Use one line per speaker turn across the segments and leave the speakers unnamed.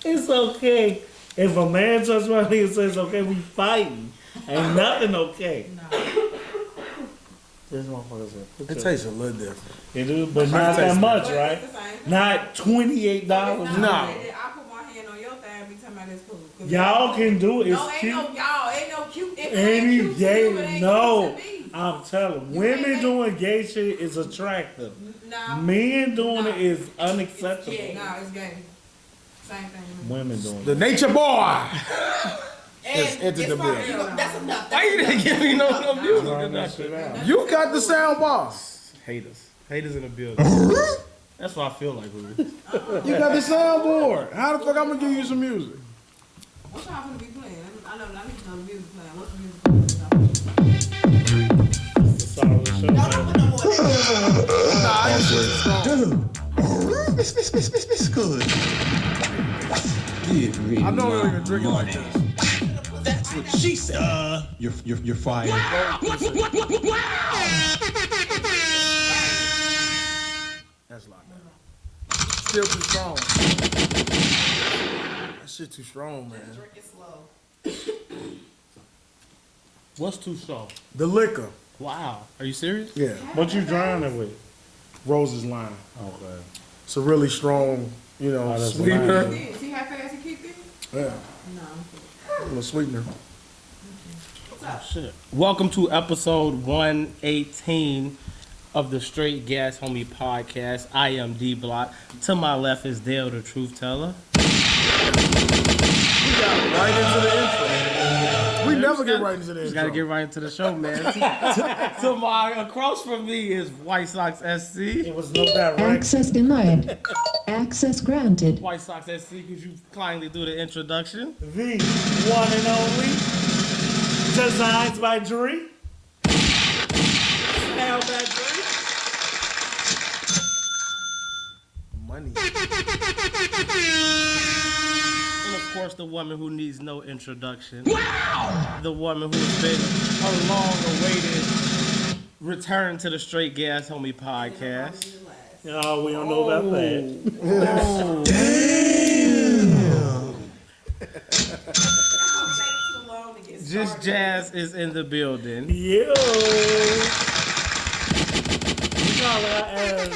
It's okay. If a man touches my nigga and says okay, we fighting. Ain't nothing okay.
No.
This motherfucker said.
It tastes a little different.
It is, but not that much, right? Not $28.
No.
I put my hand on your thing and be talking about this food.
Y'all can do it. It's
no, ain't
cute.
no y'all. Ain't no cute. If
Any
cute
gay,
to you, it ain't
no.
cute to me.
I'm telling
You
women
ain't
doing gay shit is attractive.
Nah.
Men doing it is unacceptable.
Yeah, it's gay. Same thing.
Women doing
The
it.
nature boy.
And
It's into the
probably-
bill.
That's enough.
Why you didn't give me no music?
Trying that shit out.
You got the sound bar.
Haters in the building. That's what I feel like, Rudy.
You got the soundboard. How the fuck I'm gonna give you some music?
What y'all gonna be playing? I need to know the music playing. What's the music playing?
It's a solid show, man.
Nah, I ain't shit strong.
It's good.
I know we don't even drink it like this.
That's what she said. You're fired.
That's like that. Still too strong. That shit too strong, man.
Drink it slow.
What's too strong?
The liquor.
Wow. Are you serious?
Yeah.
What you drowning with?
Rose's line.
Okay.
It's a really strong, you know,
Oh, that's
sweetener.
lime.
See how fast he kicked it?
Yeah.
No.
A little sweetener.
What's up?
Shit. Welcome to episode 118 of the Straight Gas Homie Podcast. I am dblock. To my left is Daeo, the truth teller.
We got right into the intro. We never get right into the
Just
intro.
gotta get right into the show, man. To my across from me is WhitesoxSC.
It was no direct.
Access denied. Access granted.
WhitesoxSC, could you kindly do the introduction?
The one and only. Designs by Dreee. Style by Dreee.
Money.
And of course, the woman who needs no introduction. Wow! The woman who has been a long-awaited return to the Straight Gas Homie Podcast.
Oh, we don't know about that.
Jus Jas is in the building.
Yo. We call her as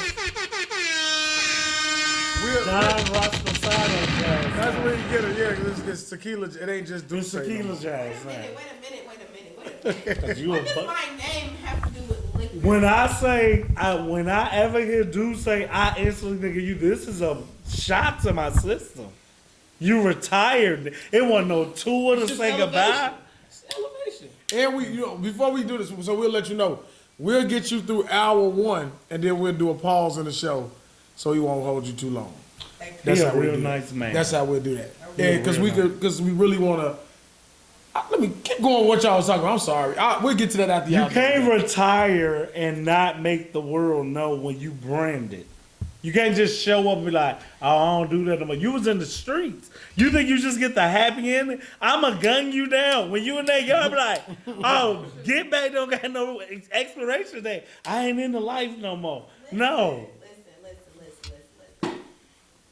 Don Rosposado Jazz.
That's where you get it, yeah, because it's tequila. It ain't just
It's
Duce.
tequila jazz.
Wait a
man.
minute.
You
What
a
does
bu-
my name have to do with liquor?
When I ever hear dude say, I instantly think of you, this is a shot to my system. You retired. It wasn't no tour to say goodbye.
It's elevation.
And we, you know, before we do this, so we'll let you know, we'll get you through hour one, and then we'll do a pause in the show, so he won't hold you too long.
He a
how we'll
real
do
nice
that.
man.
That's how we'll do that.
He
Yeah,
a
because
real
we really want to. Let me keep going. What y'all was talking about? I'm sorry. We'll get to that after
You
y'all.
can't retire and not make the world know when you brand it. You can't just show up and be like, oh, I don't do that no more. You was in the streets. You think you just get the happy ending? I'ma gun you down. When you in that yard, be like, oh, get back, don't got no expiration date. I ain't in the life no more. No.
Listen.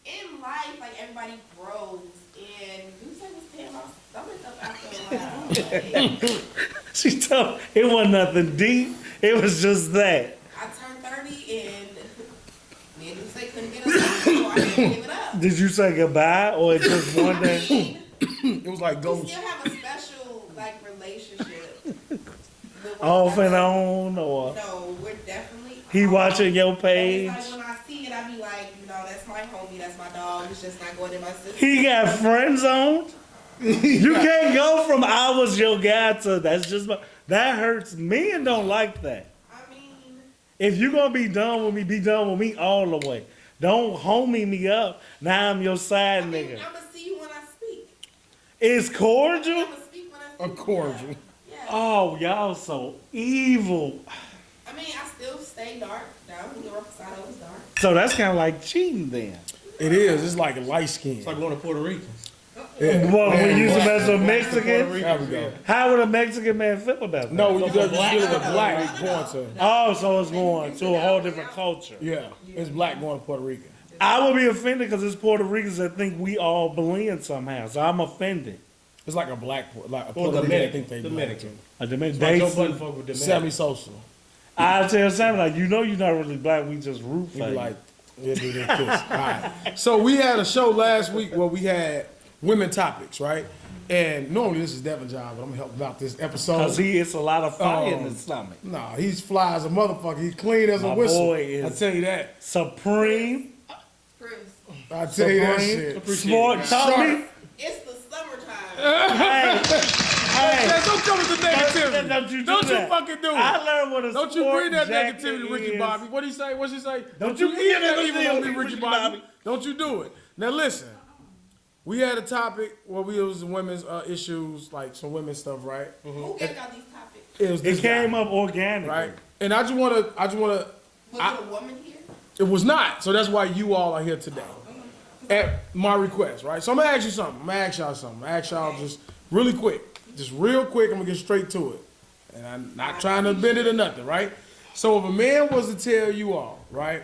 In life, like everybody grows, and you say was paying my stomach up after a while. Like,
She told it wasn't nothing deep. It was just that.
I turned 30 and me and Duce couldn't get us, so I had to give it up.
Did you say goodbye or it just one day?
It was like
We
ghost.
still have a special like relationship.
Off and on or
No, we're definitely.
he
on.
watching your
And
page?
it's like when I see it, I be like, you know, that's my homie, that's my dog. It's just not going in my system.
He got friend zoned. You can't go from I was your guy to that's just my, that hurts. Men don't like that.
I mean,
If you gonna be done with me, be done with me all the way. Don't homie me up. Now I'm your side nigga.
I'm gonna see you when I speak.
It's cordial.
I'm gonna speak when I speak.
A cordial.
Yeah.
Oh, y'all so evil.
I mean, I still stay dark. Down the rough side is dark.
So that's kind of like cheating then.
It is. It's like a light skin.
It's like going to Puerto Rico.
Yeah.
What, when you used to mess with
There
Mexicans?
we go.
How would a Mexican man feel about that?
No, you dealing with black going to.
Oh, so it's going to a whole different culture.
Yeah, it's black going to Puerto Rico.
I will be offended because it's Puerto Ricans that think we all blend somehow. So I'm offended.
It's like a black, like a
Or
Puerto Rican. I
Dominican.
think they
Dominican.
I demand
But Joe
they.
Budden fuck with Dominican.
Semi-social.
I tell Sam like, you know, you're not really black. We just root
He
for
be
you.
like, yeah, do this. All right. So we had a show last week where we had women topics, right? And normally this is Devin's job, but I'm gonna help him out this episode.
Cause it's a lot of fire in his stomach.
Nah, he's fly as a motherfucker. He's clean as a
My
whistle.
boy is-
I tell you that.
Supreme,
Bruce,
I tell you that
Supreme,
shit.
smart, Tommy.
it's the summertime.
Hey,
Don't come with the negativity.
don't you do
Don't
that.
you fucking do it.
I learned what a
Don't you
sport
bring that
jacket
negativity to Ricky
is.
Bobby. What'd he say? What'd she say?
Don't you
eat
bring
that
that
evil on me,
negativity,
Ricky
Ricky
Bobby.
Bobby.
Don't you do it. Now listen, we had a topic where we was women's issues, like some women's stuff, right?
Who gave y'all these topics?
It was
It
this
came
guy,
up organically.
right? And I just wanna.
Was it a woman here?
It was not. So that's why you all are here today. At my request, right? So I'm gonna ask you something. I'm gonna ask y'all something. I'm gonna ask y'all just really quick. Just real quick, I'm gonna get straight to it. And I'm not trying to bend it or nothing, right? So if a man was to tell you all, right?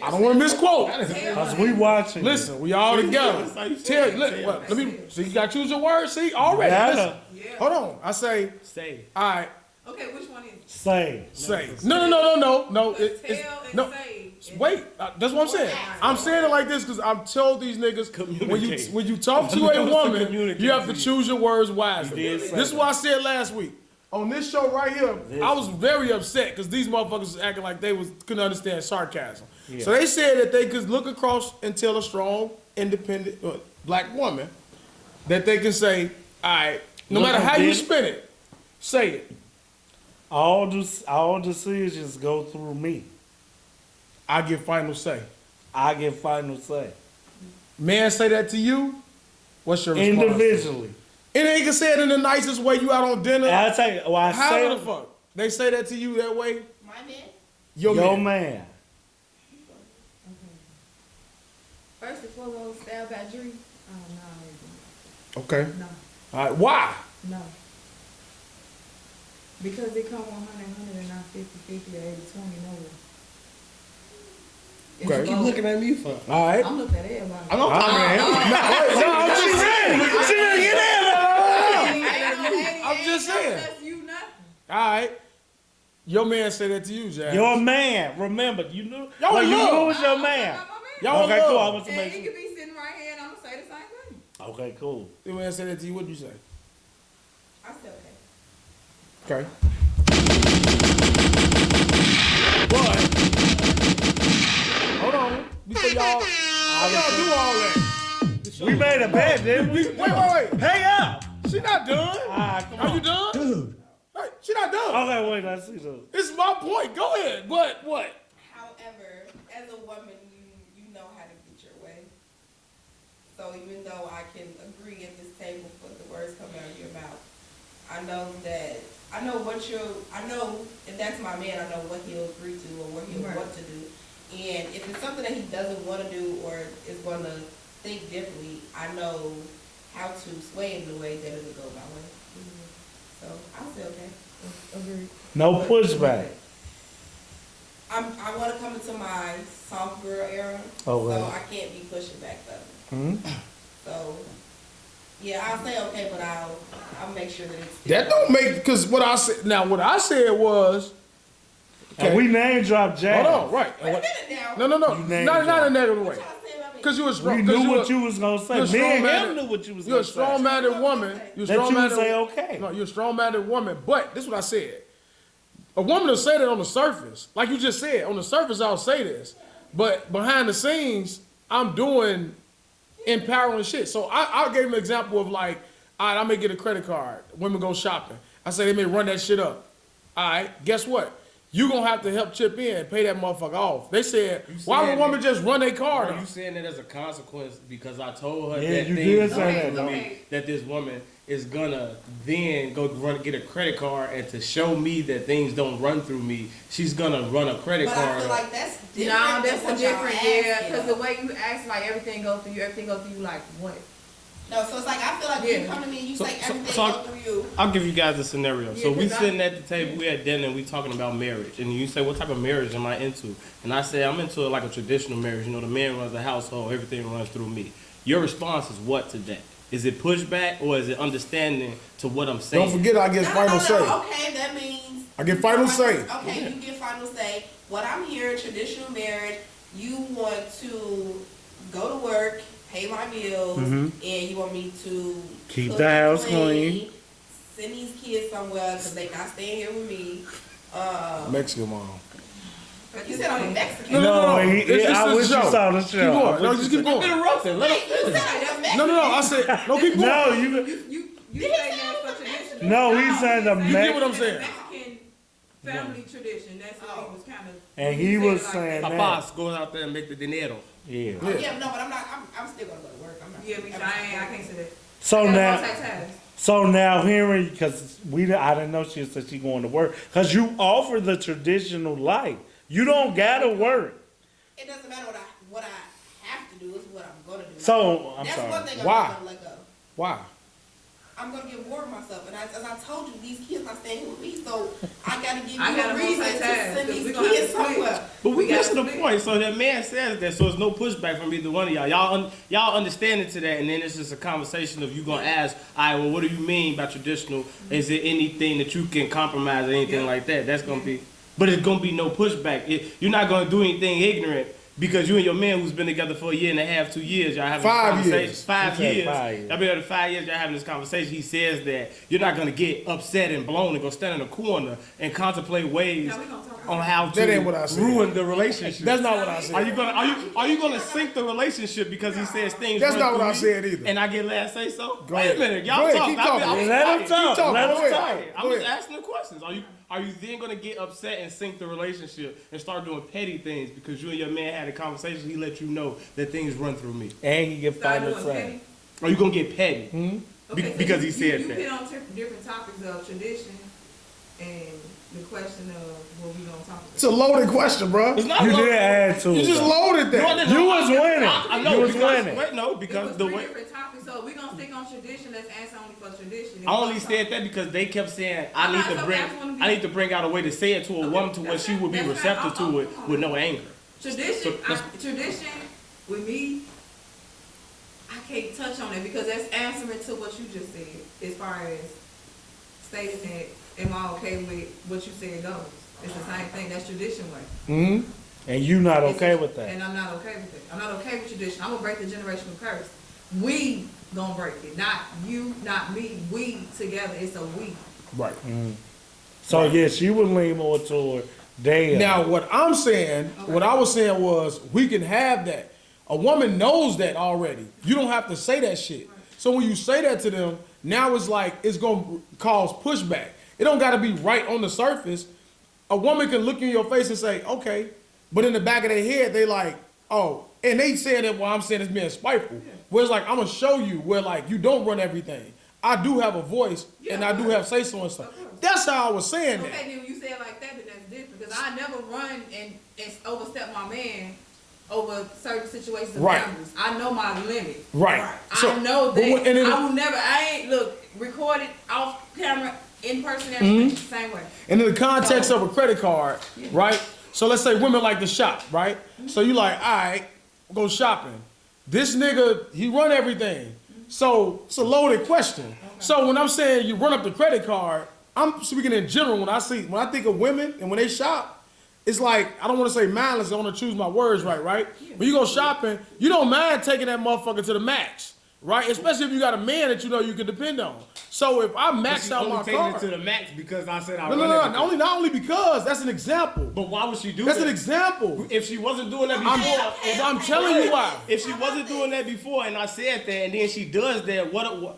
I don't want to misquote.
Cause we watching.
Listen, we all together. Tell let me. So you gotta choose your words. See already.
Yeah.
Listen. Hold on. I say.
Say.
All right.
Okay, which one is it?
Say.
Say. No.
Because
It's,
tell and
no.
say.
Wait, that's what I'm saying. I'm saying it like this because I'm told these niggas when you talk to a woman, you have to choose your words wisely. This is what I said last week on this show right here. I was very upset because these motherfuckers was acting like they couldn't understand sarcasm.
Yeah.
So they said that they could look across and tell a strong, independent black woman that they can say, all right, no
Look
matter how you
at
spin it, say it.
All decisions go through me.
I get final say.
I get final say.
Man say that to you, what's your response?
Individually.
And they can say it in the nicest way. You out on dinner.
And I tell you, well, I
How
say
the fuck? They say that to you that way?
My man?
Your
yo
man.
man.
First and foremost, style by Dreee. Oh,
Okay.
no.
All right. Why?
No. Because it come 100, and not 50, or 80, 20, nowhere. It's
Okay.
Keep
low.
looking at me for.
All right.
I'm looking at everybody.
I'm not I'm just saying. She didn't get in. I'm just saying.
You nothing.
All right. Your man said that to you, Jazz.
Your man. Remember, you knew.
Y'all
Well, you
love.
knew it was your man.
Y'all
Okay,
love.
cool. I want to
And
make
he
sure.
could be sitting right here, and I'm gonna say the same thing.
Okay, cool.
Your man said that to you. What'd you say?
I said okay.
Okay. But hold on. Before y'all do all that.
We made a bet, didn't we?
Wait.
Hang up.
She not done.
Come
Are
on.
you done?
Dude.
Hey, she not done.
Okay, wait. Let's see this.
This is my point. Go ahead. What?
However, as a woman, you know how to get your way. So even though I can agree at this table for the words coming out of your mouth, I know if that's my man, I know what he'll agree to or what he'll want to do. And if it's something that he doesn't want to do or is going to think differently, I know how to sway him in a way that it'll go my way. So I'll say okay.
Agreed.
No pushback.
I want to come into my soft girl era,
Okay.
so I can't be pushing back though.
Hmm?
So yeah, I'll say okay, but I'll make sure that it's
That don't make because what I said. Now what I said was.
And we name drop Jazz.
Hold on. Right.
Wait a minute now.
No.
You named
Not in a negative
What
way.
y'all saying about me?
Because you was
We knew what you was gonna say.
you're a
Me and him
strong-minded-
knew what you was
You're
gonna
a
say.
strong-minded woman. You're a
That you would
strong-minded.
say okay.
No, you're a strong-minded woman. But this is what I said. A woman will say that on the surface, like you just said. On the surface, I'll say this, but behind the scenes, I'm doing empowering shit. So I gave him an example of like, all right, I may get a credit card. Women go shopping. I say they may run that shit up. All right, guess what? You gonna have to help chip in, pay that motherfucker off. They said, why would a woman just run their card
Are
up?
you saying that as a consequence because I told her
Yeah,
that
you
things
did say
run
that,
through
though.
me, that this woman is gonna then go get a credit card and to show me that things don't run through me, she's gonna run a credit
But I
card.
feel like that's different.
No, that's
than
a
what y'all
different, yeah.
asking.
Because the way you ask, like everything goes through you, like what?
No, so it's like I feel like when you come to me, you say everything go through you.
I'll give you guys a scenario. So
Yeah,
we
'cause
sitting at the table, we at dinner, and we talking about marriage, and you say, "What type of marriage am I into?" And I say, "I'm into like a traditional marriage. You know, the man runs the household, everything runs through me." Your response is what to that? Is it pushback or is it understanding to what I'm saying?
Don't forget, I get final say.
Okay, that means
I get final say.
Okay, you get final say. What I'm here, traditional marriage. You want to go to work, pay my bills, and you want me to
Keep
cook,
the house
clean,
clean.
send these kids somewhere because they not staying here with me.
Mexican mom.
You said I'm a Mexican.
No,
It's
I
a
wish you
joke.
saw the
Keep
show.
going. No, just keep going.
Interrupting. Let
Wait, you said I'm Mexican.
No. I said, no, keep going.
No,
You say that's for tradition.
no, he said the
You get what I'm
It's a
saying?
Mexican family tradition. That's what he was kind of.
And he was saying
A
that.
boss goes out there and make the dinero.
Yeah.
Yeah, no, but I'm not. I'm still gonna go to work. I'm not.
Yeah, because I can't say that.
So now,
Multitask.
so now hearing, because I didn't know she said she going to work, because you offer the traditional life. You don't gotta work.
It doesn't matter what I have to do. It's what I'm gonna do.
So I'm
That's
sorry.
one thing I'm
Why?
not gonna let go.
Why?
I'm gonna get bored of myself, and as I told you, these kids not staying with me, so I gotta give you
I gotta
a reason to
multitask,
send
'cause
these
we gonna have
kids
to switch.
somewhere.
But we
We
get to
gotta
the
split.
point. So that man says that, so it's no pushback from either one of y'all. Y'all understand it to that, and then it's just a conversation of you gonna ask, all right, well, what do you mean by traditional? Is there anything that you can compromise or anything like that? That's gonna be, but it's gonna be no pushback. You're not gonna do anything ignorant. Because you and your man who's been together for a year and a half, 2 years, y'all having
5
this conversation.
years.
5
He said
years.
5 years.
Y'all been together 5 years, y'all having this conversation. He says that you're not gonna get upset and blown and go stand in a corner and contemplate ways
No, we gonna talk
on
about
how
That ain't what I
to
said.
ruin the relationship.
That's not what I said.
Are you gonna sink the relationship because he says things?
That's
run
not what I
through me,
said either.
And I get last say so.
Go
Wait
ahead.
a minute,
Go
y'all
ahead,
talk.
keep
I
talking.
was
Let him
quiet.
talk.
talking.
Let him
Go ahead.
talk.
I'm
Go
just
ahead.
asking the questions. Are you then gonna get upset and sink the relationship and start doing petty things because you and your man had a conversation? He let you know that things run through me.
And he get
Start
final
doing
say.
petty.
Are you gonna get petty
Okay, so
because he
you
said
hit
that?
on different topics of tradition and the question of what we gonna talk about.
It's a loaded question, bro.
It's not
You
low-
did add to
You
it.
just
though.
loaded that.
You was winning.
I know
You was
because,
winning.
wait, no,
It
because
was
the
three
way
different topics, so we're gonna stick on tradition. Let's answer only for tradition.
I only said that because they kept saying I
Alright,
need to
so
bring
that's one of you.
I need to bring out a way to say it to a woman to where
that's
she would be
fine.
receptive
That's fine.
to it with no anger.
Tradition,
So,
tradition with me, I can't touch on it because that's answering to what you just said. As far as stating that, am I okay with what you said goes? It's the same thing. That's tradition way.
Mm-hmm.
And you not
It's-
okay with that.
And I'm not okay with it. I'm not okay with tradition. I'm gonna break the generational curse. We gonna break it. Not you, not me. We together. It's a we.
Right.
So yes, you would lean more toward daeo.
Now, what I'm saying, what I was saying was, we can have that. A woman knows that already. You don't have to say that shit. So when you say that to them, now it's like it's gonna cause pushback. It don't gotta be right on the surface. A woman can look in your face and say, okay, but in the back of their head, they like, oh, and they saying that, well, I'm saying it's being spiteful. Where it's like, I'm gonna show you where like you don't run everything. I do have a voice and I do have say so and stuff. That's how I was saying that.
Okay, then when you say it like that, then that's different. Because I never run and overstep my man over certain situations and
Right.
boundaries. I know my limit.
Right. So-
I know
but
that
when- and then-
I will never. I ain't look recorded off camera, in person, everything same way.
And in the context of a credit card, right? So let's say women like to shop, right? So you like, all right, go shopping. This nigga, he run everything. So it's a loaded question. So when I'm saying you run up the credit card, I'm speaking in general. When I think of women and when they shop, it's like, I don't want to say mindless, I want to choose my words right? When you go shopping, you don't mind taking that motherfucker to the max, right? Especially if you got a man that you know you can depend on. So if I max out my
taking
car,
it to the max because I said I
no,
run everything.
not only because that's an example.
But why would she do
That's
that?
an example.
If she wasn't doing that before,
I'm telling you why.
if she wasn't doing that before and I said that and then she does that, well,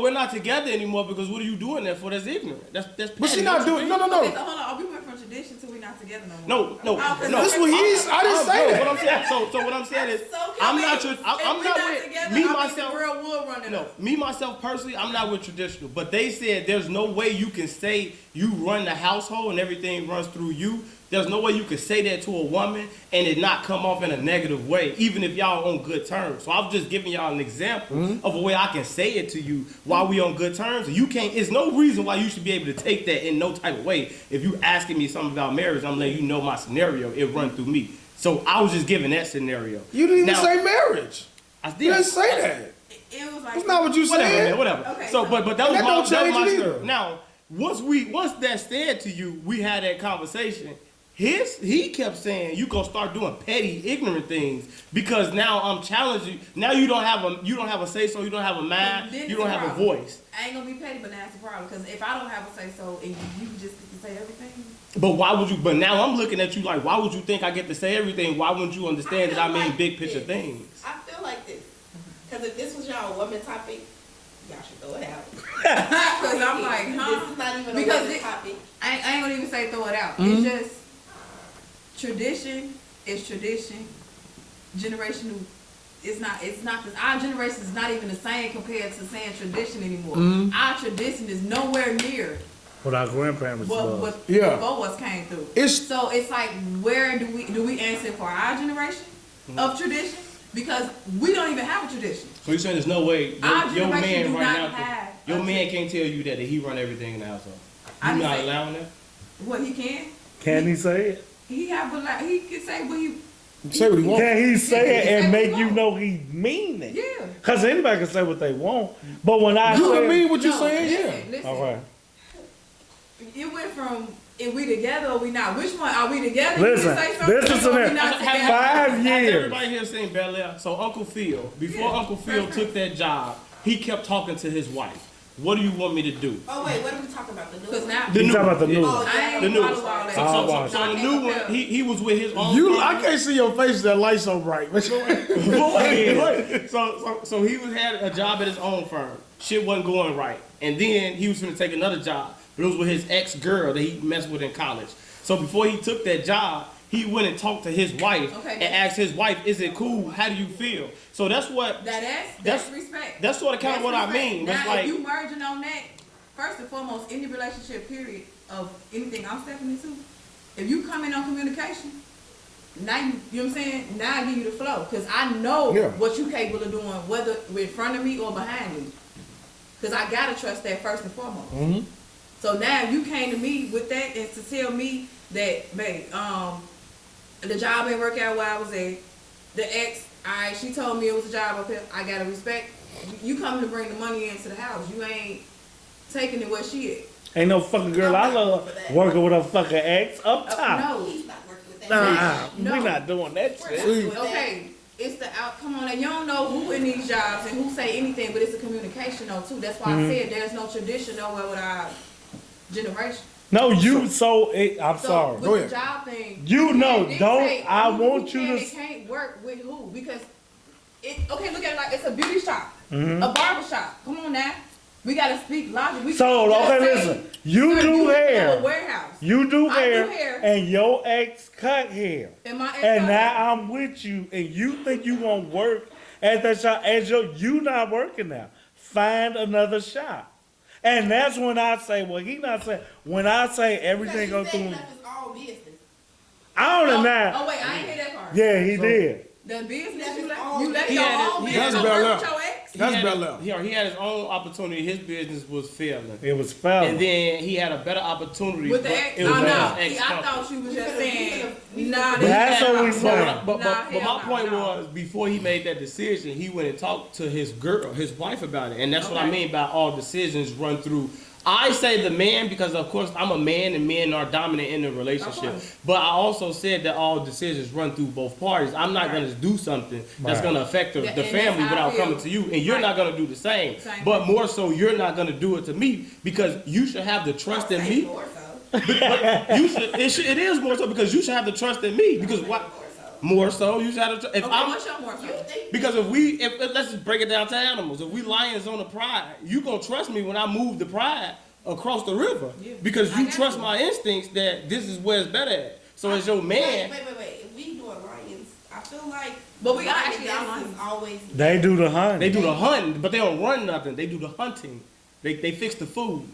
we're not together anymore because what are you doing that for? That's ignorant. That's petty.
But she not doing. No.
Okay, so hold on. We went from tradition to we not together no more.
No.
That's what he's. I didn't say
No,
that.
what I'm saying. So what I'm saying is, I'm not with me myself.
Real wool running
No,
up.
me myself personally, I'm not with traditional. But they said there's no way you can say you run the household and everything runs through you. there's no way you could say that to a woman and it not come off in a negative way, even if y'all on good terms. So I'm just giving y'all an example of a way I can say it to you while we on good terms. You can't. It's no reason why you should be able to take that in no type of way. If you asking me something about marriage, I'm letting you know my scenario. It run through me. So I was just giving that scenario.
You didn't even
Now,
say marriage.
I did.
You didn't say that.
It was like
That's not what you
Whatever,
said.
man, whatever.
Okay,
so, but that was
that don't change
my
it either.
story. Now, once that said to you, we had that conversation. He kept saying you gonna start doing petty, ignorant things because now I'm challenging you. Now you don't have a say so. You don't have a mind.
Then
You
it's
don't
a
have a
problem.
voice.
I ain't gonna be petty, but now it's a problem. Because if I don't have a say so, and you just get to say everything.
But why would you? But now I'm looking at you like, why would you think I get to say everything? Why wouldn't you understand that I mean big picture things?
I feel like this. Because if this was y'all woman topic, y'all should throw it out.
Because I'm like, huh?
This is not even
Because
a woman
it-
topic.
I ain't gonna even say throw it out. It's just tradition is tradition. Generational, it's not. Cause our generation is not even the same compared to saying tradition anymore. Our tradition is nowhere near
What our grandparents was.
what
Yeah.
before us came through.
It's
So it's like, where do we answer for our generation of tradition? Because we don't even have a tradition.
So you're saying there's no way
Our
your
generation
man
do
right
not
now,
have
your
a
man can't tell you that he run everything in the household.
I
You
didn't
not
say-
allowing that?
What he can,
Can he say it?
he can say what he.
say what he wants.
Can he say it
He can
and
say
make
what
you
he
know he mean it?
Yeah.
Because anybody can say what they want. But when I
You
say
can mean what you
No,
saying, yeah.
listen.
okay.
It went from if we together or we not. Which one are we together?
Listen,
You can say something,
this is
or
an-
we not together?
5
Has
years.
everybody here seen Bel Air? So Uncle Phil, before
Yeah.
Uncle Phil took that job, he kept talking to his wife. What do you want me to do?
Oh, wait, what are we talking about? The new
Because
one?
now
You talking about the new
Oh,
one?
I
yeah.
ain't
The new
follow
one.
all that.
I'll watch
So
I
the
can't
new one,
compare.
he was with his own.
You, I
family.
can't see your face. That light so bright. But
Wait. So he had a job at his own firm. Shit wasn't going right, and then he was going to take another job, but it was with his ex-girl that he messed with in college. So before he took that job, he went and talked to his wife
Okay.
and asked his wife, "Is it cool? How do you feel?" So that's what.
That's respect.
That's sort of kind of what I
respect.
mean.
Now,
It's like
if you merging on that, first and foremost, any relationship period of anything I'm stepping into, if you come in on communication, now you know what I'm saying? Now I give you the flow. Because I know
Yeah.
what you capable of doing, whether in front of me or behind me. Because I got to trust that first and foremost. So now you came to me with that and to tell me that, babe, the job ain't work out where I was at. The ex, alright, she told me it was a job up here. I gotta respect. You come to bring the money into the house. You ain't taking it where she at.
Ain't no fucking girl I love working with a fucking ex up top.
No.
He's not working with that.
Nah,
No.
we not doing that
We're
shit.
not doing that.
Okay, it's the out. Come on, and you don't know who in these jobs and who say anything, but it's a communication though too. That's why I said there's no tradition nowhere with our generation.
No, you I'm
So
sorry.
with
Go
the
ahead.
job thing,
You
can't
know,
dictate
don't- I
who
want
can
you to
and
s-
can't work with who because okay, look at it like it's a beauty shop,
Mm-hmm.
a barber shop. Come on now, we gotta speak logic. We
So,
can't just
okay,
say,
listen. You
"Sir,
do
you
hair.
have a warehouse.
You do
I do
hair,
hair.
and your ex cut hair.
And my ex
And
cut
now I'm with you, and you think you won't work at that shop, you not working now. Find another shop. And that's when I say, well, he not saying, when I say everything goes
Because he
through,
said left his own business.
I don't know now.
Oh wait, I ain't hear that part.
Yeah, he did.
The business
That's
you left,
all-
you left
He
your
had
own
it- he
business
had
to
it
work
bailed
with
out.
your ex.
That's Bel Air.
He had his own opportunity. His business was failing.
It was foul.
And then he had a better opportunity.
With the
but
ex,
it was
no,
with
no.
his
See, I
ex-company.
thought you was just saying,
we
nah.
could've-
That's
this-
what we
But,
said.
but
Nah,
my
hell
point
no.
was, before he made that decision, he went and talked to his girl, his wife about it. And that's what I
Okay.
mean by all decisions run through. I say the man because, of course, I'm a man and men are dominant in the relationship.
course.
But I also said that all decisions run through both parties. I'm not going to do something that's
Right.
going to affect the
Yeah, and that's
family
how I
without
feel.
coming to you. And you're
Right.
not going to do the same.
Same
But
thing.
more so, you're not going to do it to me because you should have the trust in
Say
me.
more so.
It is more so because you should have the trust in me. Because what? More so, you should have the trust. If
Okay,
I'm,
what's your more so?
You think
because if let's just break it down to animals. If we lions on the pride, you gonna trust me when I move the pride across the river
Yeah.
because
I
you
got
trust
you.
my instincts that this is where it's better at. So as your man,
Wait. If we doing lions, I feel like.
But we are
Lion
actually
Dallas
lions.
is always.
They do the hunt.
they do the hunting, but they don't run nothing. They do the hunting. They fix the food.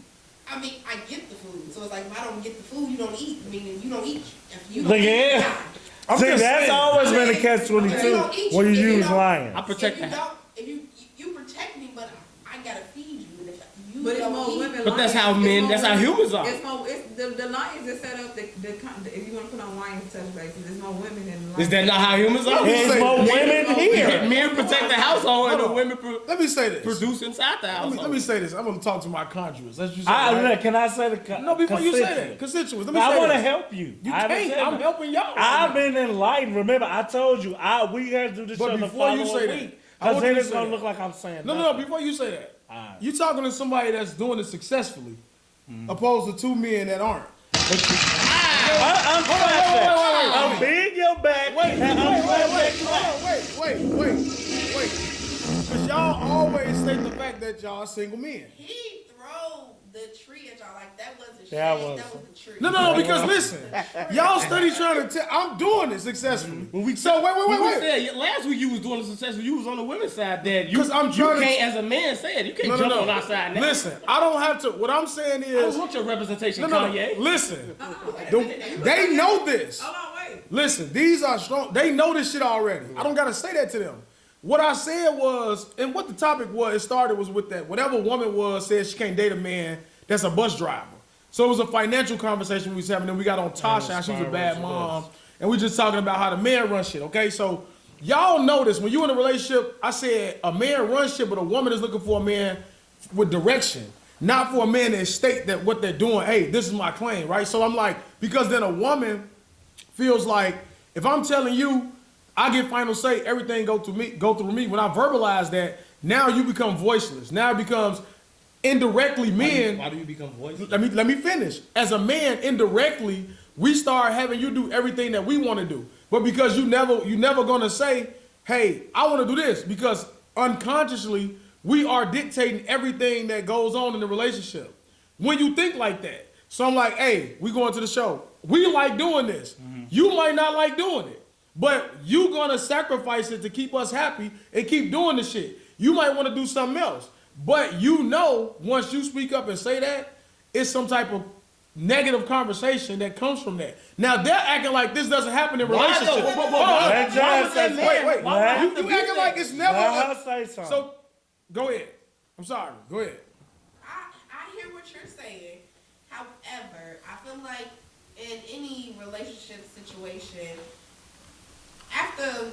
I mean, I get the food. So it's like, if I don't get the food, you don't eat. Meaning you don't eat. If you
Look,
don't eat,
yeah. See, that's always been a catch-22 when you use lions.
I protect
if you
that.
don't, if you protect me, but I gotta feed you. And if you
But it's
don't
more
eat,
women.
But that's
lions.
how
It's
men-
more
that's how
women.
humans are.
It's more. It's the lions is set up. If you want to put on lions touch bases, there's more women than lions.
Is that not how humans are?
There's more women here.
Men protect the household and the
Hold on.
women
Let me say this.
produce inside the household.
Let me say this. I'm going to talk to my conjurers. Let's just say, right?
Can I say the
No, before you say that,
constituents?
constituents. Let me
I
say
want to
this.
help you.
You
I haven't
can't.
said
I'm
that.
helping y'all.
I've been enlightened. Remember, I told you we got to do this
But
show the
before you
following
say that,
week.
I
Because
want
then
you to
it's
say
going to
that.
look like I'm saying
No,
nothing.
before you say that.
Alright.
You talking to somebody that's doing it successfully, opposed to two men that aren't.
I'm clapping. I'm being your back.
Wait,
and I'm clapping.
wait. Because y'all always state the fact that y'all are single men.
he throw the tree at y'all like that wasn't shade.
That
That
was-
was the tree.
No, because listen, y'all steady trying to tell, I'm doing it successfully. So wait.
Said, last week you was doing it successful. You was on the women's side, Dad. You
'Cause I'm
you
trying to-
can't, as a man, say it. You can't jump on our side now.
Listen, I don't have to, what I'm saying
I
is,
don't want your representation,
no,
Kanye.
listen, they know this.
Hold on, wait.
Listen, these are strong. They know this shit already. I don't gotta say that to them. What I said was, and what the topic was, it started was with that. Whatever woman was said she can't date a man that's a bus driver. So it was a financial conversation we was having. Then we got on Tasha, how she's a bad mom, and we just talking about how the man run shit. Okay, so y'all know this. When you in a relationship, I said a man runs shit, but a woman is looking for a man with direction, not for a man that state that what they're doing. Hey, this is my claim, right? So I'm like, because then a woman feels like if I'm telling you, I get final say, everything go through me. When I verbalize that, now you become voiceless. Now it becomes indirectly men.
Why do you become voiceless?
Let me finish. As a man, indirectly, we start having you do everything that we want to do. But because you never gonna say, hey, I want to do this, because unconsciously we are dictating everything that goes on in the relationship. When you think like that. So I'm like, hey, we going to the show. We like doing this. You might not like doing it, but you gonna sacrifice it to keep us happy and keep doing the shit. You might want to do something else. But you know, once you speak up and say that, it's some type of negative conversation that comes from that. Now they're acting like this doesn't happen in relationships.
Let Jazz say something.
Wait.
Let
You acting like it's never.
her say something.
So, go ahead. I'm sorry. Go ahead.
I hear what you're saying. However, I feel like in any relationship situation, after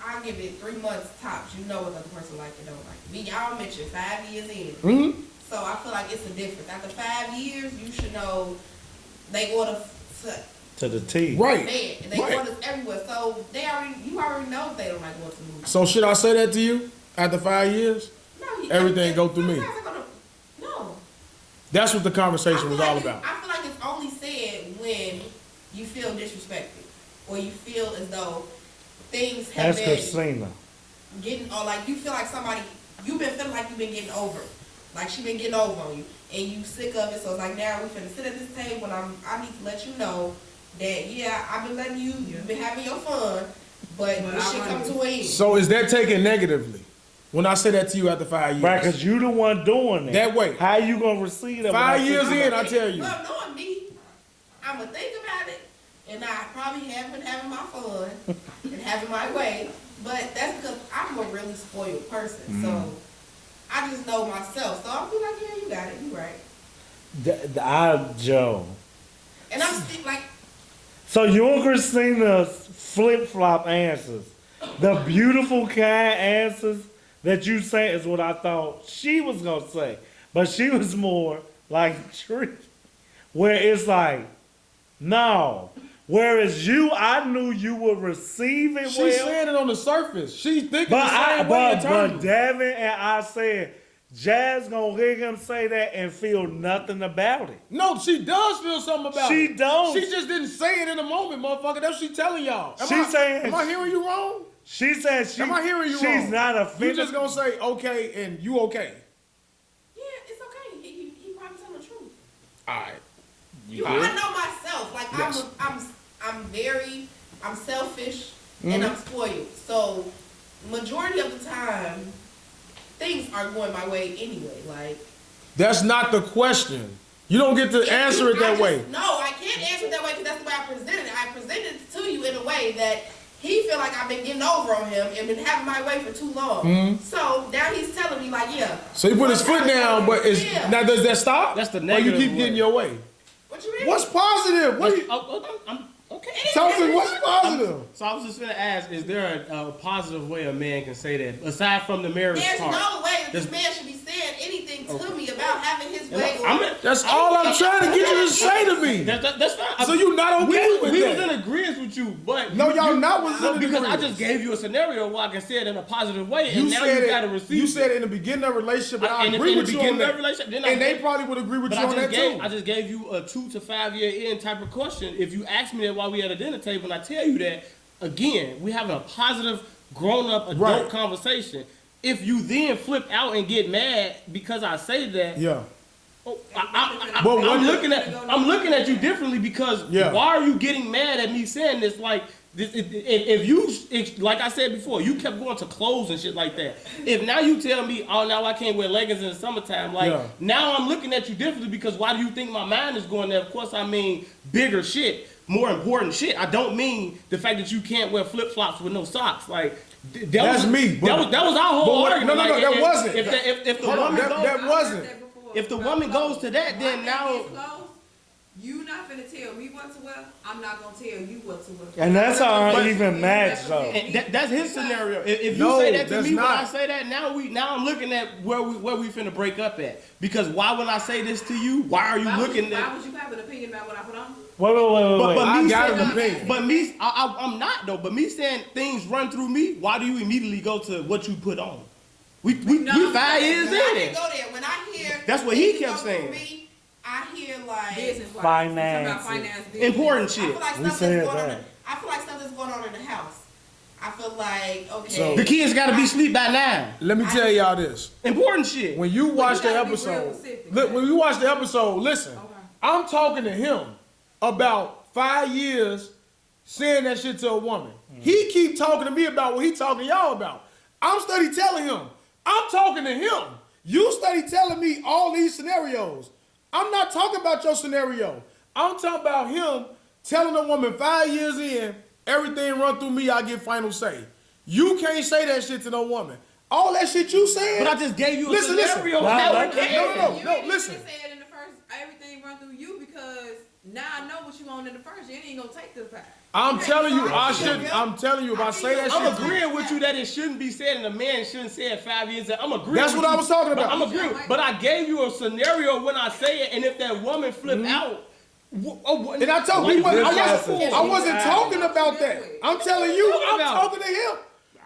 I give it 3 months tops, you know what the other person like and don't like. Me, y'all mentioned 5 years in.
Mm-hmm.
So I feel like it's a difference. After 5 years, you should know they order
to the T.
Right.
man, and they order everywhere. So you already know if they don't like going to movies.
So should I say that to you? After 5 years,
No,
everything go through me.
sometimes they're gonna- No.
That's what the
I
conversation
feel
was
like
all
it's-
about.
I feel like it's only said when you feel disrespected or you feel as though things have
That's
been
Christina.
getting, or like you feel like you've been feeling like you've been getting over, like she been getting over on you, and you sick of it. So it's like, now we finna sit at this table, and I need to let you know that I've been letting you've been having your fun, but this shit come to an end.
So is that taken negatively when I say that to you after 5 years?
Right, because you the one doing it.
That way.
How you going to receive that?
5 years in, I tell you.
Well, knowing me, I'm gonna think about it, and I probably have been having my fun and having my way. But that's because I'm a really spoiled person, so I just know myself. So I'll be like, yeah, you got it, you right.
Joe.
And I'm still like,
So you and Christina's flip-flop answers, the beautiful, kind answers that you say is what I thought she was going to say. But she was more like Dreee, where it's like, no. Whereas you, I knew you would receive it
She's
well.
saying it on the surface. She's thinking
But
the same way
but
internally.
Devin and I said, Jazz gonna hear him say that and feel nothing about it.
No, she does feel something about
She
it.
don't.
She just didn't say it in the moment, motherfucker. That's what she telling y'all.
Am
I hearing you wrong?
She said
Am I hearing you
she's
wrong?
not
You
offended.
just gonna say okay and you okay.
yeah, it's okay. He probably telling the truth.
All right.
I know myself. Like
Yes.
I'm selfish and I'm spoiled. So majority of the time, things are going my way anyway. Like
That's not the question. You don't get to answer it that way.
No, I can't answer it that way because that's the way I presented it. I presented it to you in a way that he feel like I've been getting over on him and been having my way for too long.
Mm-hmm.
So now he's telling me like, yeah.
So he put his foot down, but now does that stop?
That's the
Or
negative
you keep getting your way?
What you mean?
What's positive? What?
Okay.
Tell me what's positive.
So I was just gonna ask: is there a positive way a man can say that aside from the marriage
There's
part?
no way that this man should be saying anything to me about having his way.
That's all I'm trying to get you to say to me.
That's fine.
So you not okay with
we
that?
was in agreement with you, but
No, y'all not was in
because I
agreement.
just gave you a scenario where I can say it in a positive way, and
You
now
said
you got to receive.
You said it in the beginning of a relationship, but I
in
agree
the
with you
beginning
on
of
that.
relationship, then
And they probably would agree with you on that too.
I just gave you a 2 to 5 year in type of question. If you ask me that while we at a dinner table, and I tell you that again, we having a positive, grown up adult conversation. If you then flip out and get mad because I say that,
Yeah.
I'm looking at you differently because why are you getting mad at me saying this? Like, if you, like I said before, you kept going to clothes and shit like that. If now you tell me, oh, now I can't wear leggings in the summertime, like, now I'm looking at you differently because why do you think my mind is going there? Of course, I mean bigger shit, more important shit. I don't mean the fact that you can't wear flip flops with no socks, like.
That's me.
That was our whole argument.
No,
like,
that wasn't.
If the woman goes,
that wasn't.
If the woman goes to that, then now.
You not finna tell me what to wear. I'm not gonna tell you what to wear.
And that's how I even match though.
And that's his scenario. If you
No,
say that to
that's
me when
not.
I say that, now I'm looking at where we finna break up at. Because why would I say this to you? Why are you looking at?
Why would you have an opinion about what I put on?
Wait.
But
I
me
got
saying,
an opinion.
But me, I'm not though. But me saying things run through me. Why do you immediately go to what you put on? We 5 years
I
in.
didn't go there. When I hear
That's what he
things
kept
go through
saying.
me, I hear like
Business.
Finance.
Important
I
shit.
feel like
We
stuff
said
that's going on.
that.
I feel like stuff that's going on in the house. I feel like okay.
So-
The kids gotta be asleep by now.
Let me tell y'all this.
Important shit.
When you watch the
gotta be real
episode,
specific,
look,
man.
when you watch the episode, listen.
Okay.
I'm talking to him about 5 years saying that shit to a woman. He keep talking to me about what he talking to y'all about. I'm steady telling him. I'm talking to him. You steady telling me all these scenarios. I'm not talking about your scenario. I'm talking about him telling a woman 5 years in, everything run through me, I get final say. You can't say that shit to no woman. All that shit you saying.
But I just gave you a
Listen.
scenario.
No,
How
no,
it came.
no, listen.
You said in the first, everything run through you because now I know what you want in the first. You ain't gonna take the fact.
I'm telling you, I shouldn't. I'm telling you, if I say that shit,
I'm agreeing with you that it shouldn't be said and a man shouldn't say it 5 years. I'm agreeing.
That's
with
what I
you.
was talking
But
about.
I'm agreeing. But I gave you a scenario when I say it, and if that woman flip out,
and I told you, I wasn't talking about that. I'm telling you, I'm talking to him.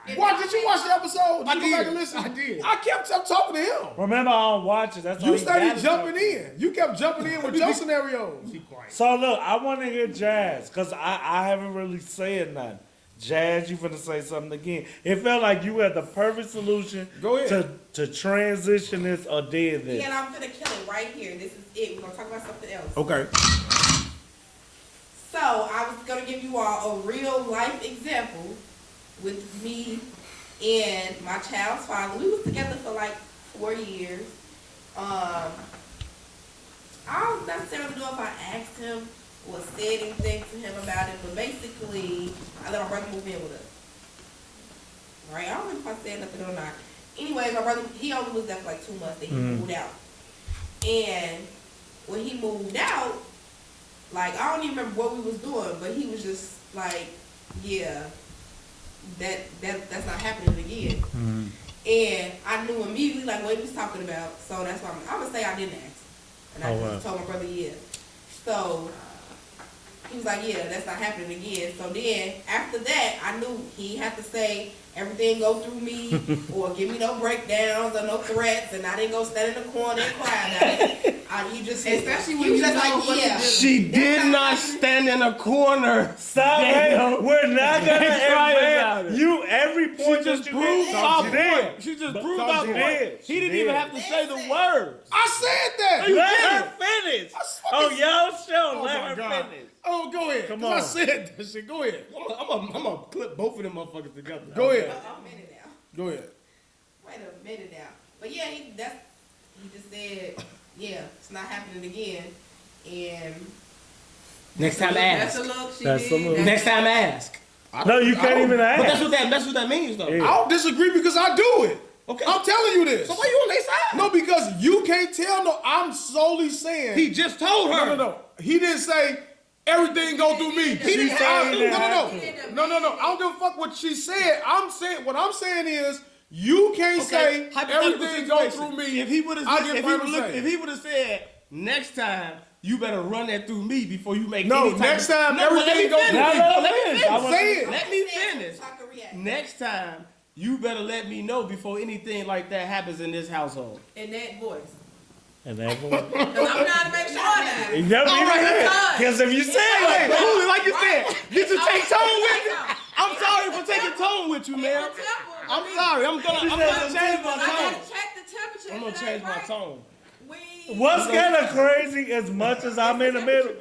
Did you watch the episode? Did you go back and listen?
I did.
I'm talking to him.
Remember, I don't watch it. That's why
You
he
started
gotta
jumping
talk.
in. You kept jumping in with your scenarios.
So look, I want to hear Jazz because I haven't really said nothing. Jazz, you finna say something again. It felt like you had the perfect solution.
Go ahead.
To transition this or did this.
Yeah, and I'm gonna kill it right here. This is it. We're gonna talk about something else.
Okay.
So I was gonna give you all a real life example with me and my child's father. We was together for like 4 years. I don't necessarily know if I asked him or said anything to him about it, but basically I let my brother move in with us. Right? I don't know if I said nothing or not. Anyway, my brother, he only was there for like 2 months, then he moved out. And when he moved out, like, I don't even remember what we was doing, but he was just like, yeah, that's not happening again. And I knew immediately, like, what he was talking about, so that's why I'm going to say I didn't ask. And I just told my brother, yeah. So he was like, yeah, that's not happening again. So then, after that, I knew he had to say, everything go through me, or give me no breakdowns or no threats, and I didn't go stand in the corner and cry about it. He just said,
Especially when
he was
you
just
know
like,
what to
yeah.
do.
She did not stand in a corner.
Stop it. We're not gonna
Cry about
admit
it.
you every point
She just
that you
proved
did.
our
She did.
point. She just
But
proved
she
our
did.
point.
She
He didn't
did.
even have to say the words.
I said that.
You
Let
did
her
it.
finish. Oh, y'all show.
Oh
Let
my
her
God.
finish.
Oh, go ahead.
Come
'Cause
on.
I said that shit. Go ahead.
I'm gonna clip both of them motherfuckers together.
Go ahead.
I'm a minute now.
Go ahead.
Wait a minute now. But yeah, he just said, yeah, it's not happening again. And
Next time
That's
ask.
a look. She
That's a
did.
look.
Next time ask.
No, you can't even
But
ask.
that's what that means though.
Yeah.
I don't disagree because I do it.
Okay.
I'm telling you this.
So why you on their side?
No, because you can't tell. No, I'm solely saying.
He just told her.
No. He didn't say everything go through me.
He didn't say that.
No. I don't give a fuck what she said. What I'm saying is you can't say
Hypothetical
everything go
situation.
through me.
If he would have
I get final say.
if he would have said next time you better run that through me before you make
No,
any type
next
of,
time
No, but
everything go through me.
No,
Let me finish.
I want-
Say it.
Let me finish.
so I can react.
Next time you better let me know before anything like that happens in this household.
In that voice.
And that boy.
Cause I'm trying to make sure that.
Because if you say it like
Cool, like you said, did you take tone with me?
me?
I'm sorry for taking tone with you, man. I'm sorry. I'm gonna change my
I
tone.
gotta check the temperature.
I'm gonna
If it
change
ain't
my
right,
tone.
what's kind of crazy, as much as I'm in the middle,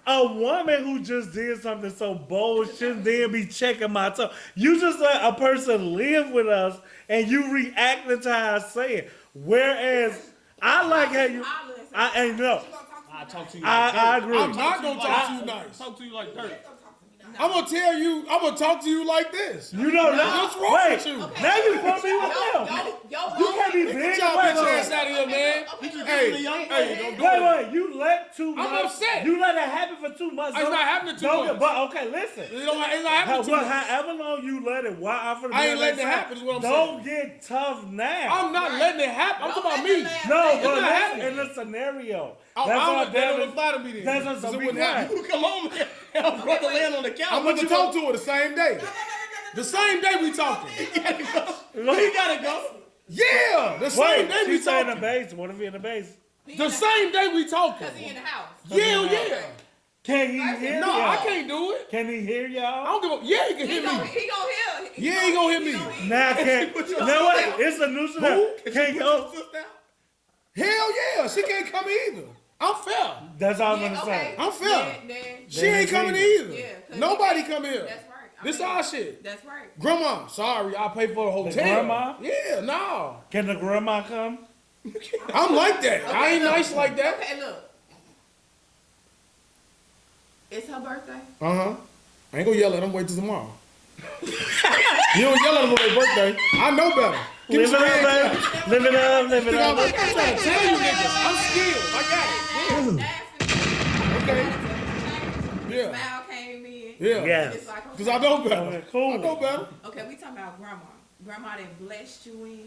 a woman who just did something so bold shouldn't then be checking my tone. You just let a person live with us and you reacting to how I say it. Whereas I like how you, I know.
I talk to you.
I agree.
I'm not gonna talk to you nice.
Talk to you like dirt.
I'm gonna tell you. I'm gonna talk to you like this.
You know that.
What's wrong
Wait,
with you?
now you put me with them. You can't be big.
Get your bitch ass out of here, man. Hey, don't do it.
Wait, you let too much.
I'm upset.
You let it happen for 2 months.
It's
Don't-
not happening too
don't-
much.
But okay, listen.
It's not happening too much.
However long you let it, why I for the
I ain't
be
letting it
on that
happen,
side.
is what I'm
Don't get tough now.
I'm not letting it happen. I'm talking about me.
No,
It's
but
not
listen,
happening.
in the scenario.
That don't apply to me then.
That's
Because
what
it
we
wouldn't happen.
You come home and have brother laying on the couch.
I'm gonna talk to her the same day. The same day we talking.
He gotta go.
Yeah, the same
Wait,
day we
she's in the
talking.
base. What if he in the base?
The same day we talking.
Cause he in the house.
Yeah.
Can he hear
No,
y'all?
I can't do it.
Can he hear
I
y'all?
don't give a. Yeah, he can
He
hit
gonna
me.
hear.
Yeah, he gonna hit me.
Now can no wait, it's a new scenario. Can you?
Hell yeah, she can't come either. I'm fair.
That's all I'm
Yeah,
gonna
okay.
say.
I'm fair.
Then
She ain't coming either.
Yeah, 'cause
Nobody
you
come here.
That's right. I
This
mean,
our shit.
That's right.
Grandma, sorry, I'll pay for the hotel.
grandma?
Yeah, no.
Can the grandma come?
I'm like that. I
Okay,
ain't
look.
nice like that.
Okay, look. It's her birthday.
I ain't gonna yell at him. Wait till tomorrow. You don't yell at him on their birthday. I know better. Give me
Live it
some
up,
hand
baby.
clap.
Live it up, live it
I'm
up.
trying to tell you niggas. I'm skilled. I got it. Okay. Yeah.
Mal came in.
Yeah.
Yes.
It's like,
Because I know better.
Okay, cool.
I know better.
okay, we talking about grandma. Grandma that blessed you in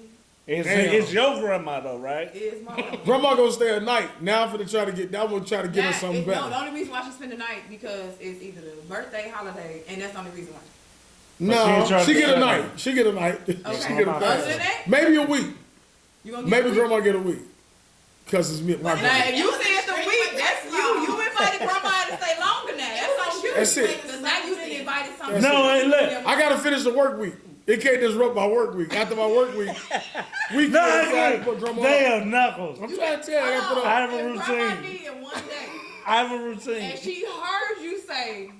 It's your grandma though, right?
is my grandma.
Grandma gonna stay at night. Now I'm finna try to get. Now I'm gonna try to get her
That
something
is- No, the
better.
only reason why she spend the night because it's either the birthday, holiday, and that's the only reason why.
No,
trying
she
to
get a
stay
night. She get a night. She
Okay.
get a
Other than
night.
that,
Maybe a week.
you gonna get
Maybe
a week?
grandma get a week. Cause it's me. My
Now,
grandma.
if you say it's a week, that's you. You invited grandma to stay longer now. That's on you.
That's it.
Because now you didn't invite something.
No, hey, look.
I gotta finish the work week. It can't disrupt my work week. After my work week, we
No,
can put grandma.
damn knuckles.
I'm trying to tell you, I gotta put
I
her.
have a
If grandma
routine.
needed one day,
I have a routine.
and she heard you say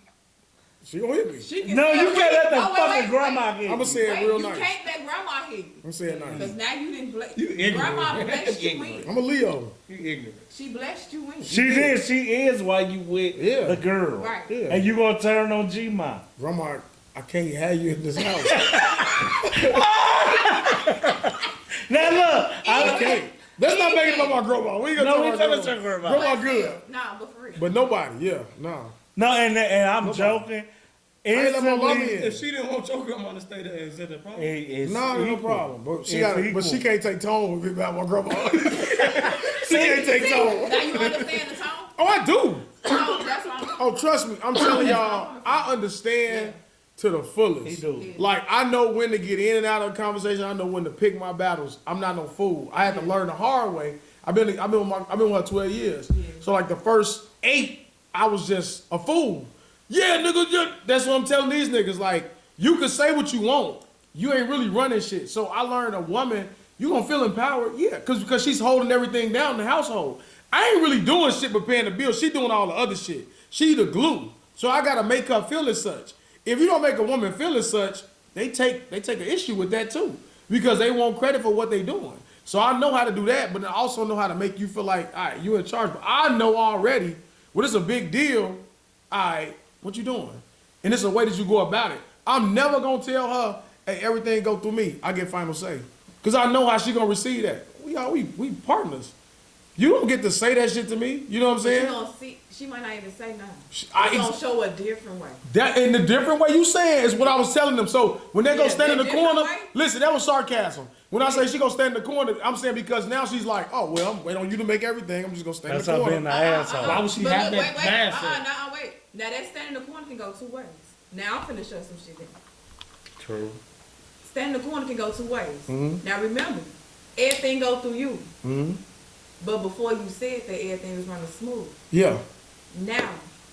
She gonna hit me.
she can.
No,
stay
you
a
can't let
week.
the
No, wait,
fucking
wait,
grandma get
I'm gonna
you.
say it
Wait,
real
you
nice.
can't let grandma hit you.
I'm saying
Because
nice.
now you didn't bless.
ignorant.
Grandma blessed you
Ignorant.
in.
I'm a Leo.
You ignorant.
She blessed you in.
She did. She is why you with
Yeah.
the girl.
Right.
Yeah.
And you gonna turn on G-Ma.
Grandma, I can't have you in this house.
Now look, I
Okay. Let's not make it about my grandma. We ain't gonna
No,
talk
we
about
finna
grandma.
talk about
Grandma good.
Nah, but for real.
But nobody, yeah, no.
no, and I'm joking.
ain't let my mama
Instantly,
in.
If she didn't want your grandma to stay there, is that the problem?
it's
No, no
equal.
problem. But she
It's
got, but
equal.
she can't take tone with me about my grandma. She can't take tone.
Now you understand the tone?
Oh, I do.
No, that's what I'm
Oh, trust me. I'm telling y'all, I understand to the fullest.
He do.
Like, I know when to get in and out of a conversation. I know when to pick my battles. I'm not no fool. I had to learn the hard way. I've been with her 12 years. So like the first 8, I was just a fool. Yeah, nigga, yeah. That's what I'm telling these niggas. Like, you can say what you want. You ain't really running shit. So I learned a woman, you gonna feel empowered? Yeah, because she's holding everything down in the household. I ain't really doing shit but paying the bills. She doing all the other shit. She the glue. So I gotta make her feel as such. If you don't make a woman feel as such, they take an issue with that too. Because they want credit for what they doing. So I know how to do that, but I also know how to make you feel like, all right, you in charge. But I know already, well, it's a big deal. All right, what you doing? And it's a way that you go about it. I'm never gonna tell her, hey, everything go through me. I get final say. Cause I know how she gonna receive that. We partners. You don't get to say that shit to me. You know what I'm saying?
You gonna see, she might not even say nothing. She
I-
gonna show a different way.
That in the different way you saying is what I was telling them. So when they go stand in the
different
corner,
way?
listen, that was sarcasm. When I say she gonna stand in the corner, I'm saying because now she's like, oh well, I'm waiting on you to make everything. I'm just gonna stand
That's
in
her
the
being
corner.
the asshole.
Why would she
But
have
look,
that
wait,
mindset?
wait. Now that stand in the corner can go two ways. Now I'm finna shut some shit down.
True.
Stand in the corner can go two ways.
Mhm.
Now remember, everything go through you.
Mm-hmm.
But before you said that everything was running smooth.
Yeah.
Now,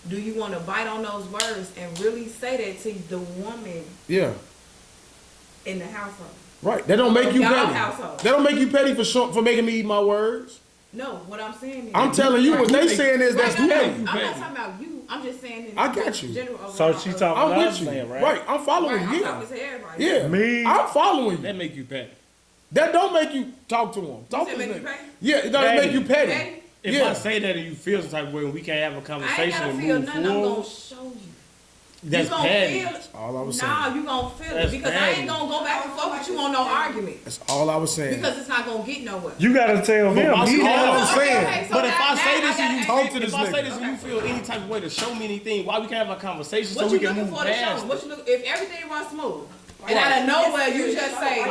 do you want to bite on those words and really say that to the woman
Yeah.
in the household?
Right. That don't make you
Y'all
petty.
household.
That don't make you petty for making me eat my words.
No, what I'm saying is...
I'm telling you what they saying is that's
Right,
petty.
I'm not talking about you. I'm just saying in
I got you.
general
So
overall.
she talking
I'm
about
with
us
you.
then, right?
Right. I'm following
Right, I'm
you.
talking to everybody.
Yeah.
Me-
I'm following
That
you.
make you petty.
That don't make you talk to him. Talk
You
to
said
this
make you
nigga.
petty?
Yeah, it doesn't make you petty.
Petty?
If
Yeah.
I say that and you feel some type of way and we can't have a
I ain't
conversation
gotta
and
feel
move
nothing. I'm
forward,
gonna show you.
that's
you gonna
petty.
feel it.
All I was
Nah,
saying.
you gonna feel
That's
it because I
petty.
ain't gonna go back and forth with you on no argument
That's all I was saying.
because it's not gonna get nowhere.
You gotta tell him.
That's
He
all I was
knows.
saying.
But if I say this
I
and you
gotta
talk to this
if I say
nigga.
this and you feel any type of way to show me anything, why we can't have a conversation
What
so
you
we can
looking
move
for to show
past
me?
it?
What you look if everything runs smooth? And out of nowhere you just say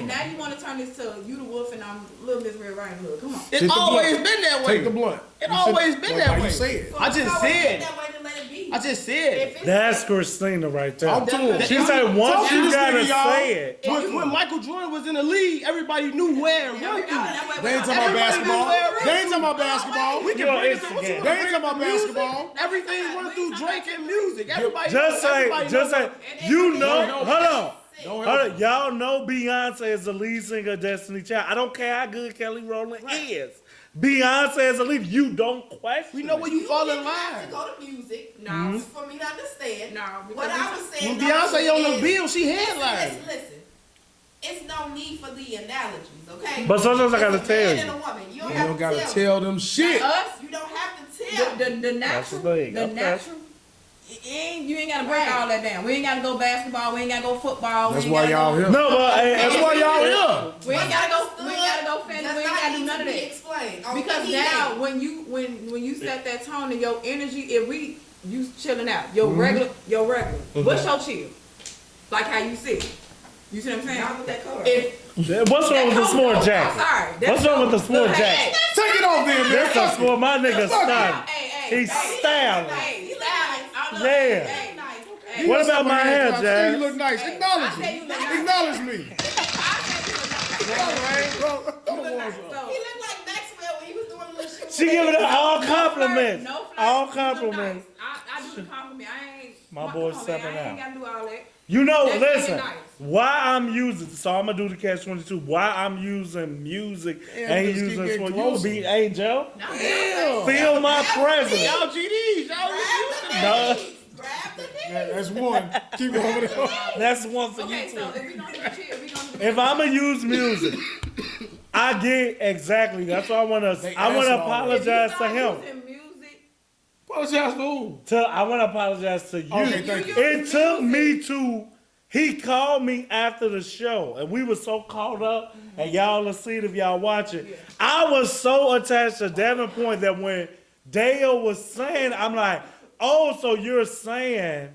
now you want to turn this to you the wolf and I'm Little Miss Red Riding Hood. Come on.
It's
Take the
always
blunt.
been that way.
Take the blunt.
It
You
always
said-
been
Well,
that
why
way.
you say it?
I just
It's always
said.
been that way to let it be.
I just said.
If it's
That's Christina right there.
Talk to him.
She said once
Talk to
you
this
gotta
nigga, y'all.
say it.
When Michael Jordan was in the league, everybody knew where and what to.
They ain't talking about
Everybody
basketball.
knew where-
They ain't talking about basketball.
We can
You on
bring it to what you
Instagram.
want
They
to
ain't
bring
talking about
it to music.
basketball.
Everything run through Drake and music. Everybody
Just
knows-
say,
everybody
just
knows-
say, you know, hold on.
Don't
Hold
help
on. Y'all know Beyonce is the lead singer of Destiny Child. I don't care how good Kelly Rowland is. Beyonce is the lead. You don't question.
We know where you fall in
didn't have to
line.
go to music.
No.
Just for me to understand.
No,
What I was saying.
When
though,
Beyonce on the
is-
bill, she
Listen,
headlined.
listen. It's no need for the analogies, okay?
But sometimes I
It's
gotta
a man
tell
and
you.
a woman. You
You
don't
don't
have
gotta
to
tell them shit.
Us,
You don't have to tell.
the
That's
natural,
the thing.
the
Okay.
natural. You ain't gotta break all that down. We ain't gotta go basketball. We ain't gotta go football.
That's
we ain't
why
gotta
y'all
go,
here.
No, but
That's why y'all here.
We ain't gotta go. We ain't gotta go fancy.
Does
We ain't
not
gotta do
need
none
to
of
be
that.
explained.
Because now, when you set that tone and your energy, if you chilling out, your regular, what's your chill? Like how you sit. You see what I'm saying?
Not with that color.
What's wrong with the sport
I'm
jacket?
sorry.
What's wrong with the sport jacket?
Take it off then, man.
That's a sport. My nigga
Fuck
styling.
Hey,
He's styling.
Hey,
Yeah.
Hey,
You
What
look
about my
somebody
hair,
else, I say You
Jazz?
look nice.
Hey,
Acknowledge
I say
me.
you look nice.
Acknowledge me.
So,
He looked like Maxwell when he was doing a little shit.
She giving her all compliments.
No flirt.
All
You look
compliments.
nice. I do the compliment. I ain't.
My boy
come on,
stepping
man. I
out.
ain't gotta do all that.
You know,
That's
listen,
really nice.
why I'm using, so I'm gonna do the catch-22, why I'm using music and
just keep
using
getting
for you to
closer.
be, hey Joe,
Yeah.
feel my presence.
Y'all GDs, y'all
No,
Grab the dick.
That's one. Keep it over there.
that's one for
Okay,
you
so
too.
if we gonna do the chill, if we gonna do the
If I'm gonna use music, I get exactly, that's why I wanna
That's
apologize to
If you
him.
start using music,
Apologize to who?
I wanna apologize to you.
Okay, thank you.
It took me to, he called me after the show, and we were so caught up, and y'all will see it if y'all watch it. I was so attached to Davenport that when Daeo was saying, I'm like, oh, so you're saying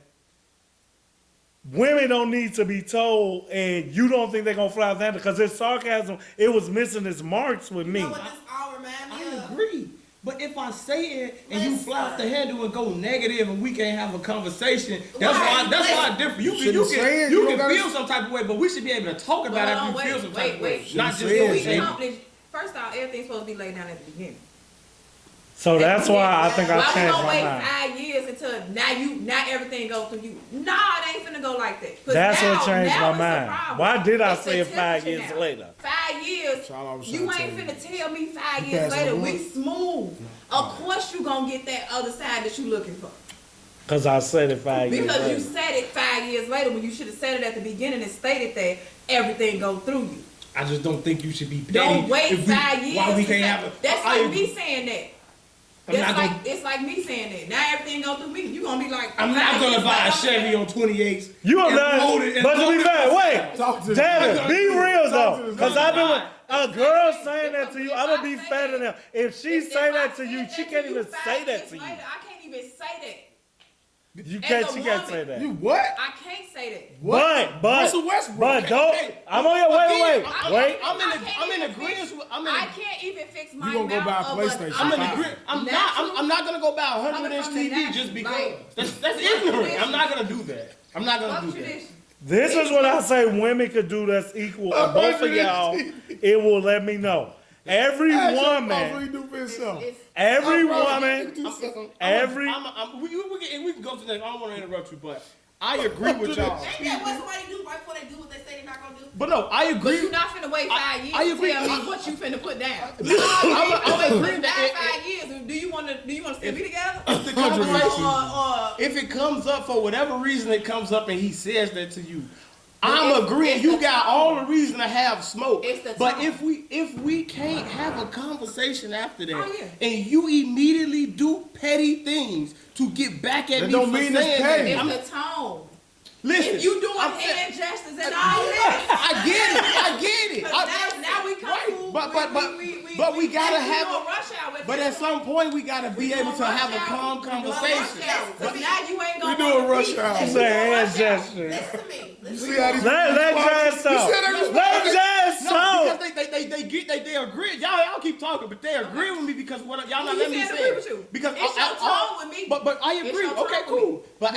women don't need to be told, and you don't think they're gonna fly that because it's sarcasm. It was missing its marks with me.
You know what this all remind me
I
of?
agree. But if I say it and you fly off the handle and go negative and we can't have a conversation, that's
Right.
why different. You
Shouldn't say it.
you
You
can
don't
feel
gotta-
some type of way, but we should be able to talk about it if you feel some type of way.
wait.
Not just
Shouldn't
go
say
we
it.
say it.
accomplished. First off, everything's supposed to be laid down at the beginning.
So that's why I think I
Why we
changed
gonna
my
wait
mind.
5 years until now everything goes through you? Nah, it ain't finna go like that. 'Cause
That's what
now
changed
it's
my
the
mind.
problem.
Why did I
It's
say
the
it 5
temperature
years
now.
later?
5 years,
Child, I was
you
trying to
ain't
tell
finna tell me 5
You
years
passing
later
the
we
blunt.
smooth. Of course you gonna get that other side that you looking for.
Because I said it 5 years
Because
later.
you said it 5 years later when you should have said it at the beginning and stated that everything go through you.
I just don't think you should be petty.
Don't wait
if we-
5 years.
Why we
to
can't
say-
have a...
That's
I
like
agree.
me saying that.
I'm
That's
not
like
gonna-
it's like me saying that. Now everything go through me. You gonna be like,
I'm not
5
gonna
years
buy a
later,
Chevy on 28s.
You are
and load
not.
it and
But to
load
be
it
fair,
up.
wait.
Talk to
Damn
this
it,
man.
be real
Talk to
though.
this
Because
man.
I've been with a girl saying that to you. I'm gonna be fair to them. If she
If
say
I
that to
said
you,
that
she
to
can't
you
even
5
say that
years
to you.
later, I can't even say that.
You
As
can't.
a
She can't
woman,
say that.
You what?
I can't say that.
But
Russell Westbrook.
but don't. I'm on your wait.
I'm in agreement with...
I can't even fix my
You gonna go
mouth
buy a
of
PlayStation
I'm in
five.
agreement.
Natural-
I'm not gonna go buy a 100-inch
Coming from the
TV just because.
natural,
That's ignorant. I'm not gonna do that. I'm not gonna
Fuck
do that.
tradition.
This is what I say women could do that's equal. And both of y'all, it will let me know. Every
Ask your boss
woman,
what he do for himself.
every woman, every.
We can go to that. I don't want to interrupt you, but I agree with y'all.
Ain't that what somebody do right before they do what they say they're not gonna do?
But no, I
But
agree.
you not finna wait 5 years
I agree.
to tell me what you finna put down.
I'm agreeing
Put down
that
5 years. Do you wanna still be together?
the conversation.
Or
If it comes up for whatever reason, it comes up and he says that to you. I'm agreeing. You got all the reason to have smoke.
It's the
But
tone.
if we can't have a conversation after that,
Oh, yeah.
and you immediately do petty things to get back at
That
me
don't
for
mean it's
saying
petty.
that,
it's the tone.
listen.
If you doing
I'm
hand
saying-
gestures and all this.
I get it.
Cause now we come
right.
through.
But we gotta
we
have
doing
a-
rush hour with
But
this.
at some point, we gotta be able to have a calm
We doing rush
conversation.
hour. Cause now you ain't gonna.
We doing rush
beat.
hour.
She
We
said
doing
hand
rush hour.
gesture.
Listen to me.
See how these
Let Jazz talk.
You said they was-
Let Jazz
No,
talk.
because they agree. Y'all keep talking, but they agree with me because what y'all not
Well,
letting
you
me
said
say.
agree with you.
Because
It's your tone with me.
But I
It's
agree.
your tone
Okay,
with
cool.
me.
But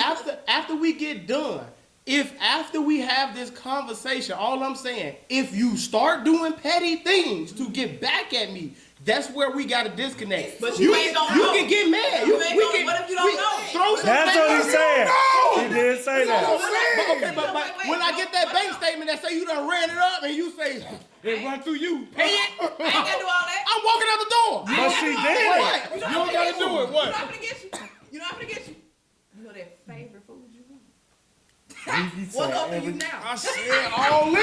after we get done, if after we have this conversation, all I'm saying, if you start doing petty things to get back at me, that's where we got to disconnect.
But you ain't gonna
you
know.
can get mad.
You ain't gonna- what if you don't know?
Throw some
That's what he
things-
said.
No.
He did say that.
But when I get that bank statement that say you done ran it up and you say it run through you, pay it.
I ain't gotta do all that.
I'm walking out the door.
But she did.
What?
You
don't gotta do it. What?
You know I'm gonna get you. You know I'm gonna get you. You know that favorite food you want.
He
What
said
up for you
every-
now?
I said all in.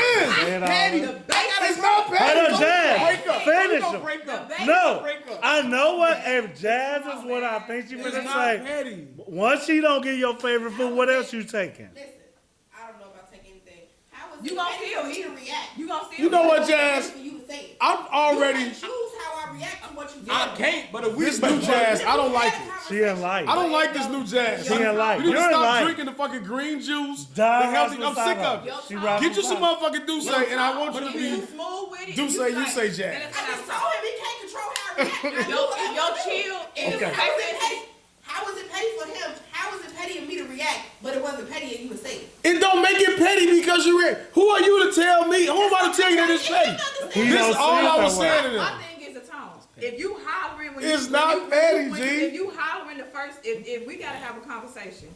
And,
Petty.
The base
It's not
Hold
petty.
on, Jazz.
Break up.
Finish him.
Break up.
No, I know what. If Jazz is what I think she
It's
gonna
not
say.
petty.
Once she don't get your favorite food, what else you taking?
Listen, I don't know about taking anything. How is
You
it
gonna
petty
feel
for me
me.
to react?
You gonna see
You know what, Jazz?
For you to say it.
I'm already.
You can choose how I react to what you
I
tell me.
can't, but if we
This new Jazz, I don't like it.
She ain't like.
I don't like this new Jazz.
She ain't like.
You need to
You're
stop
like.
drinking the fucking green juice. The
Die
healthy. I'm sick of it.
She
Get you some motherfucking Douce, and I want you to
If
be.
you smooth with it.
Do say you say, Jazz.
Then
I
it's
just
time.
told him he can't control how I react. I do what I
If your
want to do.
chill, if
Okay.
it's
How is it
petty,
petty? How is it petty for him? How is it petty of me to react, but it wasn't petty and you would say it?
It don't make it petty because you're in. Who are you to tell me? Who am I to tell you that it's petty?
He
This
don't
is
see
all
it
I was
that way.
saying to them.
my thing is the tone. If you hollering when
It's
you,
not
when
petty,
when
G.
If you hollering the first, if we gotta have a conversation,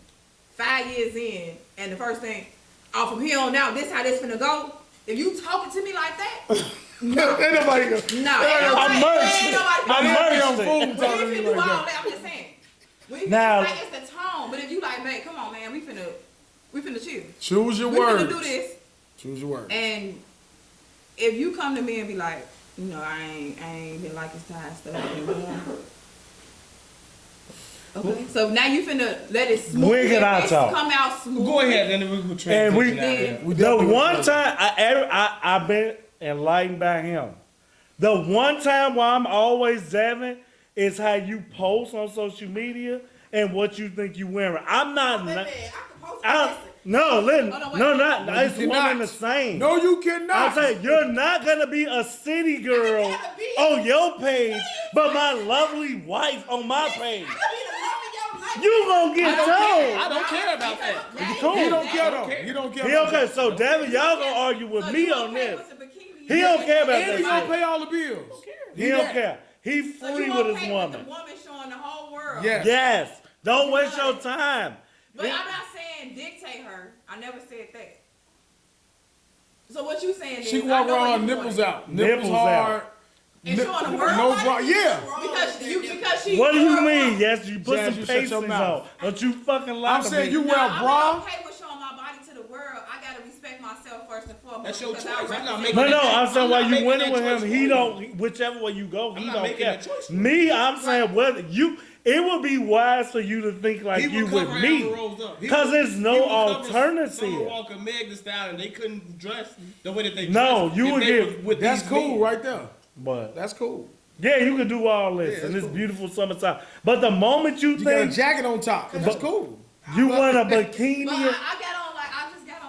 5 years in, and the first thing, oh, from here on out, this how this finna go. If you talking to me like that, no,
Ain't nobody go.
no,
Hey,
ain't nobody-
I'm merged.
ain't nobody-
I'm merged.
Young fool
But
talking
if
to
you
me
do all
like
that,
that.
I'm just saying. We
Now-
like it's the tone, but if you like, man, come on, man, we finna chill.
Choose your
We
words.
finna do this,
Choose your words.
and if you come to me and be like, you know, I ain't been like this time stuff anymore. Okay. So now you finna let it smooth.
When can I
it
talk?
Come out smooth.
Go ahead, then we will
And
transition
we,
out there.
We
the
definitely
one
will.
time I've been enlightened by him. The one time where I'm always dabbing is how you post on social media and what you think you wearing. I'm not.
Man, I
not
can post
I,
listen.
no, listen,
Hold on, wait.
no, not.
No,
It's
you
one and
cannot.
the same.
No, you
I'm
cannot.
saying you're not gonna be a city girl
gotta be.
on your page, but my lovely wife on my page.
I can be the love of your life.
You gonna get
I
told.
don't care about that.
It's cool.
He don't care though. He don't care.
He
about
okay,
that.
so Devin, y'all gonna argue with
So
me
you
on
okay
this.
with the bikini?
He don't care about
And he gonna
that shit.
pay all the bills.
He don't care. He
So
free
you
with
okay
his
the
woman.
woman showing the whole world?
Yes.
Yes. Don't waste your time.
But I'm not saying dictate her. I never said that. So what you saying is
She can walk
I know
around
what
her
you
nipples
want.
out.
Nipples
Nipples hard.
And showing the world.
No bra. Yeah.
Because she.
What do you mean? Yes, you put
Jazz,
some
you shut your
pasties on.
mouth.
Don't you fucking lie
I'm
to
saying
me.
you wear a
I'm
bra.
okay with showing my body to the world. I gotta respect myself first and foremost.
That's your
because
choice.
I
I'm not
represent-
making
No,
that
I'm
choice.
saying
I'm
while
not
you
making
winning
that
with him,
choice
he
for
don't. Whichever way you go, he
I'm not
don't
making
care.
that choice for
Me, I'm saying whether you. It would be wise for you to think like
He
you
would
with
cover
me,
Amber Rose up. He
because
would-
there's
he
no
would cover Summer
alternative.
Walker, Meg Thee Stallion, and they couldn't dress the way that they
No,
dress
you
if
would
they
get-
was with
That's
these
cool
men.
right there.
But
That's cool.
yeah, you can do all this
Yeah,
in
that's
this
cool.
beautiful summertime. But the moment you
You got a
think
jacket on top. That's cool.
you want a bikini,
But I got on like I got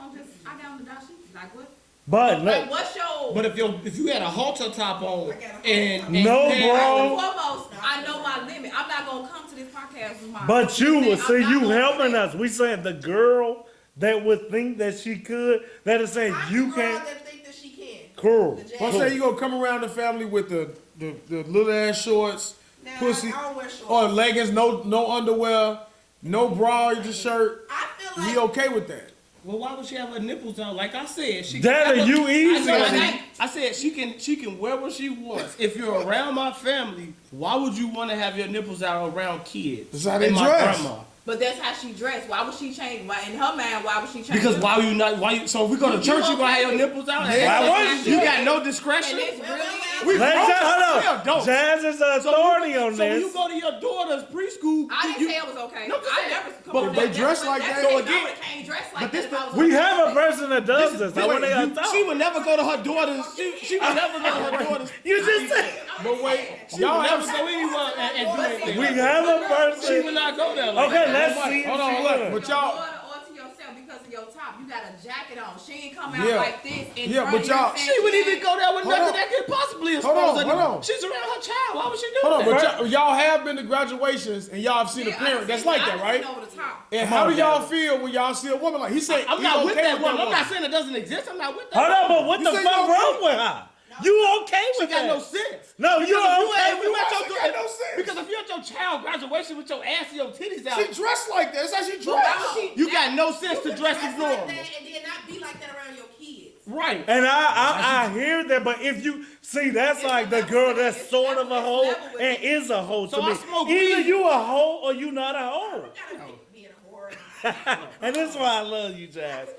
on the dashiki. Like what?
but no,
Like what's your?
But if you had a halter top on and
No,
and-
bro.
Foremost, I know my limit. I'm not gonna come to this podcast with my.
but you
saying,
see,
I'm not
you
gonna
helping
say-
us. We saying the girl that would think that she could, that is saying
I'm
you
the girl
can't.
that think that she can.
Cool.
The
I'm
jazz.
saying you gonna come around the family with the little ass shorts,
Now,
pussy,
I don't wear shorts.
or leggings, no underwear, no bra, just shirt.
I feel like
We okay with that?
Well, why would she have her nipples out? Like I said, she
Daddy,
can,
you easy.
I said she can wear what she wants. If you're around my family, why would you want to have your nipples out around kids?
That's how they
and my
dress.
grandma?
But that's how she dressed. Why would she change? Why in her mind? Why would she change?
Because
it?
why you not? Why you? So if we go to church, you gonna have your nipples out?
Why wouldn't
you?
you?
got no
And
discretion.
it's really.
We
Let's
grown.
just,
We
hold on.
adults.
Jazz is the authority on
So when you
this.
go to your daughter's preschool,
I didn't
you,
say it was okay.
No, I'm just
I
saying.
never.
But
come
they
on,
dress
that's
like
what-
that.
that's
So
it.
again-
I would've came dressed like
but this
that if I
the-
was
We
okay.
have a person that does this. I want to
she
talk.
would never go to her daughter's. She would never go to her daughter's.
You just said
But wait,
She
y'all
would never
have.
go anywhere and do anything.
we have a
She
person.
would not go there. Like
Okay,
that.
let's see.
Hold
if
on,
she
look,
would.
but
Your
y'all.
daughter or to yourself because of your top. You got a jacket on. She ain't come out
Yeah.
like this. In
Yeah,
front
but
of you
y'all-
saying
She wouldn't even
ain't-
go there with
Hold
nothing
on.
that could possibly expose
Hold
her.
on.
She's around her child. Why would she do
Hold on,
that?
but y'all have been to graduations and y'all have seen a
Yeah, I
parent
done
that's
seen-
like
I
that,
done
right?
seen over the top.
And
Come
how
on,
do y'all
Daddy.
feel when y'all see a woman like he said?
I'm
he
not with
okay
that woman. I'm not
woman.
saying it doesn't exist. I'm not with that.
Hold on, but what
You
the
say
fuck
you okay?
wrong with her? You okay
She
with
got no
that?
sense.
No, you
Because
okay
if
with
you
Why
at
she
your
got no sense?
because if you're at your child graduation with your ass and your titties out,
She dressed like that. That's how she
But why
dressed.
would she?
you got no sense to dress as
like
normal.
that and then not be like that around your kids.
Right.
And I hear that, but if you see, that's like the girl that's sort of a hoe and is a hoe to
So I
me.
smoke
Either
weed.
you a hoe or you not a hoe.
You gotta be a whore.
And this is why I love you, Jazz.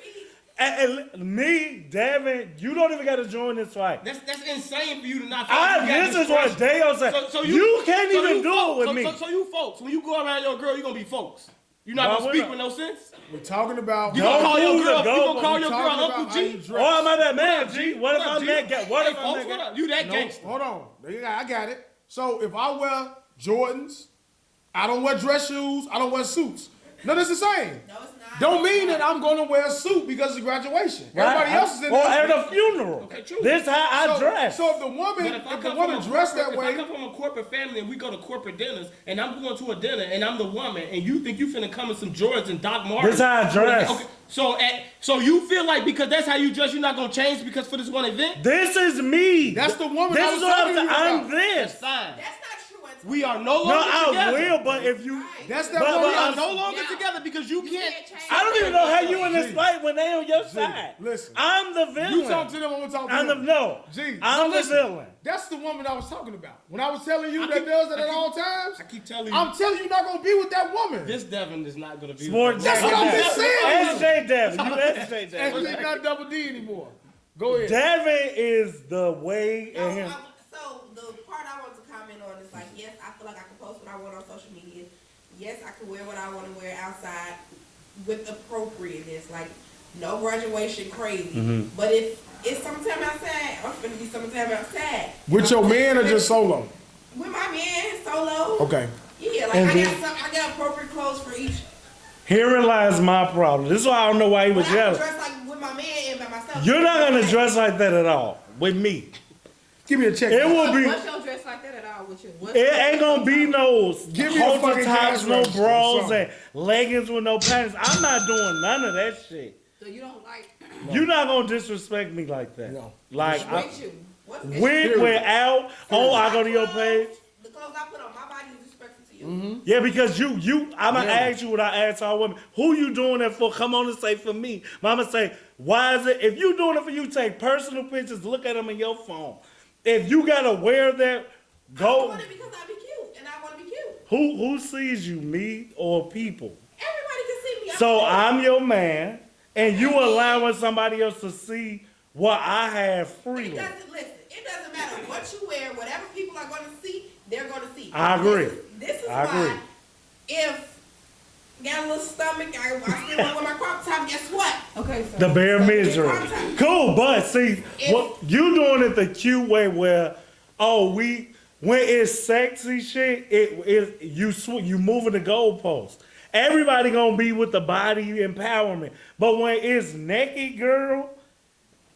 And me, Devin, you don't even got to join this fight.
That's insane for you to not. feel like you got
This is what
discretion.
Daeo said.
So
you can't
so
even
you
do
folks,
it with
so,
me.
So you folks, when you go around your girl, you gonna be folks. You're not
Why
gonna
would
speak
I?
with no sense.
We're talking about.
You gonna call your
who's
girl?
a
You
go-
gonna call
we're
your girl
talking
Uncle
about how you
G?
dress.
Oh, am I that man,
What up,
G? What if
What up,
I'm
G?
that guy? What
Hey,
if I'm
folks,
that
what
guy?
up? You that
No,
gangster?
hold on. I got it. So if I wear Jordans, I don't wear dress shoes. I don't wear suits. No, that's the same.
No, it's not.
Don't mean that I'm going to wear a suit because of graduation. Everybody else is in
Or
there.
at a funeral.
Okay, true.
This how I
So-
dress.
So if the
But
woman,
if I
if the
come
woman
from a
dressed
corporate-
that way,
if I come from a corporate family and we go to corporate dinners and I'm going to a dinner and I'm the woman and you think you finna come in some Jordans and Doc Martens.
This how I dress.
Okay, so you feel like because that's how you dress, you're not gonna change because for this one event?
This is me.
that's the woman I
This
was
is what
telling you
I'm
about.
this.
Fine.
That's not true. Antonio.
We are no
No,
longer
I
together.
will, but if you.
That's that
But-
woman.
We
but
are
I'm-
no longer
Yeah.
together because you can't.
I don't even know how you in this
G.
fight when they on your side.
listen.
I'm the villain.
You talk to them, I'm gonna talk to
I'm the
them.
no.
G,
I'm the
listen.
villain.
That's the woman I was talking about. When I was telling you
I
that
keep-
does that
I
at
keep-
all times,
I keep telling you,
I'm telling you, you're not gonna be with that woman.
this Devin is not gonna be.
Sport
That's what I'm just saying.
SJ Devin. You SJ
And
Devin.
he's not double D anymore. Go ahead.
Devin is the way
No,
in him.
so the part I want to comment on is like, yes, I feel like I can post what I want on social media. Yes, I can wear what I want to wear outside with appropriateness, like no graduation crazy. But if it's summertime outside, I'm finna be summertime outside.
With your man or just solo?
With my man, solo.
Okay.
Yeah, like
And
I
then-
got appropriate clothes for each.
Herein lies my problem. This is why I don't know why he was
But I can
jealous.
dress like with my man and by myself.
You're not gonna dress like that at all with me.
Give me a check.
It will be.
What's your dress like that at all with you? What's
It ain't gonna be no
Give me a
halter
fucking
tops,
cash
no
register or
bras,
something.
and leggings with no pants. I'm not doing none of that shit.
So you don't like
You're not gonna disrespect me like that.
No.
Like I,
with you?
What's
with out. Oh, I go to your page.
The clothes I put on my body is disrespectful to you.
Yeah, because I'm gonna ask you what I ask all women. Who you doing that for? Come on and say for me. Mama say, why is it? If you doing it for you, take personal pictures, look at them in your phone. if you gotta wear that,
I
go.
want it because I be cute, and I want to be cute.
Who sees you, me or people?
Everybody can see me.
So I'm your man, and you allowing somebody else to see what I have
It
freely.
doesn't listen. It doesn't matter what you wear. Whatever people are going to see, they're going to see.
I agree.
This is
I
why.
agree.
If got a little stomach, I still want to wear my crop top. Guess what?
Okay, so
The bare misery.
Contact.
Cool, but see,
If-
what you doing it the cute way where, when it's sexy shit, you moving the goalpost. Everybody gonna be with the body empowerment, but when it's naked, girl,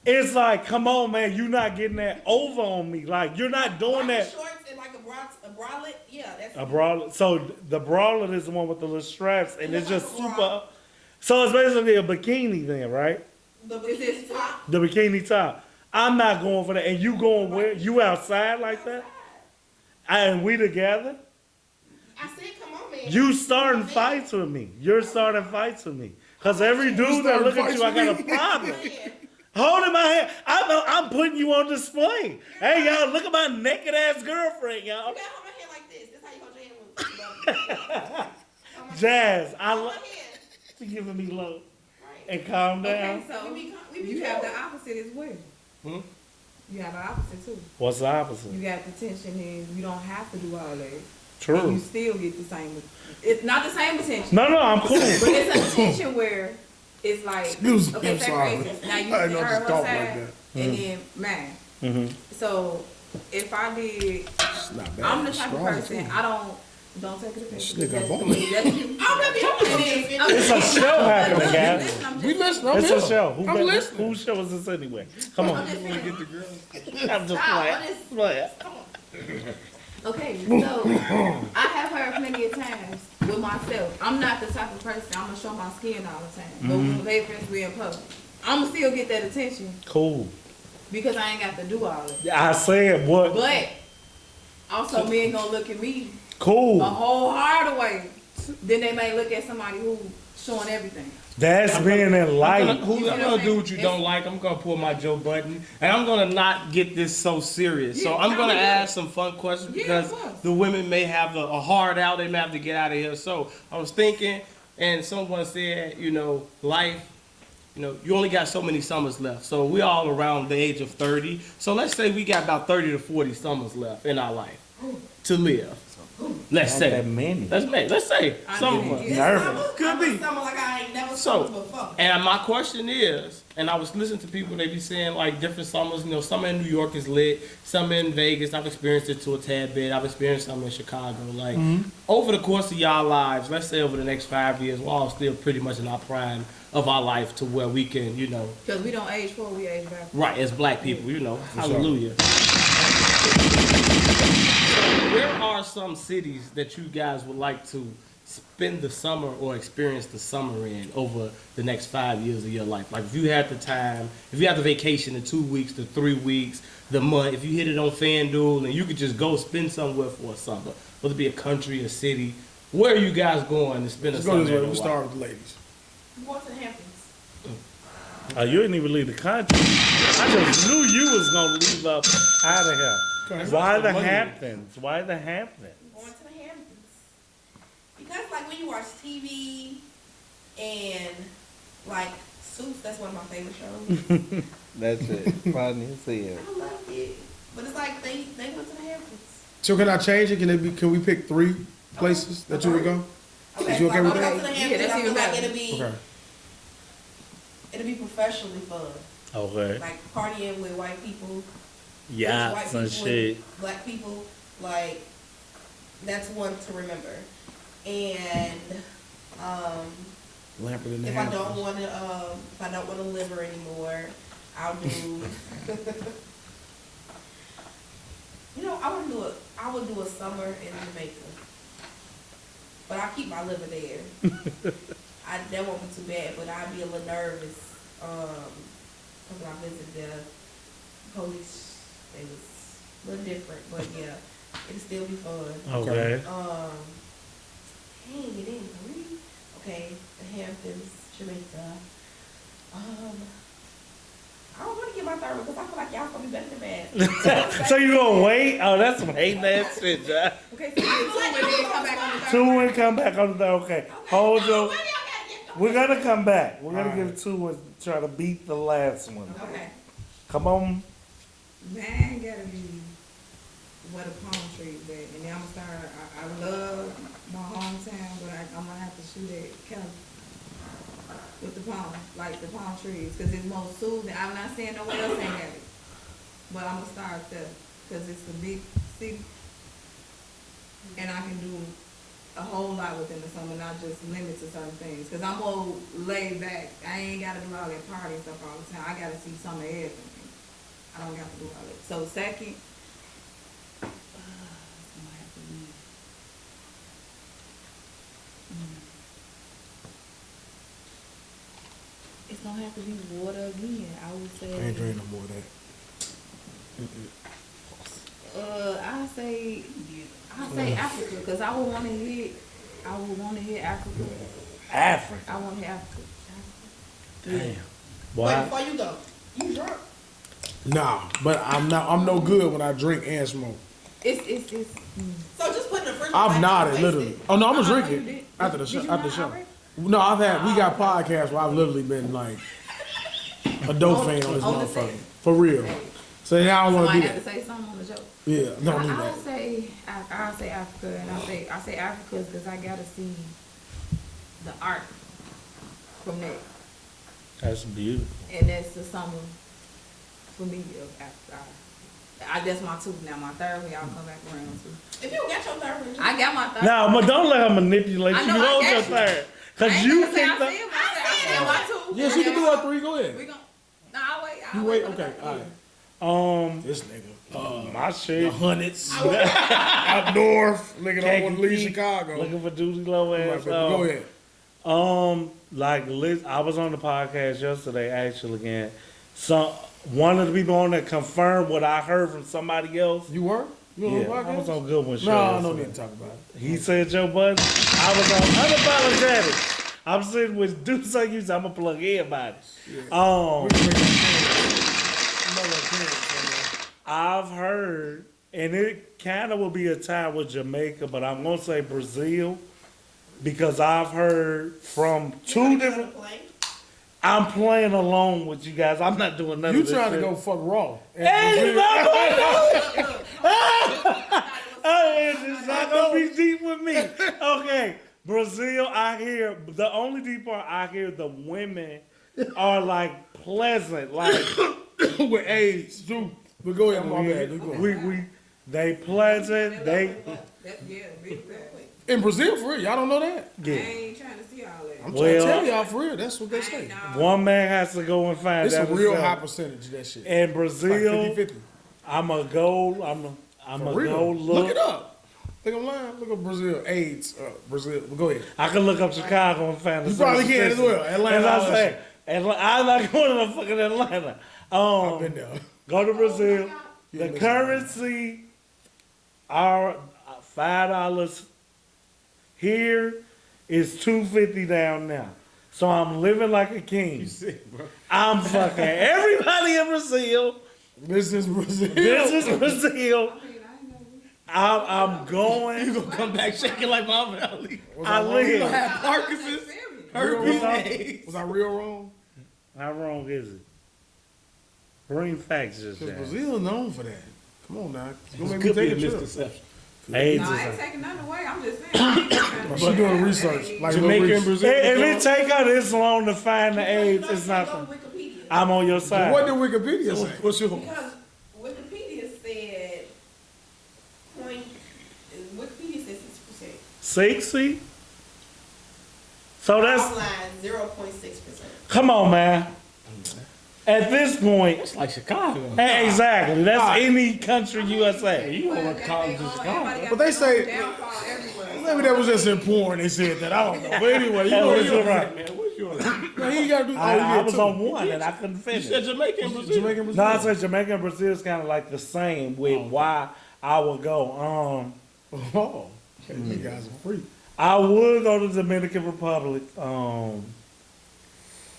it's like, come on, man, you not getting that over on me. Like you're not doing
Biker
that.
shorts and like a bralette. Yeah, that's
A bralette. So the bralette is the one with the little straps, and it's just
Like a
super.
bra.
So it's basically a bikini then, right?
the
Is this
bikini top.
The bikini top. I'm not going for that. And you going where? You outside like that? And we together?
I said, come on, man.
You starting fights with me. You're starting fights with me. Because every dude that look at you, I got a problem. Holding my hand. I'm putting you on display. Hey, y'all, look at my naked ass girlfriend, y'all.
You gotta hold my hand like this. This how you hold your hand with
Jazz, I
Hold my
love
hand.
you giving me love.
Right.
And calm down.
Okay, so
We be
you have
cool.
the opposite as well.
Hmm?
You have the opposite too.
What's the opposite?
You got the tension and you don't have to do all that. You
True.
still get the same. It's not the same attention,
No, I'm cool.
but it's an attention where it's like,
Excuse me,
okay,
I'm
say
sorry.
for instance, now you
I
see
know
her
just
one
talk
side,
like that.
and then mine.
Mhm.
So if I did,
It's not bad.
I'm the type of
Strong,
person
too.
I don't take it offensive.
Nigga,
That's
I'm-
me. That's you.
I'm gonna be on
It's a show happening, guys.
Listen, I'm
We
just-
listen. I'm
It's
here.
a show.
I'm listening.
Whose show is this anyway? Come on.
I'm just saying.
I'm just playing.
Okay, so I have heard plenty of times with myself. I'm not the type of person I'm gonna show my skin all the time. But when they friends we in public, I'm gonna still get that attention
Cool.
because I ain't got to do all that.
I said what?
But also, men gonna look at me a
Cool.
whole harder way than they may look at somebody who showing everything.
That's being enlightened.
I'm gonna do what you don't like. I'm gonna pull my Joe Button, and I'm gonna not get this so serious. So
Yeah,
I'm gonna
yeah.
ask some fun questions
Yeah,
because
of course.
the women may have a hard out. They may have to get out of here. So I was thinking, and someone said, life. You only got so many summers left. So we all around the age of 30. So let's say we got about 30 to 40 summers left in our life to live. Let's say.
that many.
Let's say
I
some of
didn't
us.
get
This
Nervous.
summer,
Could
I'm
be.
a summer like I ain't never
So,
summed before.
and my question is, and I was listening to people, they be saying like different summers, some in New York is lit, some in Vegas, I've experienced it to a tad bit, I've experienced some in Chicago. Like, over the course of y'all lives, let's say over the next 5 years, we're all still pretty much in our prime of our life to where we can,
Because we don't age forward, we age back.
right, as black people, hallelujah. Where are some cities that you guys would like to spend the summer or experience the summer in over the next 5 years of your life? Like if you had the time, if you had the vacation, the 2 weeks, the 3 weeks, the month, if you hit it on FanDuel and you could just go spend somewhere for a summer, whether it be a country, a city, where are you guys going to spend a
Let's
summer?
go this way.
in
We'll
a
start with the ladies.
I'm going to the Hamptons.
Oh, you didn't even leave the country. I just knew you was gonna leave up out of here. Why the Hamptons? Why the Hamptons?
I'm going to the Hamptons. Because like when you watch TV and like Suits, that's one of my favorite shows.
That's it. Funny as hell.
I love it. But it's like they went to the Hamptons.
So can I change it? Can we pick 3 places that you would go?
Okay,
Is you okay
so
with
I'm
that?
going to the
Yeah,
Hamptons.
that's
I feel
even
like
better.
it'll be professionally fun.
Okay.
Like partying with white people.
Yeah,
white
some
people
shit.
with black people. Like that's one to remember. And
Lampard in the
if I
Hamptons.
don't want to live her anymore, I'll do. I would do a summer in Jamaica, but I keep my liver there. That won't be too bad, but I'd be a little nervous because when I visited the police, they was a little different, but yeah, it'll still be fun.
Okay.
Dang, it ain't three. Okay, the Hamptons, Jamaica. I don't want to get my 30 start because I feel like y'all gonna be better than bad.
So you gonna wait? Oh, that's some hating ass shit, Josh.
Okay, so you get 2 and then come back on the third.
2 and come back on the third. Okay, hold
So
your.
where y'all gotta get
We're gonna come back. We're gonna give 2 and try to beat the last one.
Okay.
Come on.
Man, gotta be where the palm trees at. And then I'm gonna start, I love my hometown, but I'm gonna have to shoot at Cali with the palm, like the palm trees, cause it's more soothing. I'm not saying nowhere else ain't got it, but I'm gonna start there, cause it's a big city. And I can do a whole lot within the summer, not just limit to certain things. Cause I'm more laid back. I ain't gotta do all that party stuff all the time. I gotta see some of everything. I don't got to do all that. So second, it's gonna have to be. It's gonna have to be water again. I would say.
I ain't drinking no more of that.
I say Africa, cause I would want to hit Africa.
Africa.
I want to hit Africa.
Damn.
Wait,
Why?
before you go, you drunk?
Nah, but I'm no good when I drink and smoke.
It's.
So just put in the fridge.
I've nodded,
waste
literally.
it.
Oh no, I'm gonna
You
drink
did.
it after the
Did
show.
you
After the
not
show.
already?
No, we got podcasts where I've literally been like a dope fan on this
On the
motherfucker.
set.
For real. So now I don't want to
Somebody
do
have to
that.
say something on the show.
Yeah, don't do
I'll
that.
say Africa, and I say Africa because I gotta see the art from that,
That's beautiful.
and that's the summer for me of Africa. That's my 2 now. My third one, y'all come back around too.
If you don't got your third one,
I got my third.
Now, but don't let her manipulate
I
you.
know, I
Hold
got
your
you.
third.
I
Cause
ain't
you
gonna say
think
I said my 2.
Yeah, she can do her 3. Go
We
ahead.
gon' Nah, I'll wait.
You wait. Okay. All right. This nigga.
my shit.
Hundreds. Up north. Nigga don't want to leave Chicago.
Looking for duty low ass.
Go ahead.
Like Liz, I was on the podcast yesterday actually again. One of the people on there confirmed what I heard from somebody else.
You were? You on the
Yeah, I
podcast?
was on Good One show.
No, no
yesterday.
need to talk about it.
He said Joe Budden. I was on Unapologetic. I'm sitting with dudes like you, so I'm gonna plug everybody. I've heard, and it kind of will be a tie with Jamaica, but I'm gonna say Brazil because I've heard from 2 different. I'm playing along with you guys. I'm not doing nothing.
You trying to go fuck Raw.
Hey, it's not gonna it's not gonna be deep with me. Okay, Brazil. I hear the only deep part. I hear the women are like pleasant, like
with AIDS too. But go ahead, my bad. Go ahead.
they pleasant. They
Yeah, big fact.
In Brazil, for real, y'all don't know that?
I
yeah.
ain't trying to see all that.
I'm trying to
Well,
tell y'all for real. That's what they say.
One man has to go and find
It's a
that.
real
himself.
high percentage of that shit.
In
Like
Brazil,
50-50.
I'm a go. I'm
For
a
real.
go
Look it up. Think I'm lying? Look up Brazil. AIDS. Brazil. Well, go ahead.
I can look up Chicago and find the
You probably can as well. Atlanta,
As
all
I
that
say,
shit.
I'm not going to fucking Atlanta.
I've been there.
Go to Brazil.
Yeah,
The
listen.
currency, our $5 here is $2.50 down now. So I'm living like a king. I'm fucking everybody in Brazil.
This is Brazil.
This is Brazil. I'm going.
You gonna come back shaking like Muhammad Ali.
I live.
Have Parkinson's, herpes, AIDS.
Was I real wrong?
How wrong is it? Bring facts just
Because
now.
Brazil is known for that. Come on now. Don't make me
Could be
take
a
a trip.
misconception.
AIDS
No, I
is
ain't
a,
taking nothing away. I'm just saying.
But she doing research. Like
Jamaica and
research.
Brazil.
if it take her this long to find the AIDS, it's not. I'm on your side.
What did Wikipedia say? What's your?
Because Wikipedia said Wikipedia says 6%.
60? So that's
Offline 0.6%.
come on, man. At this point,
It's like Chicago.
exactly. That's any country USA.
You don't want to call it Chicago.
But they say maybe that was just important. They said that. I don't know. But anyway, you
Hey,
know
what's
you
your
know.
right?
Man, what's yours?
No, he got to do.
I was on one and I couldn't
You
finish.
said Jamaica and Brazil.
Jamaican Brazil.
No, I said Jamaica and Brazil is kind of like the same with why I would go.
Oh, okay, you guys are free.
I would go to the Dominican Republic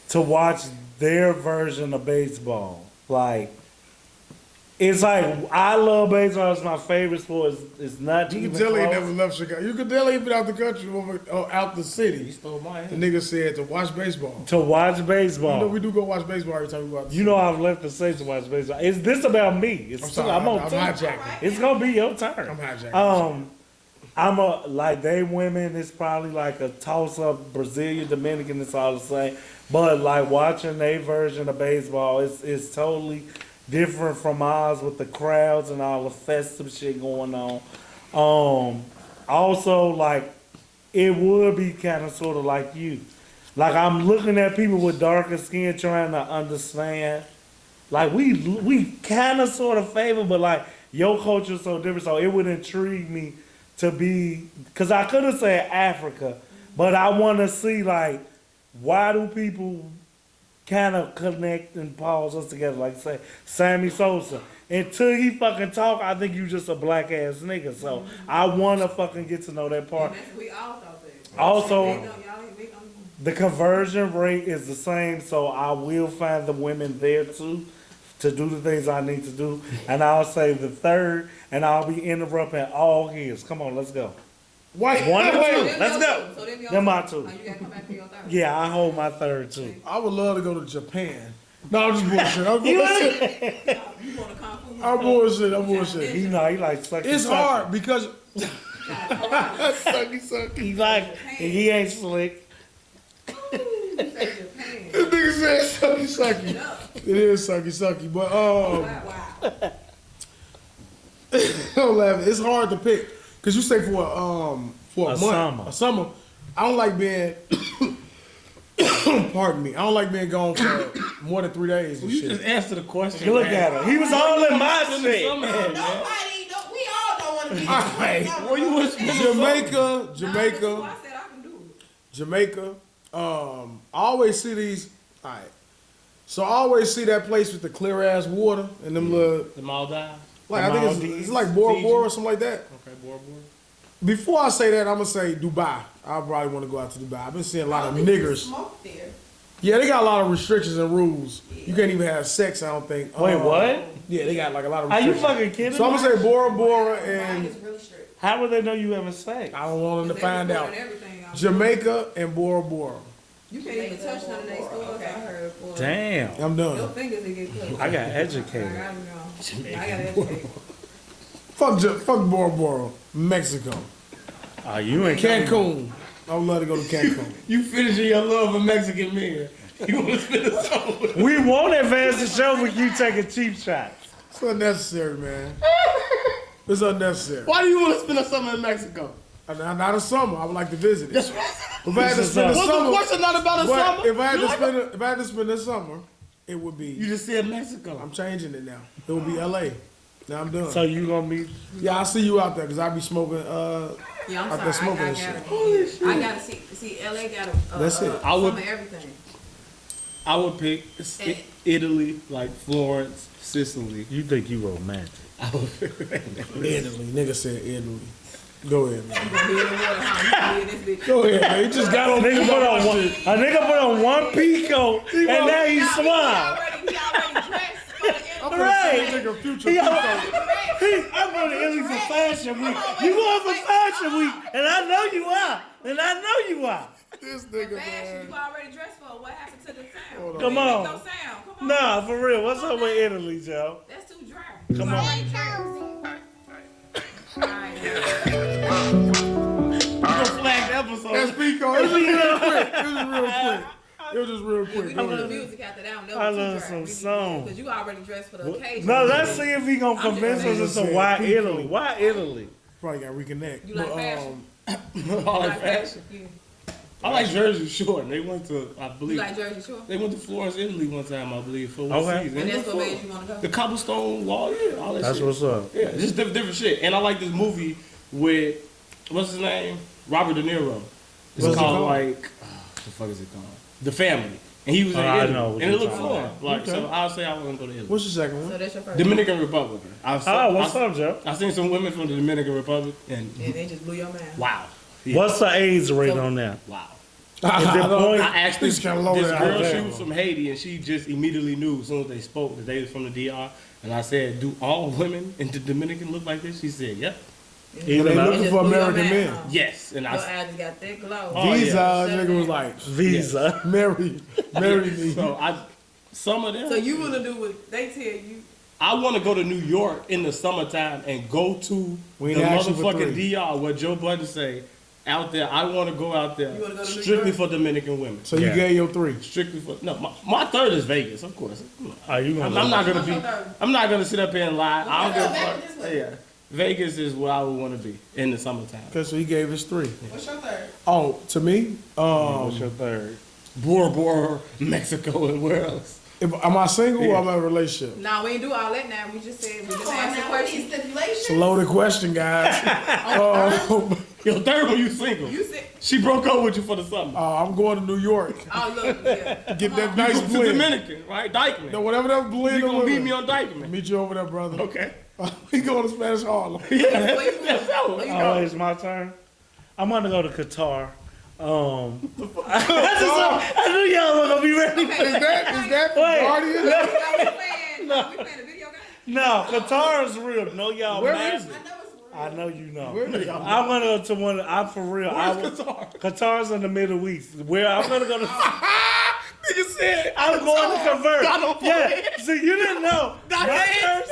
to watch their version of baseball. Like It's like I love baseball. It's my favorite sport. It's not.
You
even
can tell he
close.
never left Chicago. You can tell he been out the country, out the city.
He stole my
The
hand.
nigga said to watch baseball.
To watch
You
baseball.
know we do go watch baseball every time we go out.
You know I've left the States to watch baseball. Is this about me? It's
I'm
two.
sorry.
I'm on
I'm
two.
hijacking.
It's gonna be your turn.
I'm hijacking.
I'm a like they women. It's probably like a toss up. Brazilian, Dominican. It's all the same. But like watching their version of baseball, it's totally different from ours with the crowds and all the festive shit going on. Also like it would be kind of sort of like you. Like I'm looking at people with darker skin trying to understand. Like we kind of sort of favor, but like your culture is so different. So it would intrigue me to be, cause I could have said Africa, but I want to see like why do people kind of connect and pause us together? Like say Sammy Sosa. Until he fucking talk, I think you just a black ass nigga. So I want to fucking get to know that part.
We all thought that.
Also,
Y'all ain't
the conversion rate is the same, so I will find the women there too to do the things I need to do. And I'll say the third, and I'll be interrupting all his. Come on, let's go.
White.
One and two.
Them
Let's
your
go.
two. So them your
Them
two.
my two.
Oh, you gotta come back for your third.
Yeah, I hold my third too.
I would love to go to Japan. No, I'm just bullshit. I'm
You
bullshit.
You want to come from?
I'm bullshit. I'm bullshit.
You know, he like sucky.
It's
sucky.
hard because
Sucky. He like, and he ain't slick.
Japan.
this nigga said sucky. It is sucky. But
Wow.
don't laugh. It's hard to pick because you say for a
A
month, a summer. I don't like being. Pardon me. I don't like being gone for more than 3 days and
You
shit.
just answer the question.
Look
man.
at him. He was all in my shit.
Nobody, we all don't want to be.
Alright.
Where you want to spend
Jamaica.
I said I can do it.
Jamaica. I always see these. All right. So I always see that place with the clear ass water and them little.
the Maldives?
Like I think it's like Bora Bora or something like that.
Okay, Bora Bora.
Before I say that, I'm gonna say Dubai. I probably want to go out to Dubai. I've been seeing a lot of niggers.
Smoke there.
Yeah, they got a lot of restrictions and rules. You can't even have sex. I don't think.
Wait, what?
Yeah, they got like a lot of
Are you
restrictions.
fucking kidding
So I'm
me?
gonna say Bora Bora
Mine
and
is really strict.
How would they know you having sex?
I don't want them to
They
find out.
recording everything out.
Jamaica and Bora Bora.
You can't even touch none of their stores.
Okay.
I heard. For
Damn.
I'm
Your
done.
fingers they get cut.
I got
I
educated.
gotta know. I gotta educate.
Fuck Bora Bora. Mexico.
Oh, you ain't
Cancun. I would love to go to Cancun.
You finishing your love for Mexican men. You want to spend a summer with
We won't advance the show with you taking cheap shots.
It's unnecessary, man. It's unnecessary.
Why do you want to spend a summer in Mexico?
Not a summer. I would like to visit it. If I had to spend a
Was the
summer,
question not about a
but
summer?
if I had to spend a summer, it would be.
You just said Mexico.
I'm changing it now. It would be LA. Now I'm done.
So you gonna be?
Yeah, I'll see you out there because I be smoking.
Yeah, I'm
Out there
sorry.
smoking
I
and
gotta. I gotta see. LA got a.
That's it.
I would-
some of everything.
I would pick Italy, like Florence, Sicily.
You think you romantic?
Italy. Nigga said Italy. Go ahead, man.
You gonna be in the water, huh? You gonna be in this bitch.
Go ahead, man. You just got on
Nigga put on one. A nigga put on one peacoat and now he smile.
He already dressed for the
I'm
interview.
Right.
nigga future.
He
Pico.
I'm going to Italy for Fashion Week. You going for Fashion Week, and I know you are. And I know you are.
This nigga,
Fashion,
man.
you already dressed for. What happened to the sound?
Hold on.
Come
Ain't
on.
no sound. Come on.
Nah, for real. What's up with Italy, Joe?
That's too dry.
Come
You
on.
already dressed. Alright.
You gonna flag the episode?
That's Pico. It was just real quick. It was just real quick.
We
Go
need the
ahead.
music after that one. That
I
was too
love
dry.
some
We need
song.
because you already dressed for the occasion.
No, let's see if he gonna
I'm just
convince us as to
saying,
why
Pico.
Italy. Why Italy?
Probably got to reconnect.
You like
But,
fashion?
I
You
like
like
fashion.
Yeah.
I like Jersey Shore. They went to, I
You
believe,
like Jersey Shore?
they went to Florence, Italy one time, I believe, for one
Okay.
season.
And
It
that's
was
what
fun.
made you want to go?
The cobblestone wall, yeah, all that
That's
shit.
what's up.
Yeah, just different shit. And I like this movie with, what's his name? Robert De Niro. It's
What's it
called
called?
like, what the fuck is it called? The Family. And he was in
I
Italy.
know what
And it
you're
looked
talking
fun.
about.
Like,
Okay.
so I'll say I want to go to Italy.
What's your second
So
one?
that's your first.
Dominican Republic.
Oh, what's up, Joe?
I've seen some women from the Dominican Republic, and
And they just blew your mind.
wow. Yeah.
What's the AIDS rate on that?
Wow.
Is it point?
I asked this
kinda low down.
girl, she was from Haiti, and she just immediately knew as soon as they spoke that they was from the DR. And I said, do all women in the Dominican look like this? She said, yep.
They looking for American men.
Yes. And
Your
I
eyes got that glow.
Oh,
Visa,
yeah.
nigga was like,
Visa.
marry me.
So some of them.
So you wanna do what they tell you?
I want to go to New York in the summertime and go to
We
the
ain't asked you for
motherfucking
three.
DR where Joe Budden say out there. I want to go out there
You wanna go to New
strictly
York?
for Dominican women.
So you
Yeah.
gave your 3.
Strictly for my third is Vegas, of course.
Are you
I'm
gonna?
not gonna
What's
be.
your third?
I'm not gonna sit up here and lie. I don't give a
Back
fuck.
this way.
Yeah, Vegas is where I would want to be in the summertime.
Okay, so he gave his 3.
What's your third?
Oh, to me,
What's your third?
Bora Bora, Mexico, and where else?
am I single or am I in a relationship?
Nah, we ain't do all that now. We just said we just
Come on
asked the
now,
question.
these stipulations.
It's a loaded question, guys.
Yo, third one, you single.
You said,
She broke up with you for the summer.
I'm going to New York.
oh look, yeah.
Get that
You
nice
go to
blend.
Dominican, right? Dykeman.
No, whatever that blend.
You gonna
over
meet
there.
me on Dykeman?
Meet you over there, brother.
Okay.
We going to Spanish Harlem.
Where you going? Where you
Oh,
going?
it's my turn. I'm gonna go to Qatar. I knew y'all were gonna be ready.
Okay,
Is that
Wait.
Guardian?
We playing a video game?
No, Qatar is real. No, y'all
Where
mad.
is it?
I know you know.
Where is it?
I'm gonna go to one. I'm for real. Qatar's in the Middle East. Where I'm gonna go to.
Nigga said,
I'm going to convert.
God, don't
Yeah.
forget.
See, you didn't know.
God,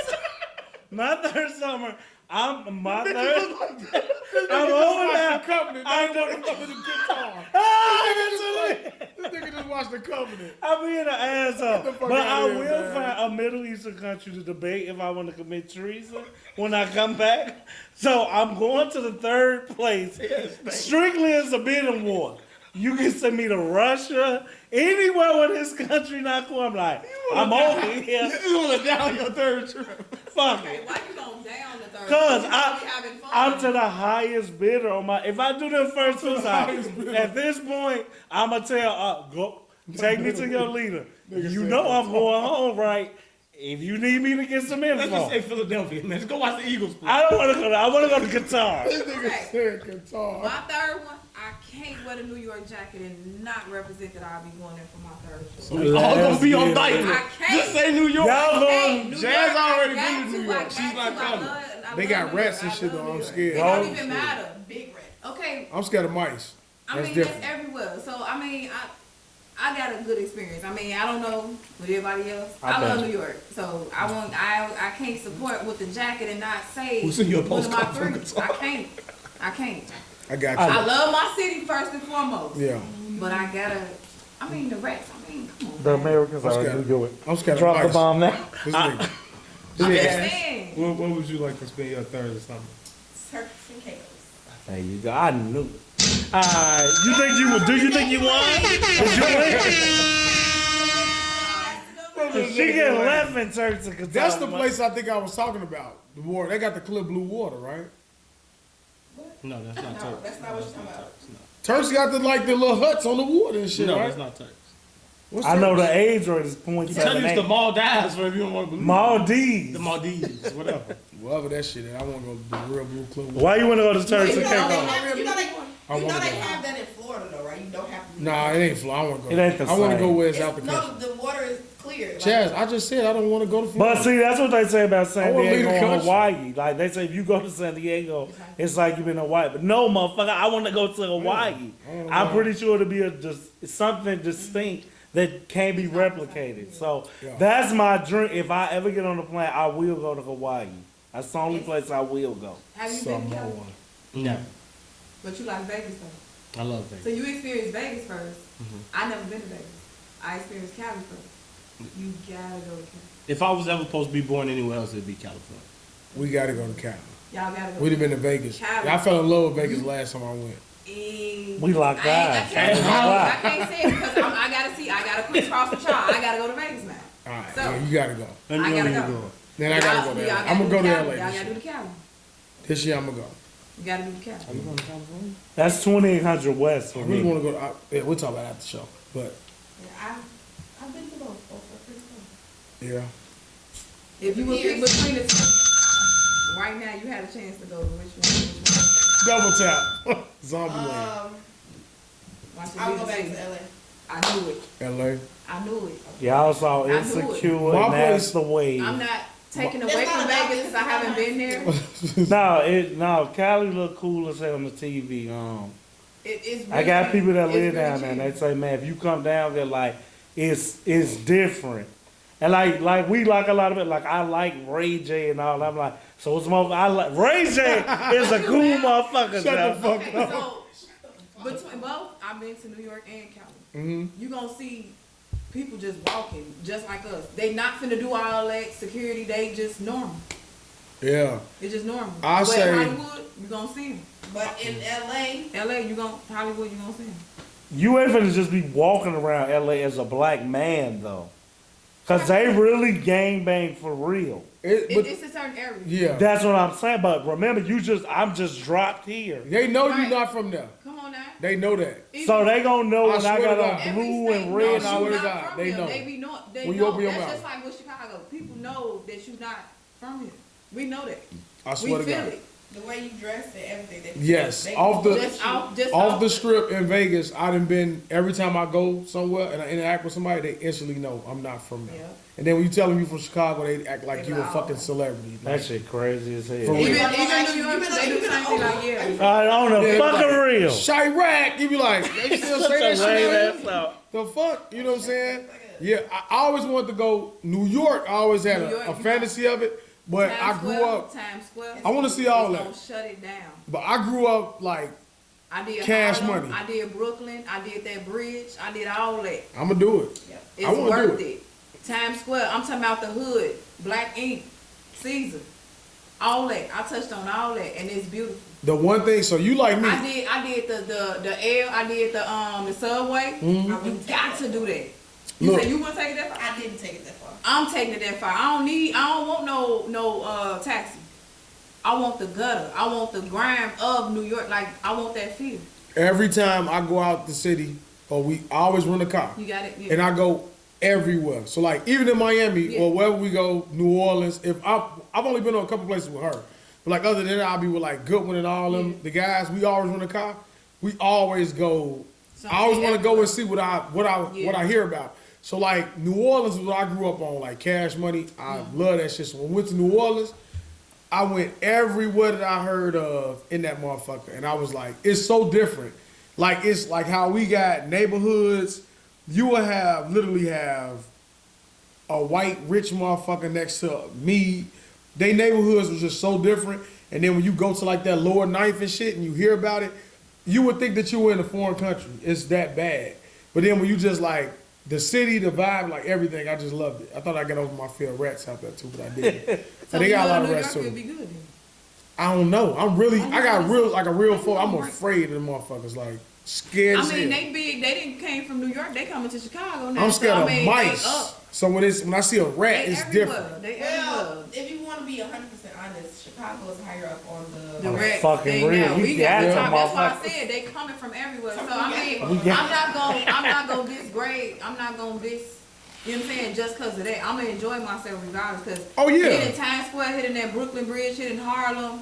My third summer. My third. I'm over now.
Covenant. I ain't want to come to the guitar.
Ah,
This nigga just watched the Covenant.
I'm being an asshole.
fuck
But I
outta here,
will
man.
find a Middle Eastern country to debate if I want to commit treason when I come back. So I'm going to the third place. Strictly as a bidding war. You can send me to Russia, anywhere where this country not cool. I'm like, I'm over here.
You just want to down your third trip.
Fuck
Okay,
it.
why you going down the third?
Cause
You
I,
be having fun.
I'm to the highest bidder on my. If I do the first two, at this point, I'ma tell go take me to your leader. You know I'm going home, right? If you need me to get some
Let's just
info,
say Philadelphia, man. Let's go watch the Eagles play.
I don't want to go. I want to go to Qatar.
This nigga said guitar.
My third one, I can't wear the New York jacket and not represent that I'll be going there for my third show.
We all gonna be on Dykeman.
I can't.
Just say New York.
Y'all
Hey,
going?
New
Jazz
York,
already
I got
been to New
I
York.
got
She's not
to. I
coming.
love
They got
New
rats
York.
and shit
I love
though, I'm
New York.
scared.
It
Oh,
don't even matter.
Big red.
Okay,
I'm scared of mice.
I
That's
mean,
different.
that's everywhere. So, I mean, I got a good experience. I mean, I don't know with everybody else. I love New York. So, I can't support with the jacket and not say
Who sent you a
one of my
postcard from
three.
Qatar?
I can't.
I got
I
you.
love my city first and foremost.
Yeah.
But I gotta, I mean, the rest, I mean, come on.
The Americans
I'm
are
scared.
New York.
I'm scared of
Drop the
mice.
bomb now.
This nigga.
I'm just saying.
What would you like to spend your third or something?
Turks and Caicos.
There you go. I knew it. You think you would? Do you think you won? Did you win? She get 11 Turks and Qatar.
That's the place I think I was talking about. The water. They got the clear blue water, right?
No, that's not
No,
Turks.
that's not what you're talking about.
Turks got the little huts on the water and shit,
No,
right?
that's not Turks.
What's
I know
Turks?
the age rate is
Tell you it's the
0.78.
Maldives, for if you don't want to believe.
Maldives.
The Maldives, whatever.
Whatever that shit is. I want to go to the real blue clear water.
Why you want to go to Turks
You
and
know
Caicos?
they
I wanna go.
have that in Florida though, right? You don't have to.
Nah, it ain't Florida. I want to go.
It ain't the
I want to
same.
go where it's out the
No,
country.
the water is clear.
Chaz, I just said I don't want to go to Florida.
But see, that's what they say about
I
San
wanna leave
Diego
the
and
country.
Hawaii. Like they say, if you go to San Diego, it's like you've been to Hawaii. But no, motherfucker, I want to go to Hawaii. I'm pretty sure it'll be something distinct that can't be replicated. So
Yeah.
that's my dream. If I ever get on the plane, I will go to Hawaii. That's the only place I will go.
Have you been to
Samoa.
California?
No,
But you like Vegas though.
I love
So
Vegas.
you experienced Vegas 1st I never been to Vegas. I experienced Cali first. You gotta go to Cali.
If I was ever supposed to be born anywhere else, it'd be California.
We got to go to Cali.
Y'all gotta go.
We'd have been to Vegas.
Cali.
I fell in love with Vegas last time I went.
We locked eyes.
I can't say it because I gotta crisscross with y'all. I gotta go to Vegas now.
All right,
So-
yeah, you got to go.
Let me
I
know
gotta
when you're
go.
going.
Then I got to go
Y'all
there.
gotta
I'm going to
do
go
the
to
Cali.
LA
Y'all
this
gotta do
year.
the Cali.
This year I'm going to go.
You gotta do the Cali.
Are you going to California?
That's 2800 West
I
for
really
me.
want to go. Yeah, we'll talk about that after the show. But,
Yeah, I've been to both. Both are pretty fun.
yeah.
If you would pick between the two, right now you had a chance to go to which one?
Double tap. Zombieland.
I'll go back to LA.
I knew it.
LA.
I knew it.
Y'all saw
I knew it.
Insecure,
My
and that's
place-
the wave.
I'm not taking
It's
away
not
from
about
Vegas
this,
because I
it's
haven't been there.
No, Cali look cool as hell on the TV.
It's
I got
really-
people that
it's
live
really
down there, and
cheap.
they say, man, if you come down there, like, it's different. And like we like a lot of it. Like I like Ray J and all. I'm like, so it's more. I like Ray J is a cool motherfucker.
Shut the fuck
Okay,
up.
so between both, I've been to New York and Cali.
Mm-hmm.
You gonna see people just walking just like us. They not finna do all that security. They just normal.
Yeah.
It's just normal.
I
but
say-
Hollywood, you gonna see them.
But in LA,
LA, Hollywood, you gonna see them.
You ain't finna just be walking around LA as a black man though, cause they really gangbang for real.
It's a certain area.
Yeah.
That's what I'm saying. But remember, I'm just dropped here,
They know you're
Right.
not from there.
Come on now.
They know that.
so they gonna know
I
when I
swear
got
to
on
God.
Every
blue
state
and red.
knows
And
I
all
swear to
you
that.
not
God,
from
they
here.
know.
They
When you
know.
open your
That's
mouth.
just like with Chicago. People know that you're not from here. We know that.
I
We
swear to
feel
God.
it.
the way you dress and everything. They,
Yes,
they
off the-
Just
Off the strip in Vegas, I done been every time I go somewhere and I interact with somebody, they instantly know I'm not from there.
Yeah.
And then when you tell them you from Chicago, they act like
They
you a
like,
fucking
oh.
celebrity.
That shit crazy as hell.
For real.
Even
Well,
New York,
actually,
they do the
you
same
been
thing. Like, yeah.
On the
Yeah,
fucking
like,
real.
Chirac, you be like, they still say that shit. The fuck, you know what I'm saying? Yeah, I always wanted to go New York. I always had
New York,
a
you
fantasy of it, but
Times
I grew
Square,
up.
Times Square.
I want to see all
It's
that,
gonna shut it down.
but I grew up like
I did
Cash
Harlem,
money.
I did Brooklyn. I did that bridge. I did all that.
I'm gonna do it.
It's
I wanna
worth
do
it. Times Square. I'm talking about the hood, Black Ink, Caesar, all that. I touched on all that, and it's beautiful.
The one thing, so you like me?
I did the L. I did the subway.
Mhm.
You got to do that. You
Look.
said you want to take it that far?
I didn't take it that far.
I'm taking it that far. I don't want no taxi. I want the gutter. I want the grime of New York. Like I want that feel.
Every time I go out the city, I always rent a car,
You got it. Yeah.
and I go everywhere. So like even in Miami
Yeah.
or wherever we go, New Orleans. If I've only been on a couple places with her, but like other than that, I'll be with like Goodwin and all them.
Yeah.
The guys, we always rent a car. We always go.
Something
I always want to go
everywhere.
and see what I
Yeah.
hear about. So like New Orleans is what I grew up on, like Cash Money. I love that shit. So when we went to New Orleans, I went everywhere that I heard of in that motherfucker, and I was like, it's so different. Like it's like how we got neighborhoods. You will literally have a white rich motherfucker next to me. They neighborhoods was just so different. And then when you go to like that Lower Ninth and shit, and you hear about it, you would think that you were in a foreign country. It's that bad. But then when you just like the city, the vibe, like everything, I just loved it. I thought I got over my fear of rats out there too, but I didn't.
So
And they got a lot of
New
rats
York
too.
would be good. Then.
I don't know. I got a real folk. I'm
Right.
afraid of the motherfuckers. Like scared
I
as
mean,
hell.
they big. They didn't came from New York. They coming to Chicago now.
I'm scared
so,
of
I mean,
mice.
They up.
So when I see a rat,
They
it's
everywhere.
different.
They
Well,
everywhere.
if you want to be 100% honest, Chicago is higher up on
The
Oh,
rat
fucking
thing
real.
now.
We
We
got
got
it,
top. That's why I
motherfucker.
said they coming from everywhere. So
We
I
got
mean,
it.
I'm not gonna disgrade. I'm not gonna dis. You know what I'm saying? Just because of that, I'm gonna enjoy myself regardless. Cause
Oh, yeah.
hitting Times Square, hitting that Brooklyn Bridge, hitting Harlem.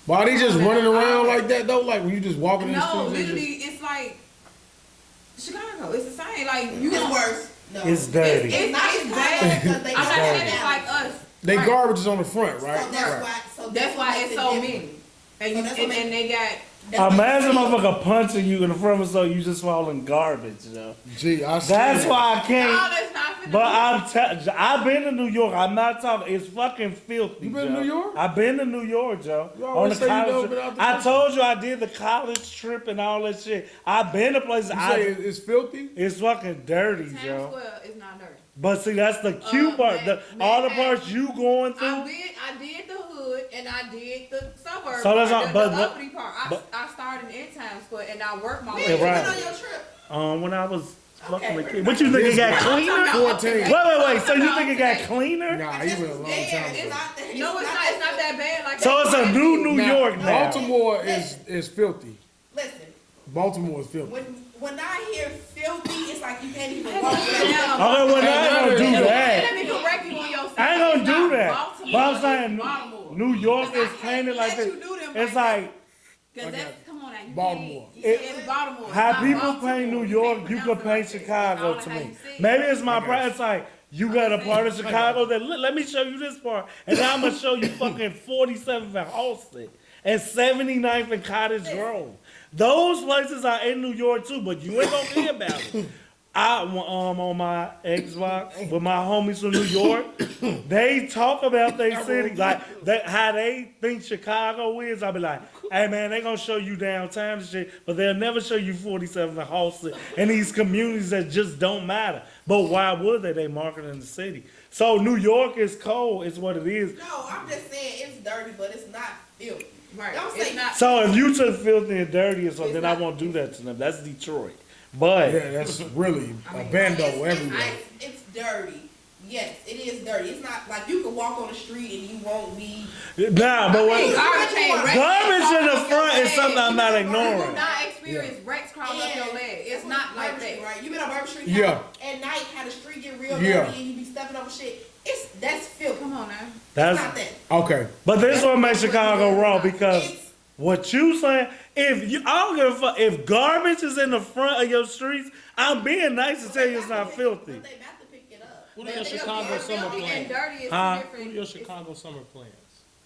Why they just running around like that though? Like when you just walking in the
No,
streets, they
literally, it's like Chicago. It's the same. Like you
It's
don't.
worse. No.
It's dirty.
It's not
It's
Chicago
bad.
because they
I'm not
got
saying
it
it's
now.
like us.
they
Right.
garbage is on the front,
So
right?
that's
Right.
why. So
That's why
what
it's
makes
so
it
many.
different.
And,
So that's what
and they got.
That's
Imagine
what makes it
motherfucker punching you in the front so you just fall in garbage, yo.
Gee, I see
That's
that.
why I
No,
can't.
that's not finna
But
be.
I've been to New York. I'm not talking. It's fucking filthy.
You been to
Joe.
New York?
I've been to New York, Joe.
You
On
always
the
say you never
college
been
trip.
out the
I
country.
told you I did the college trip and all that shit. I've been to places.
You say it's filthy?
It's fucking dirty,
Times
Joe.
Square is not dirty.
But see, that's the cute part. All the parts you going through.
I did the hood and I did the suburb.
So that's
part,
all-
the
but-
uppity part.
but-
I started in Times Square and I worked my
When
way.
you
right.
been on your trip?
When I was fucking a
Okay.
kid. What you think it got cleaner?
14.
Wait. So you think it got cleaner?
Nah, you been a long time
It's
ago.
not that.
No, it's not that bad. Like
So it's a new New
Now,
York now.
Baltimore is filthy.
Listen,
Baltimore is filthy.
when I hear filthy, it's like you can't even
Hey,
walk
listen
around.
now.
Okay, well, I ain't gonna do
Let
that.
me correct you on your side.
I ain't gonna
It's
do
not
that.
Baltimore,
But I'm
it's
saying
Baltimore.
New York
Because
is
I
painted
can't
like
let
this.
you do them
It's
like
like,
Cause that's come on now. Like, you
Baltimore.
can't- You said Baltimore.
How
It's not
people
Baltimore.
paint New
You
York,
can't
you
pronounce
can
it
paint
like that.
Chicago
It's
to
all how
me.
you say it.
Maybe it's my pride. It's like, you got a part of Chicago that, let me show you this part. And now I'm going to show you fucking 47th and Halsted and 79th and Cottage Grove. Those places are in New York too, but you ain't going to hear about it. On my Xbox with my homies from New York, they talk about their city like how they think Chicago is. I'll be like, hey man, they gonna show you downtown and shit, but they'll never show you 47th and Halsted and these communities that just don't matter. But why would they? They marketing the city. So New York is cold, is what it is.
No, I'm just saying it's dirty, but it's not filthy.
Right.
Don't
It's
say
not.
So if you took filthy and dirty or something,
It's
then I
not-
won't do that to them. That's Detroit. But
Yeah, that's really a bando everywhere.
It's dirty. Yes, it is dirty. It's not like you can walk on the street and you won't be.
nah, but what,
Garbage
garbage in the front is something I'm not
You do
ignoring.
not experience Rex crawling up your leg. It's not like
Bourbon Street,
that.
right? You been on Bourbon Street
Yeah.
at night, how the street get real
Yeah.
dirty and you be stepping over shit. That's filthy.
Come on now.
It's
That's
not that.
Okay.
but this what makes Chicago raw because
It's-
what you saying, if you, I don't give a fuck, if garbage is in the front of your streets, I'm being nice to tell you it's not filthy.
But they about to pick it up.
What are your Chicago summer
Filthy and
plans?
dirty is
Huh?
two
What are
different.
your Chicago summer plans?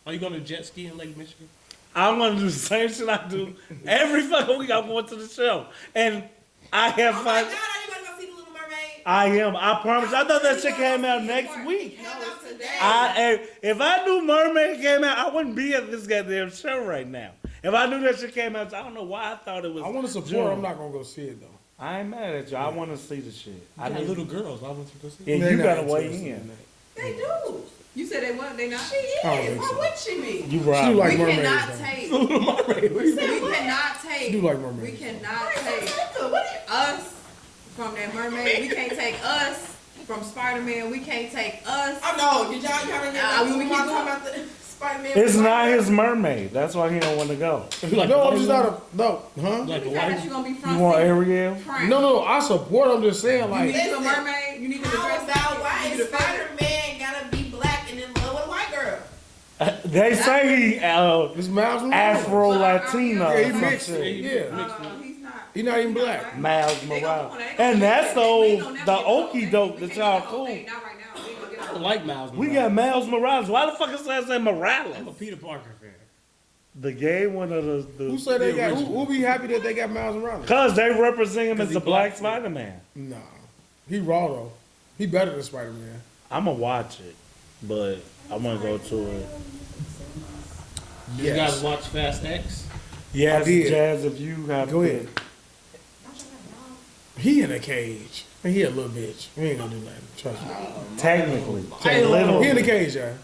Are you going to jet ski in Lake Michigan?
I'm gonna do the same shit I do every fucking week. I'm going to the show, and I have
Oh my
fun.
God, are you gonna go see the Little Mermaid?
I am. I promise. I thought that shit came out next week.
It came out today.
If I knew Mermaid came out, I wouldn't be at this goddamn show right now. If I knew that shit came out, I don't know why I thought it was.
I want to support.
June.
I'm not gonna go see it though.
I ain't mad at you. I want to see the shit. I
I got
need
little girls. Why won't you go see?
Yeah,
They're
you
not
gotta weigh
interested
in.
that.
They do.
You said they what? They not.
She is.
I don't think
Why
so.
would she be?
You
She do
right.
like
We
mermaids.
cannot
though.
take.
Little Mermaid. What you
We cannot take.
She do like mermaids.
We cannot take
What?
us from that mermaid. We can't take us from Spider-Man. We can't take us.
Oh no, did y'all didn't hear
we
me
keep
talk
going.
about the Spider-Man?
It's not his mermaid. That's why he don't want to go.
like
No,
a
I'm just
white
not a no, huh?
Like a
You
white
you gonna be front
You want
seat.
Ariel?
Prime.
No, I support. I'm just saying
You
like
need a mermaid. You need to
How
dress
about why
You need
is
a feather.
Spider-Man gotta be black and in love with a white girl?
They say he
this Miles Morales.
Afro Latino
Yeah,
or
he
some
mixed.
shit.
Yeah,
He's not.
he not even black.
Miles
They gonna-
Morales.
they gonna
And
get
that's
that.
the
We
old,
ain't gonna never
the
get whole
okie
thing.
doke
We
that
can't
y'all
get the whole
cool.
thing. Not right now. We ain't gonna get
I
the
don't
whole
like Miles
We
Morales.
got Miles Morales. Why the fuck is that say
I'm a
Morales?
Peter Parker fan.
The gay one of the
Who said they
the
got?
original.
Who be happy that they got Miles Morales?
Cause they represent him as
he
the Black
black.
Spider-Man.
Nah, he raw though. He better than Spider Man.
I'ma watch it, but I wanna go to it.
You guys watch Fast X?
Yes,
I did.
Jazz, if you have
Go
to-
ahead. He in a cage. And he a little bitch. We ain't gonna do nothing. Trust me.
Technically.
He in
Literally.
the cage, y'all.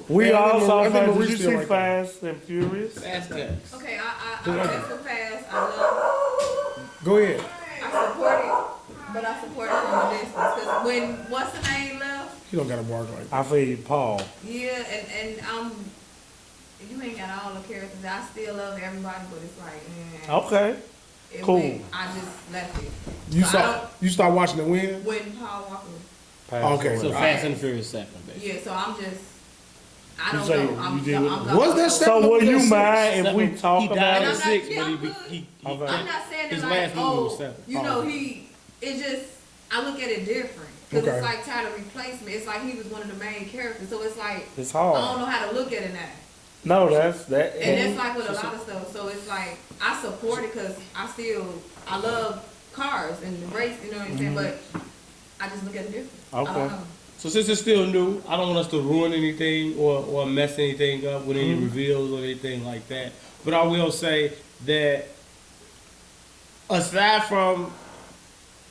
We
Yeah, I
all
think
saw
I think
Fast. Did
Maurice
you
still
see
like that.
Fast and Furious?
Fast X.
Okay, I that's so fast. I love.
Go ahead.
I support it, but I support it from a distance. Cause when what's the name left?
He don't gotta bark like that.
I feel you, Paul.
Yeah, and you ain't got all the characters. I still love everybody, but it's like,
Okay.
it
cool.
went- I just left it.
You
So I
saw.
don't-
You start watching the win.
When Paul Walker.
Pass
Okay.
away.
So Fast and the Furious 7, basically.
Yeah, so I'm just. I
You
don't
say
know.
you
I'm
did what-
I'm
Was that
So would you
Six.
mind if we
Seven-
talk
he
about
died
it?
at
it?
6,
Yeah,
but
I'm
he
Okay.
I'm not saying
his
that
last
like,
movie was
oh,
7.
you know, it's just, I look at it different. Because
Okay.
it's like title replacement. It's like he was one of the main characters. So it's like,
It's
I don't
hard.
know how to look at it now.
No, that's that.
And that's like with a lot of stuff. So it's like, I support it because I love cars and the race, you know what I'm saying? But I just look at it different. I
Okay.
don't know.
So since it's still new, I don't want us to ruin anything or mess anything up with any reveals or anything like that. But I will say that aside from,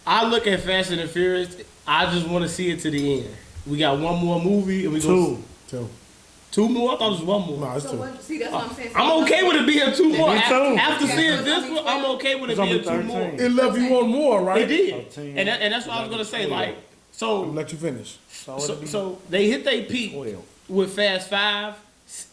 I look at Fast and the Furious, I just want to see it to the end. We got one more movie and we go
Two.
two more. I thought it was one more.
No, it's
So
two.
what, see, that's what I'm saying. So
I'm okay with it being two more.
Me too.
After
Yeah,
seeing
so
this
it's
one, I'm okay with it
It's only
being two more.
13.
It left you on more, right?
It did,
13.
and that's what I was gonna say. Like,
I'm
so
gonna let you finish.
so they hit their peak
12.
with Fast 5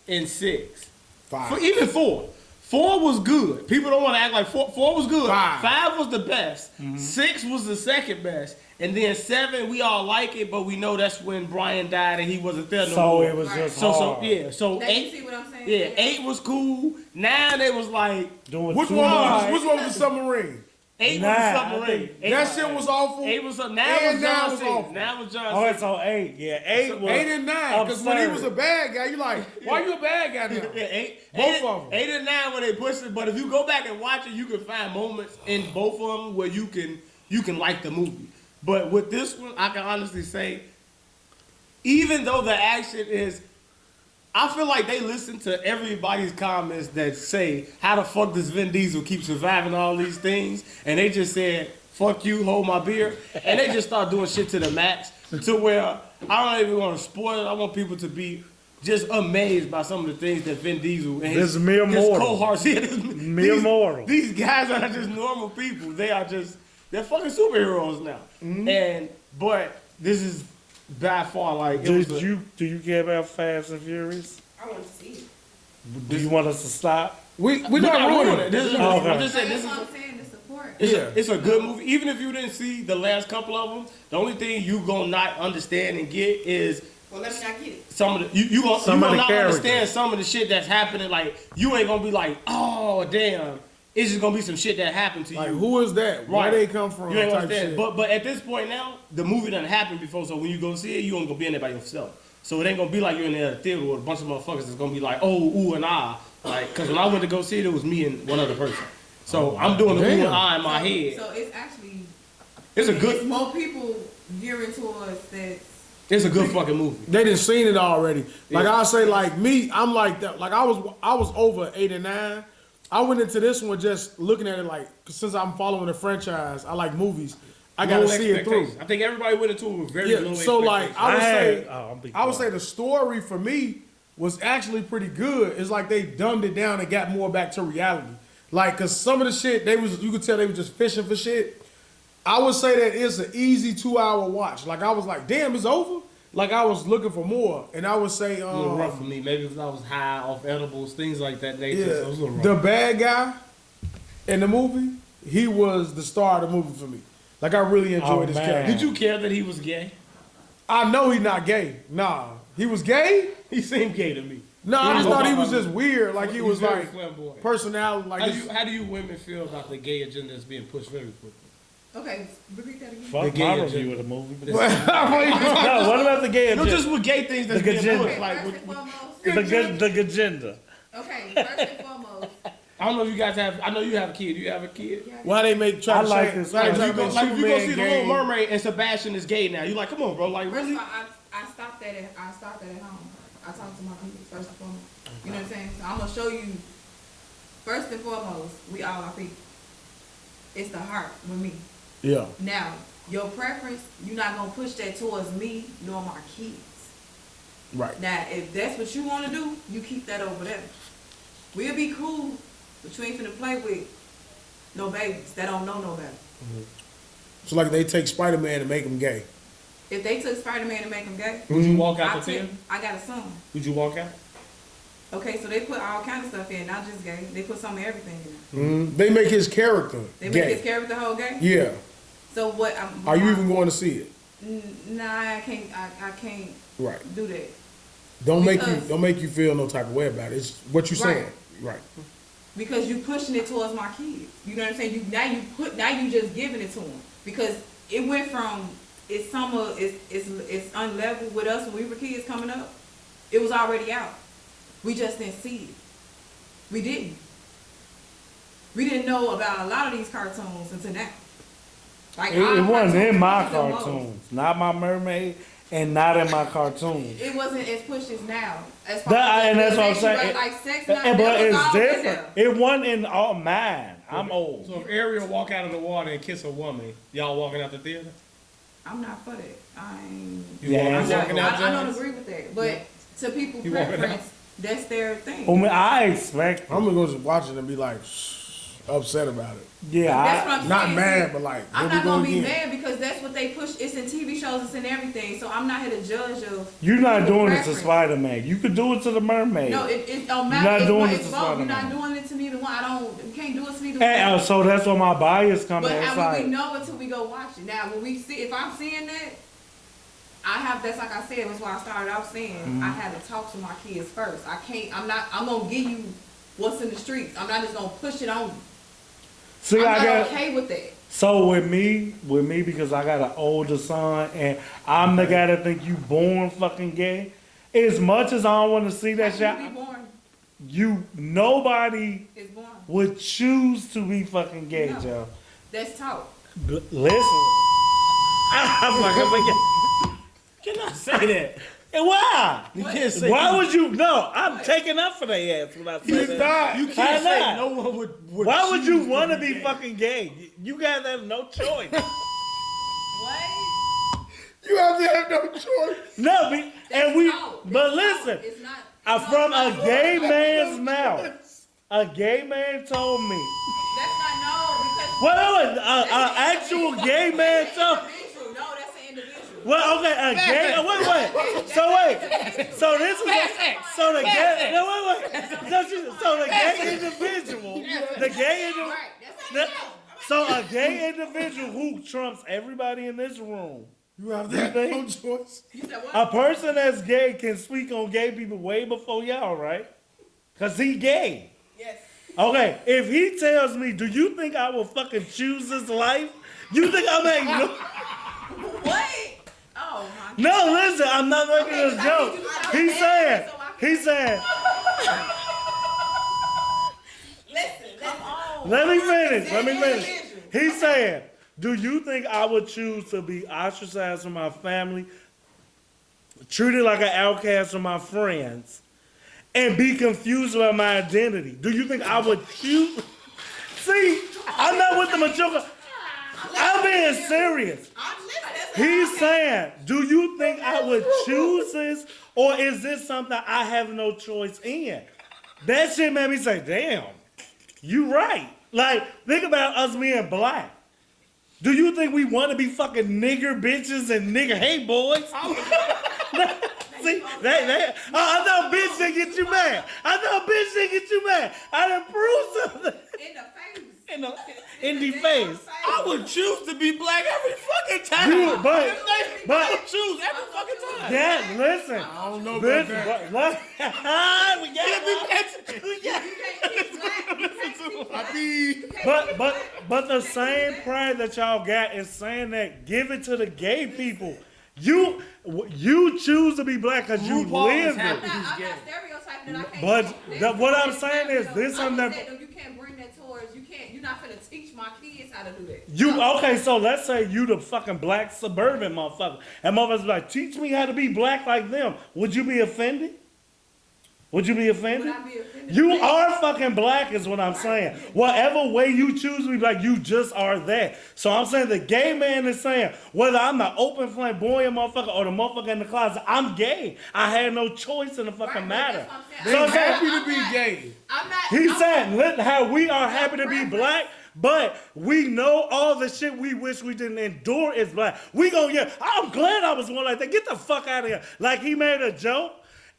and 6.
Five.
For even 4. 4 was good. People don't want to act like 4 was good.
Five.
5 was the best. 6 was the second best. And then 7, we all like it, but we know that's when Brian died and he wasn't there no
So
more.
it was just
So
hard.
yeah. So
Now,
8.
you see what I'm saying?
Yeah, 8 was cool. 9 they was like
Doing
Which
too
one?
much.
Which one was the submarine?
8
Nah,
was the
I
submarine.
think-
8
That shit was awful.
8 was up. Now
And
was
9
John
was
Cena.
awful.
Now was John
Oh,
Cena.
it's on 8. Yeah, 8 was
8 and 9. Because when he was a
absurd.
bad guy, you like, why you a bad guy now?
Yeah, 8,
Both
8,
of 'em.
8 and 9 when they pushed it, but if you go back and watch it, you can find moments in both of them where you can like the movie. But with this one, I can honestly say, even though the action is, I feel like they listen to everybody's comments that say, how the fuck does Vin Diesel keep surviving all these things? And they just said, fuck you, hold my beer. And they just start doing shit to the max to where I don't even want to spoil it. I want people to be just amazed by some of the things that Vin Diesel and
This mere
his
mortal.
cohorts,
Mere mortal.
These guys are not just normal people. They're fucking superheroes now. But this is by far like,
Do you care about Fast and Furious?
I want to see it.
Do you want us to stop?
We
We're
not ruining it.
This is,
Okay.
I'm just saying,
That's
this is
what I'm saying, the support.
it's a good movie. Even if you didn't see the last couple of them, the only thing you gonna not understand and get is
Well, let me not get it.
some of the you
Some
gonna
of the
not
characters.
understand some of the shit that's happening. Like you ain't gonna be like, oh damn, it's just gonna be some shit that happened to
Like,
you.
who is that? Where
Right.
they come from?
You ain't
Type
understand.
shit.
But at this point now, the movie done happened before. So when you go see it, you ain't gonna be in there by yourself. So it ain't gonna be like you're in there at a theater with a bunch of motherfuckers that's gonna be like, oh, ooh and ah. Like, cause when I went to go see it, it was me and one other person. So I'm doing the ooh and ah in my head.
So it's actually,
It's a
it's
good,
more people gearing towards that.
it's a good fucking movie.
They done seen it already. Like
Yeah.
I say, like me, I'm like that. Like I was over 8 and 9. I went into this one just looking at it like, 'cause since I'm following the franchise, I like movies. I gotta
Low
see it through.
expectations. I think everybody went into it with very low
Yeah. So like
expectations.
I would say the story for me was actually pretty good. It's like they dumbed it down and got more back to reality. Like, cause some of the shit you could tell they were just fishing for shit. I would say that it's an easy 2-hour watch. Like I was like, damn, it's over. Like I was looking for more, and I would say,
a little rough for me. Maybe because I was high off edibles, things like that. Nature,
yeah,
so it was a little rough.
the bad guy in the movie, he was the star of the movie for me. Like I really enjoyed this
man.
character.
Did you care that he was gay?
I know he's not gay. Nah, he was gay.
He seemed gay to me.
No, I just thought he was just weird. Like he
He's
was
very
like
flamboyant.
personality. Like
How do you women feel about the gay agenda that's being pushed very quickly?
Okay, repeat that again.
Fuck
gay
my
agenda.
review of the movie.
But
No, what about the gay
No,
agenda?
just with gay things that's
The
being
agenda.
pushed.
Okay,
Like,
first and foremost.
The agenda.
Okay, first and foremost.
I don't know if you guys have. I know you have a kid. You have a kid.
why they make try
I
to
like
say-
this
why they
one.
try
You
to
go,
make
like if you go
Superman
see the
gay?
Little Mermaid and Sebastian is gay now, you like, come on, bro. Like
First
really?
of all, I stopped that at home. I talked to my kids first and foremost. You know what I'm saying? So I'm gonna show you. First and foremost, we all are people. It's the heart with me.
Yeah.
Now, your preference, you're not gonna push that towards me nor my kids.
Right.
Now, if that's what you want to do, you keep that over there. We'll be cool, but you ain't finna play with no babies that don't know no better.
So like they take Spider-Man and make him gay.
If they took Spider-Man and make him gay,
Would you walk out the theater?
I got a son.
Would you walk out?
Okay, so they put all kind of stuff in, not just gay. They put some of everything in there.
They make his character
They make
gay.
his character whole gay.
Yeah.
So what?
Are you even going to see it?
Nah, I can't. I can't
Right.
do that
Don't
Because-
make you feel no type of way about it. It's what you
Right.
saying. Right.
because you pushing it towards my kids. You know what I'm saying? Now you just giving it to them because it went from it's unleveled with us when we were kids coming up. It was already out. We just didn't see it. We didn't. We didn't know about a lot of these cartoons until now. Like
It
our
wasn't in
cartoons
my
pushed the most.
cartoons. Not my mermaid and not in my cartoons.
It wasn't as pushed as now. As
And that's what I'm
sexual,
saying.
Like sex,
But
that was
it's
all in
different.
there.
It wasn't in all mine. I'm old.
So if Ariel walk out of the water and kiss a woman, y'all walking out the theater?
I'm not for that. I ain't.
You
Yeah.
walking out,
I don't
Jones?
agree with that. But to people
You walking
preference, that's their thing.
I mean, I expect.
I'm gonna go just watch it and be like, upset about it.
Yeah,
That's what I'm
Not
saying.
mad, but like,
I'm
here
not
we go
gonna be
again.
mad because that's what they push. It's in TV shows, it's in everything. So I'm not here to judge of.
you're not doing it to
preference.
Spider-Man. You could do it to the mermaid.
No, it don't
You're
matter.
not
It's
doing
both.
it to
You're
Spider-Man.
not doing it to neither one. You can't do it to neither
And,
one.
so that's where my bias comes
But
in. It's
how will we
like,
know until we go watch it? Now, when we see, if I'm seeing that, that's like I said, that's why I started out saying,
Mm-hmm.
I had to talk to my kids first. I'm gonna give you what's in the streets. I'm not just gonna push it on you.
see,
I'm
I
not
got.
okay with that.
So with me, because I got an older son and I'm the guy that think you born fucking gay. As much as I don't want to see that shit,
You be born,
nobody
it's born.
would choose to be fucking gay,
No.
Joe.
That's talk.
Listen,
Cannot say that.
and why?
You can't say
Why would you? No, I'm taking up for their ass when I say that.
You
Why
can't say
not?
no one would
Why would you
choose
want to
be
be
gay.
fucking gay? You guys have no choice.
What?
You have to have no choice.
No, and we.
Talk.
But
It's
listen.
talk. It's not.
From a gay man's mouth, a gay man told me.
That's not no because.
Wait, an actual gay man told.
Individual. No, that's an individual.
Well, okay, a gay. Wait. So this is. So the gay. No, wait. So the gay individual. The gay individual.
Right. That's
So a gay individual who trumps everybody in this room.
You have to have no choice.
You said what?
A person that's gay can speak on gay people way before y'all, right? Cause he gay.
Yes.
Okay, if he tells me, do you think I will fucking choose this life? You think I'm making no?
What? Oh my.
No, listen, I'm not making
Okay,
a
I
joke.
need you to stop
He's saying,
saying so I can-
he's saying,
Listen.
let me finish. He's saying, do you think I would choose to be ostracized from my family, treated like an outcast from my friends, and be confused about my identity? Do you think I would choose? See, I'm not with the mature. I'm being serious. He's saying, do you think I would choose this, or is this something I have no choice in? That shit made me say, damn, you right. Like, think about us being black. Do you think we want to be fucking nigger bitches and nigger hey boys? See, I know bitch didn't get you mad. I done proved something in the face.
I would choose to be black every fucking time.
You- but-
I would choose every fucking time.
Yeah, listen.
I don't know about
Listen,
that.
we got
I mean,
But the same pride that y'all got is saying that give it to the gay people. You choose to be black because you
RuPaul
live
is
it.
happy.
I'm not stereotyping that I can't.
But what I'm saying is this
I'm
something
saying
that
you can't bring that towards. You're not gonna teach my kids how to do that.
you okay. So let's say you the fucking black suburban motherfucker, and motherfuckers be like, teach me how to be black like them. Would you be offended? Would you be offended?
Would I be offended?
You are fucking black is what I'm saying. Whatever way you choose to be black, you just are that. So I'm saying the gay man is saying, whether I'm the open flamboyant motherfucker or the motherfucker in the closet, I'm gay. I had no choice in the fucking
Right,
matter.
that's what I'm
they
saying.
So I'm saying,
happy to be gay.
I'm not.
he's saying, look how we are happy to be black, but we know all the shit we wish we didn't endure is black. We gonna, yeah, I'm glad I was one like that. Get the fuck out of here. Like he made a joke.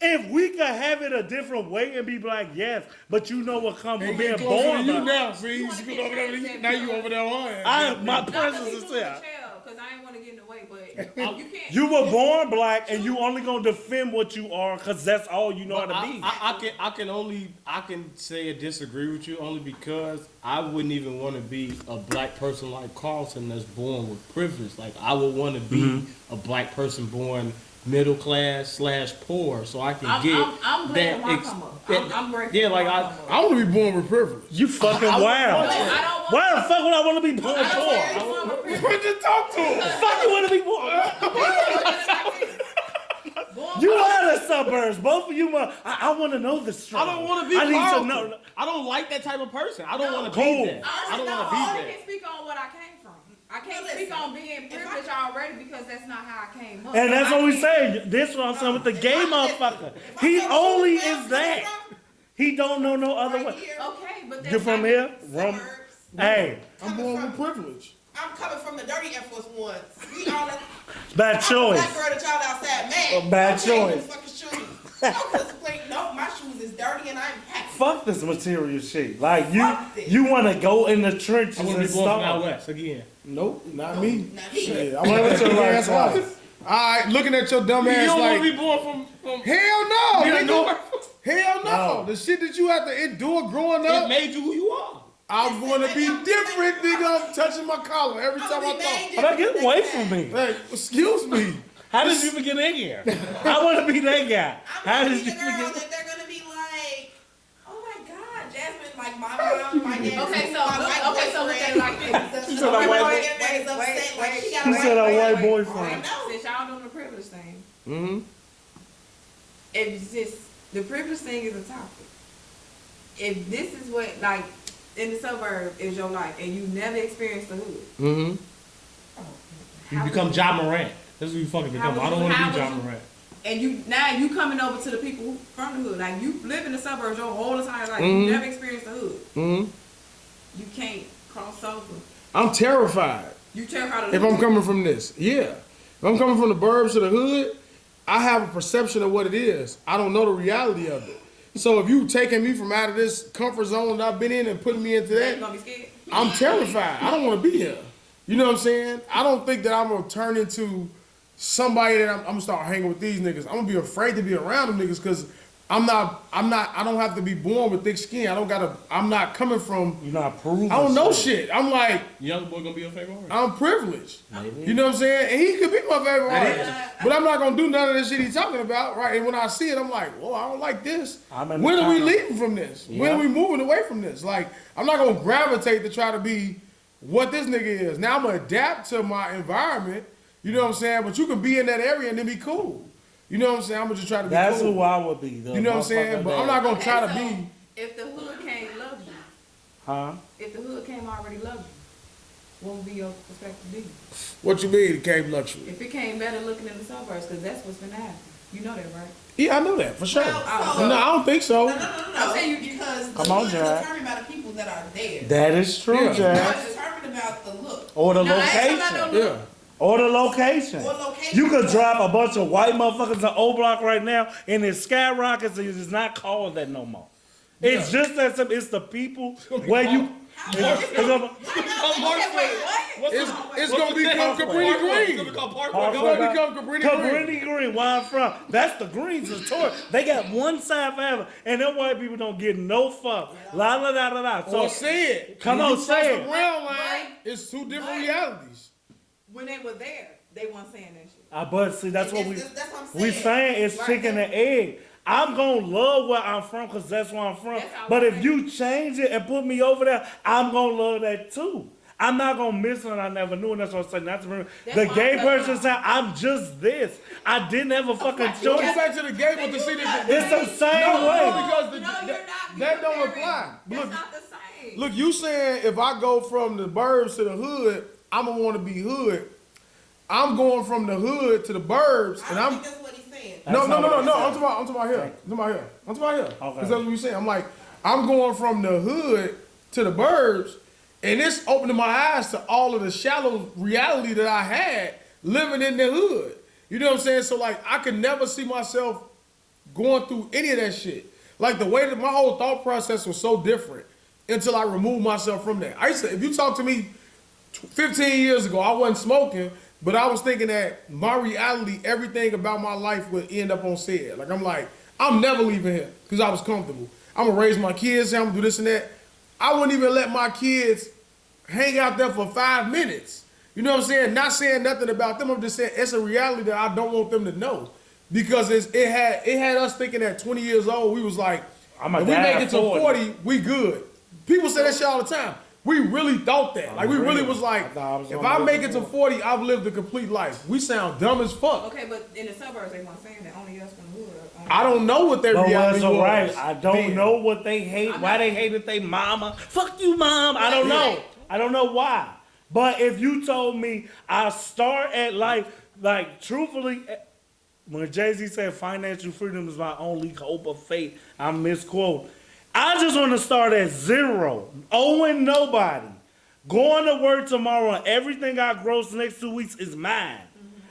If we could have it a different way and be black, yes, but you know what comes
They
with
get
being
closer to
born
you
black.
now. See, you scoot over there. Now you over there on.
My
Not
presence
to
is
be
there.
because I ain't want to get in the way, but you can't.
You were born black, and you only gonna defend what you are, cause that's all you know how to be.
I can say I disagree with you only because I wouldn't even want to be a black person like Carlton that's born with privilege. Like I would want to be a black person born middle class / poor, so I can get
I'm glad
that.
when I come up. I'm grateful.
Yeah, like
when
I.
come up.
I want to be born with privilege.
You fucking wild.
I don't want.
Why the fuck would I want to be born
I
poor?
don't want to
What you talk to him?
Fuck you want to be born? You are the suburbs. Both of you. I want to know the
I
struggle.
don't want to be
I need
Carlton.
to know.
I don't like that type of person. I don't want to
Cool.
be that. I don't want to be
I
that.
can speak on what I came from. I can't speak on being privileged already because that's not how I came up.
And that's
I
what we
can't-
say. This is what I'm saying with the gay motherfucker. He only is that. He don't know no other
Right
way.
here,
Okay, but that's
You from
not-
here? Rum.
suburbs.
Hey,
I'm
Coming
born
from-
with privilege.
I'm coming from the dirty Air Force Ones. We all that.
bad
I'm a
choice.
black girl that y'all outside, man.
Bad
Don't change
choice.
them fucking shoes. No, my shoes is dirty and I'm happy.
Fuck this material shit. Like
Fuck this.
you want to go in the trenches
I want
and
to be born from out
stuff.
west again.
Nope, not me.
Not he.
Shit, I went to your ass house. Alright, looking at your dumb
You
ass
don't want
like,
to be born from
hell no,
the
nigga.
north.
Hell no.
No.
The shit that you have to endure growing
It
up,
made you who you are.
I'm gonna be different, nigga. I'm touching my collar every time I talk.
But I get away from me.
Hey, excuse me.
How did you even get in here? I want to be that guy. How
I'm
did
gonna be
you
the girl
even get?
that they're gonna be like, oh my God, Jasmine, like my mom, my dad.
Okay, so
my
look-
white
okay, so look at it like
boyfriend.
this.
She said her white boy-
Everybody's upset, like she got
She
a
said her white
I
boyfriend.
know.
Since y'all doing the privilege thing,
Mm-hmm.
if this the privilege thing is a topic. If this is what like in the suburb is your life and you never experienced the hood,
Mm-hmm.
You
How
become
would
Ja Morant. That's what you fucking
How
become.
would
I don't
you-
want to
how
be Ja
would you-
Morant.
and you now you coming over to the people who from the hood. Like you live in the suburbs your whole entire life.
Mhm.
You never experienced the hood.
Mm-hmm.
You can't cross over.
I'm terrified
You terrified of the
if I'm
hood.
coming from this. Yeah. If I'm coming from the burbs to the hood, I have a perception of what it is. I don't know the reality of it. So if you taking me from out of this comfort zone that I've been in and putting me into
You
that,
gonna be scared.
I'm terrified. I don't want to be here. You know what I'm saying? I don't think that I'm gonna turn into somebody that I'm gonna start hanging with these niggas. I'm gonna be afraid to be around them niggas because I don't have to be born with thick skin. I'm not coming from,
You're not proving.
I don't know shit. I'm like,
Young boy gonna be your favorite artist.
I'm privileged.
Maybe.
You know what I'm saying? And he could be my favorite artist. But I'm not gonna do none of this shit he's talking about, right? And when I see it, I'm like, whoa, I don't like this.
I'm in the
When are we
corner.
leaving from this? When
Yeah.
are we moving away from this? Like, I'm not gonna gravitate to try to be what this nigga is. Now I'm gonna adapt to my environment. You know what I'm saying? But you can be in that area and then be cool. You know what I'm saying? I'm gonna just try to be
That's
cool.
who I would be.
You know what I'm saying? But I'm not gonna try to
Okay, so
be.
If the hood can't love you,
Huh?
if the hood can't already love you, what would be your perspective be?
What you mean? It came luxury.
If it came better looking in the suburbs, because that's what's gonna happen. You know that, right?
Yeah, I know that for sure.
Well,
No, I don't think so.
No,
I'm saying you-
because
Come
the
on,
look is
Jack.
determined by the people that are there.
That is true,
Yeah.
It's
Jack.
not determined about the look
Or the
No, I ain't talking about
location.
no
Yeah.
Or the location.
or location.
You could drop a bunch of white motherfuckers in O Block right now, and it skyrockets, and it's not called that no more. It's just that simple. It's the people where you. It's gonna-
It's gonna become Cabrini Green. It's gonna become Cabrini Green.
Cabrini Green, where I'm from. That's the Greens of Tory. They got one side forever, and them white people don't get no fuck. La la la la la.
So
So
say it.
Come
When
on,
you
say
cross
it.
the brown line,
Right.
it's two different
Right.
realities.
When they were there, they weren't saying that shit.
but see, that's what
That's what I'm
we
saying.
saying. It's
Right.
chicken and egg. I'm gonna love where I'm from because that's where I'm from.
That's how
But
I
if
like
you change it and put me over there, I'm gonna love that too. I'm not gonna miss it. I never knew, and that's what I'm saying. Not to remember.
That's
The
why
gay
I'm
person said, "I'm just this. I didn't have a fucking
Go
choice."
back to the gay, but to see that
It's the same
no,
way.
because
No, you're not.
that don't
You're
apply.
That's
Look,
not the same.
look, you saying if I go from the burbs to the hood, I'm gonna want to be hood. I'm going from the hood to the burbs,
I
and
don't
I'm
think that's what he's saying.
no.
That's not what
I'm
I
talking
said.
about here. I'm talking about here.
Okay.
Because that's what you're saying. I'm like, I'm going from the hood to the burbs, and it's opening my eyes to all of the shallow reality that I had living in the hood. You know what I'm saying? So like, I could never see myself going through any of that shit. Like the way that my whole thought process was so different until I removed myself from that. I used to, if you talk to me 15 years ago, I wasn't smoking, but I was thinking that my reality, everything about my life would end up on said. Like, I'm like, I'm never leaving here because I was comfortable. I'm gonna raise my kids here, I'm gonna do this and that. I wouldn't even let my kids hang out there for 5 minutes. You know what I'm saying? Not saying nothing about them. I'm just saying it's a reality that I don't want them to know. Because it had us thinking at 20 years old, we was like,
I'm a
if we
dad
make it to 40, we good. People say that shit all the time. We really thought that. Like, we really was like,
I thought I was
if
gonna
I
live
make
to
it to 40, I've lived a complete life. We sound dumb as fuck.
Okay, but in the suburbs, they weren't saying that. Only us from the hood. Only
I don't know what their
But
reality
that's all
was.
right. I don't
then.
know what they hate. Why they hated their mama? Fuck you, mom. I don't know. I don't know why. But if you told me I start at life, like truthfully, when Jay-Z said financial freedom is my only hope of faith, I misquote. I just want to start at 0, owing nobody. Going to work tomorrow and everything I gross the next 2 weeks is mine.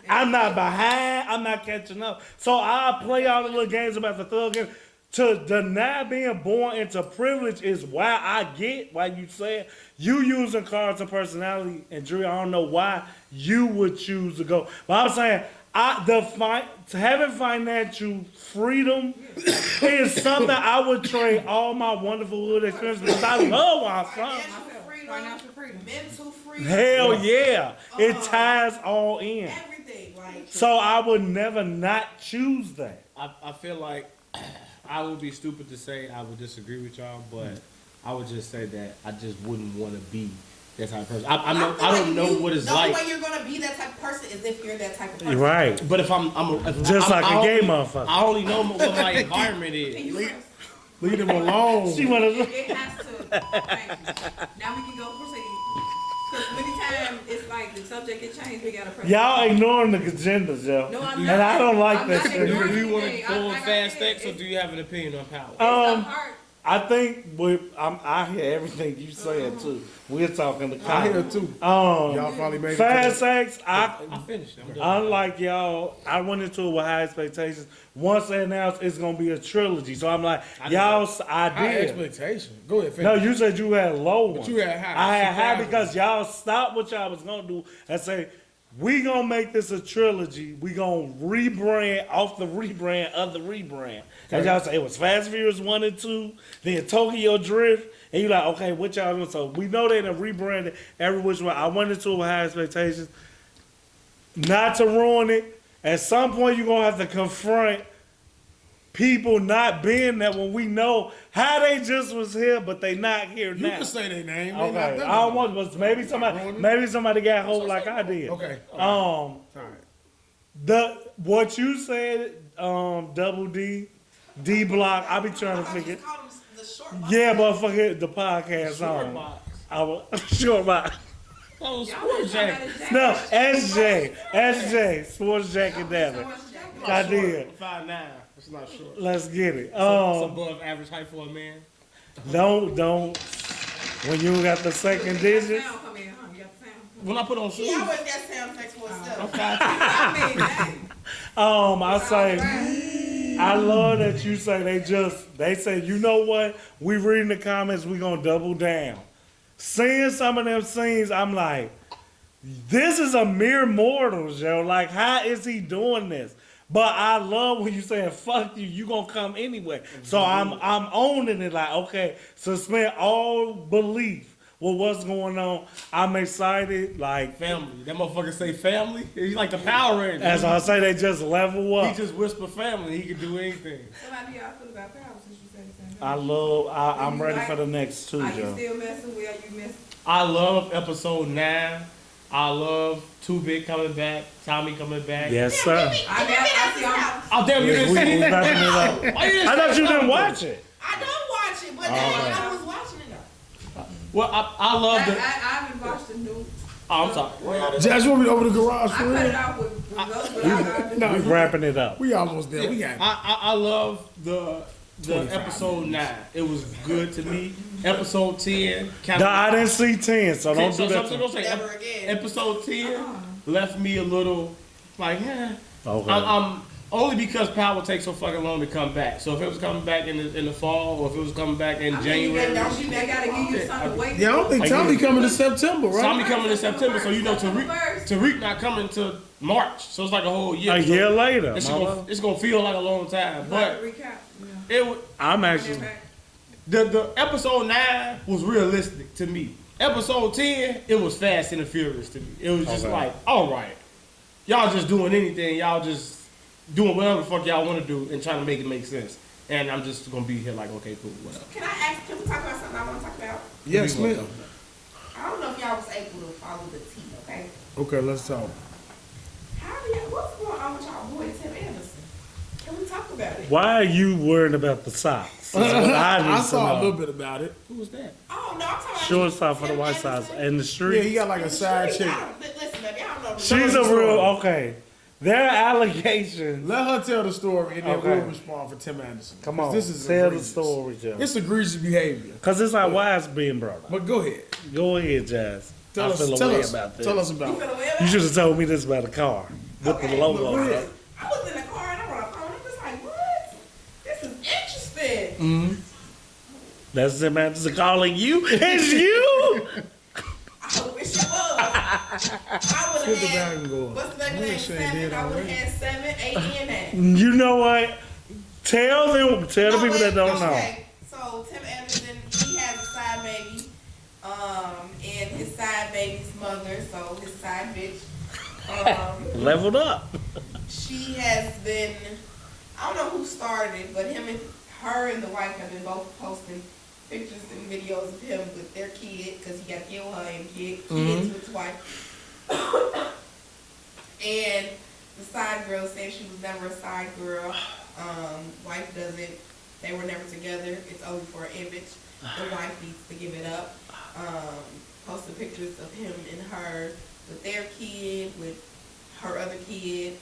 I'm not behind. I'm not catching up. So I play all the little games about the thug game. To deny being born into privilege is why I get why you said you using cards of personality, and Dreee, I don't know why you would choose to go. But I'm saying having financial freedom is something I would trade all my wonderful hood experience because I love where I'm from.
Financial freedom.
Mental freedom.
Hell yeah, it ties all in.
Everything, like.
So I would never not choose that.
I feel like I would be stupid to say I would disagree with y'all, but I would just say that I just wouldn't want to be that type of person. I don't know what it's like.
The only way you're gonna be that type of person is if you're that type of person.
Right.
But if I'm
Just like a gay motherfucker.
I only know what my environment is.
Leave them alone.
She wanna.
It has to. Thank you. Now we can go proceed. Because many times it's like the subject get changed. We gotta press.
Y'all ignoring the agendas, yo.
No, I'm
And
not.
I don't like
I'm
that
not
shit.
ignoring
Do you want to
anything.
go on
Like I
fast
said,
X, or do you have an opinion on power?
It's the heart.
I think I hear everything you saying too. We're talking the
I hear
comments.
too. Y'all finally made it.
Fast
to
X,
I finished. I'm done.
unlike y'all, I went into it with high expectations. Once they announced it's gonna be a trilogy, so I'm like, I
high
did.
expectation. Go ahead,
No,
finish.
you said you had low ones.
you had high.
I had high
Surprising.
because y'all stopped what y'all was gonna do and say, we gonna make this a trilogy. We gonna rebrand off the rebrand of the rebrand. And y'all say it was Fast and Furious 1 and 2, then Tokyo Drift. And you like, okay, what y'all doing? So we know they done rebranded every which way. I went into it with high expectations. Not to ruin it, at some point you're gonna have to confront people not being there when we know how they just was here, but they not here
You
now.
can say their name. They
Okay,
not them.
I don't want, but maybe somebody got hope like I did.
Okay.
Um,
Alright.
what you said, Double D, dblock. I be trying to figure.
Just call them the short box.
Yeah, motherfucker, the podcast
Short
on.
box.
I was short box.
Oh,
Y'all
sports
was
jacket.
No, SJ, Sports Jacket Damage. I did.
5'9". It's not short.
Let's get it.
It's above average height for a man.
Don't. When you got the second digit.
Sound come in, huh? You got the sound.
When I put on shoes,
He always got sound effects for
I'm
himself.
5'2".
I mean, dang.
I say, I love that you say they say, you know what? We reading the comments, we gonna double down. Seeing some of them scenes, I'm like, this is a mere mortals, yo. Like, how is he doing this? But I love when you saying, fuck you, you gonna come anyway. So I'm owning it like, okay, suspend all belief with what's going on. I'm excited, like,
Family. That motherfucker say family. He's like the Power Rangers.
as I say, they just level
He
up.
just whisper family. He can do anything.
So how do y'all feel about power since you said the same thing?
I'm ready for the next two,
Are you
Joe.
still messing with? Are you messing?
I love episode 9. I love Too Big coming back. Tommy coming back.
Yes, sir.
I see. I'm.
Oh damn, you didn't see
We
that.
wrapping it up.
Why you didn't
I
say
thought you
something?
didn't watch it.
I don't watch it, but I was watching it though.
Well, I love the.
I haven't watched the new.
Oh, I'm sorry.
Josh, want me to open the garage
I
for
cut it
real?
out with us, but I got the
No,
We wrapping it up.
we almost there. We got it.
I love the episode 9. It was good to me. Episode 10.
No, I didn't see 10, so don't do that.
Don't say
Never again.
Episode 10 left me a little like,
Okay.
I'm only because Power takes so fucking long to come back. So if it was coming back in the fall, or if it was coming back in January,
They gotta give you something to wait.
Yeah, I don't think Tommy coming to September, right?
Tommy coming in September, so you know Tariq not coming to March, so it's like a whole year.
A year
So
later,
it's gonna feel like a long time, but
Recap.
it wa-
I'm actually.
the episode 9 was realistic to me. Episode 10, it was Fast and the Furious to me. It was just
Okay.
like, all right, y'all just doing anything, y'all just doing whatever the fuck y'all want to do and trying to make it make sense. And I'm just gonna be here like, okay, cool, whatever.
Can we talk about something I want to talk about?
Yes, ma'am.
I don't know if y'all was able to follow the tea, okay?
Okay, let's talk.
What's going on with y'all boy Tim Anderson? Can we talk about it?
Why are you worried about the socks? That's what I
I
need to
saw a
know.
little bit about it.
Who was that?
Oh no, I'm talking about
Shortstop for the
Tim
White Sox
Anderson.
in the street.
Yeah, he got like a side chick.
Listen, baby, I don't know.
She's a real okay. Their allegations.
Let her tell the story, and then
Okay.
we'll respond for Tim Anderson.
Come on,
This is
tell
egregious.
the story, Joe.
It's egregious behavior.
Because it's like, why it's being brought up.
But go ahead.
Go ahead, Jazz.
Tell
I
us.
feel
Tell
a way
us
about this.
Tell us
You
about
feel
it.
away about
You
it?
should have told me this about a car with the
Okay,
logo
go
on
ahead.
it.
I was in the car and I'm on a phone. I'm just like, what? This is interesting.
Mm-hmm.
That's Tim Anderson calling you. It's you.
I wish it was. I would
Put the
have
bag and go
had,
up.
what's the baby
I
name?
wish I
7.
did
I would have
already.
had 7, 8, and 8.
You know what? Tell them. Tell the people that don't know.
Okay, so Tim Anderson, he has a side baby, and his side baby's mother, so his side bitch,
Leveled up.
she has been, I don't know who started it, but her and the wife have been both posting pictures and videos of him with their kid, because he got killed her and kids with his wife. And the side girl said she was never a side girl. Wife doesn't, they were never together. It's only for an image. The wife needs to give it up. Posted pictures of him and her with their kid, with her other kid.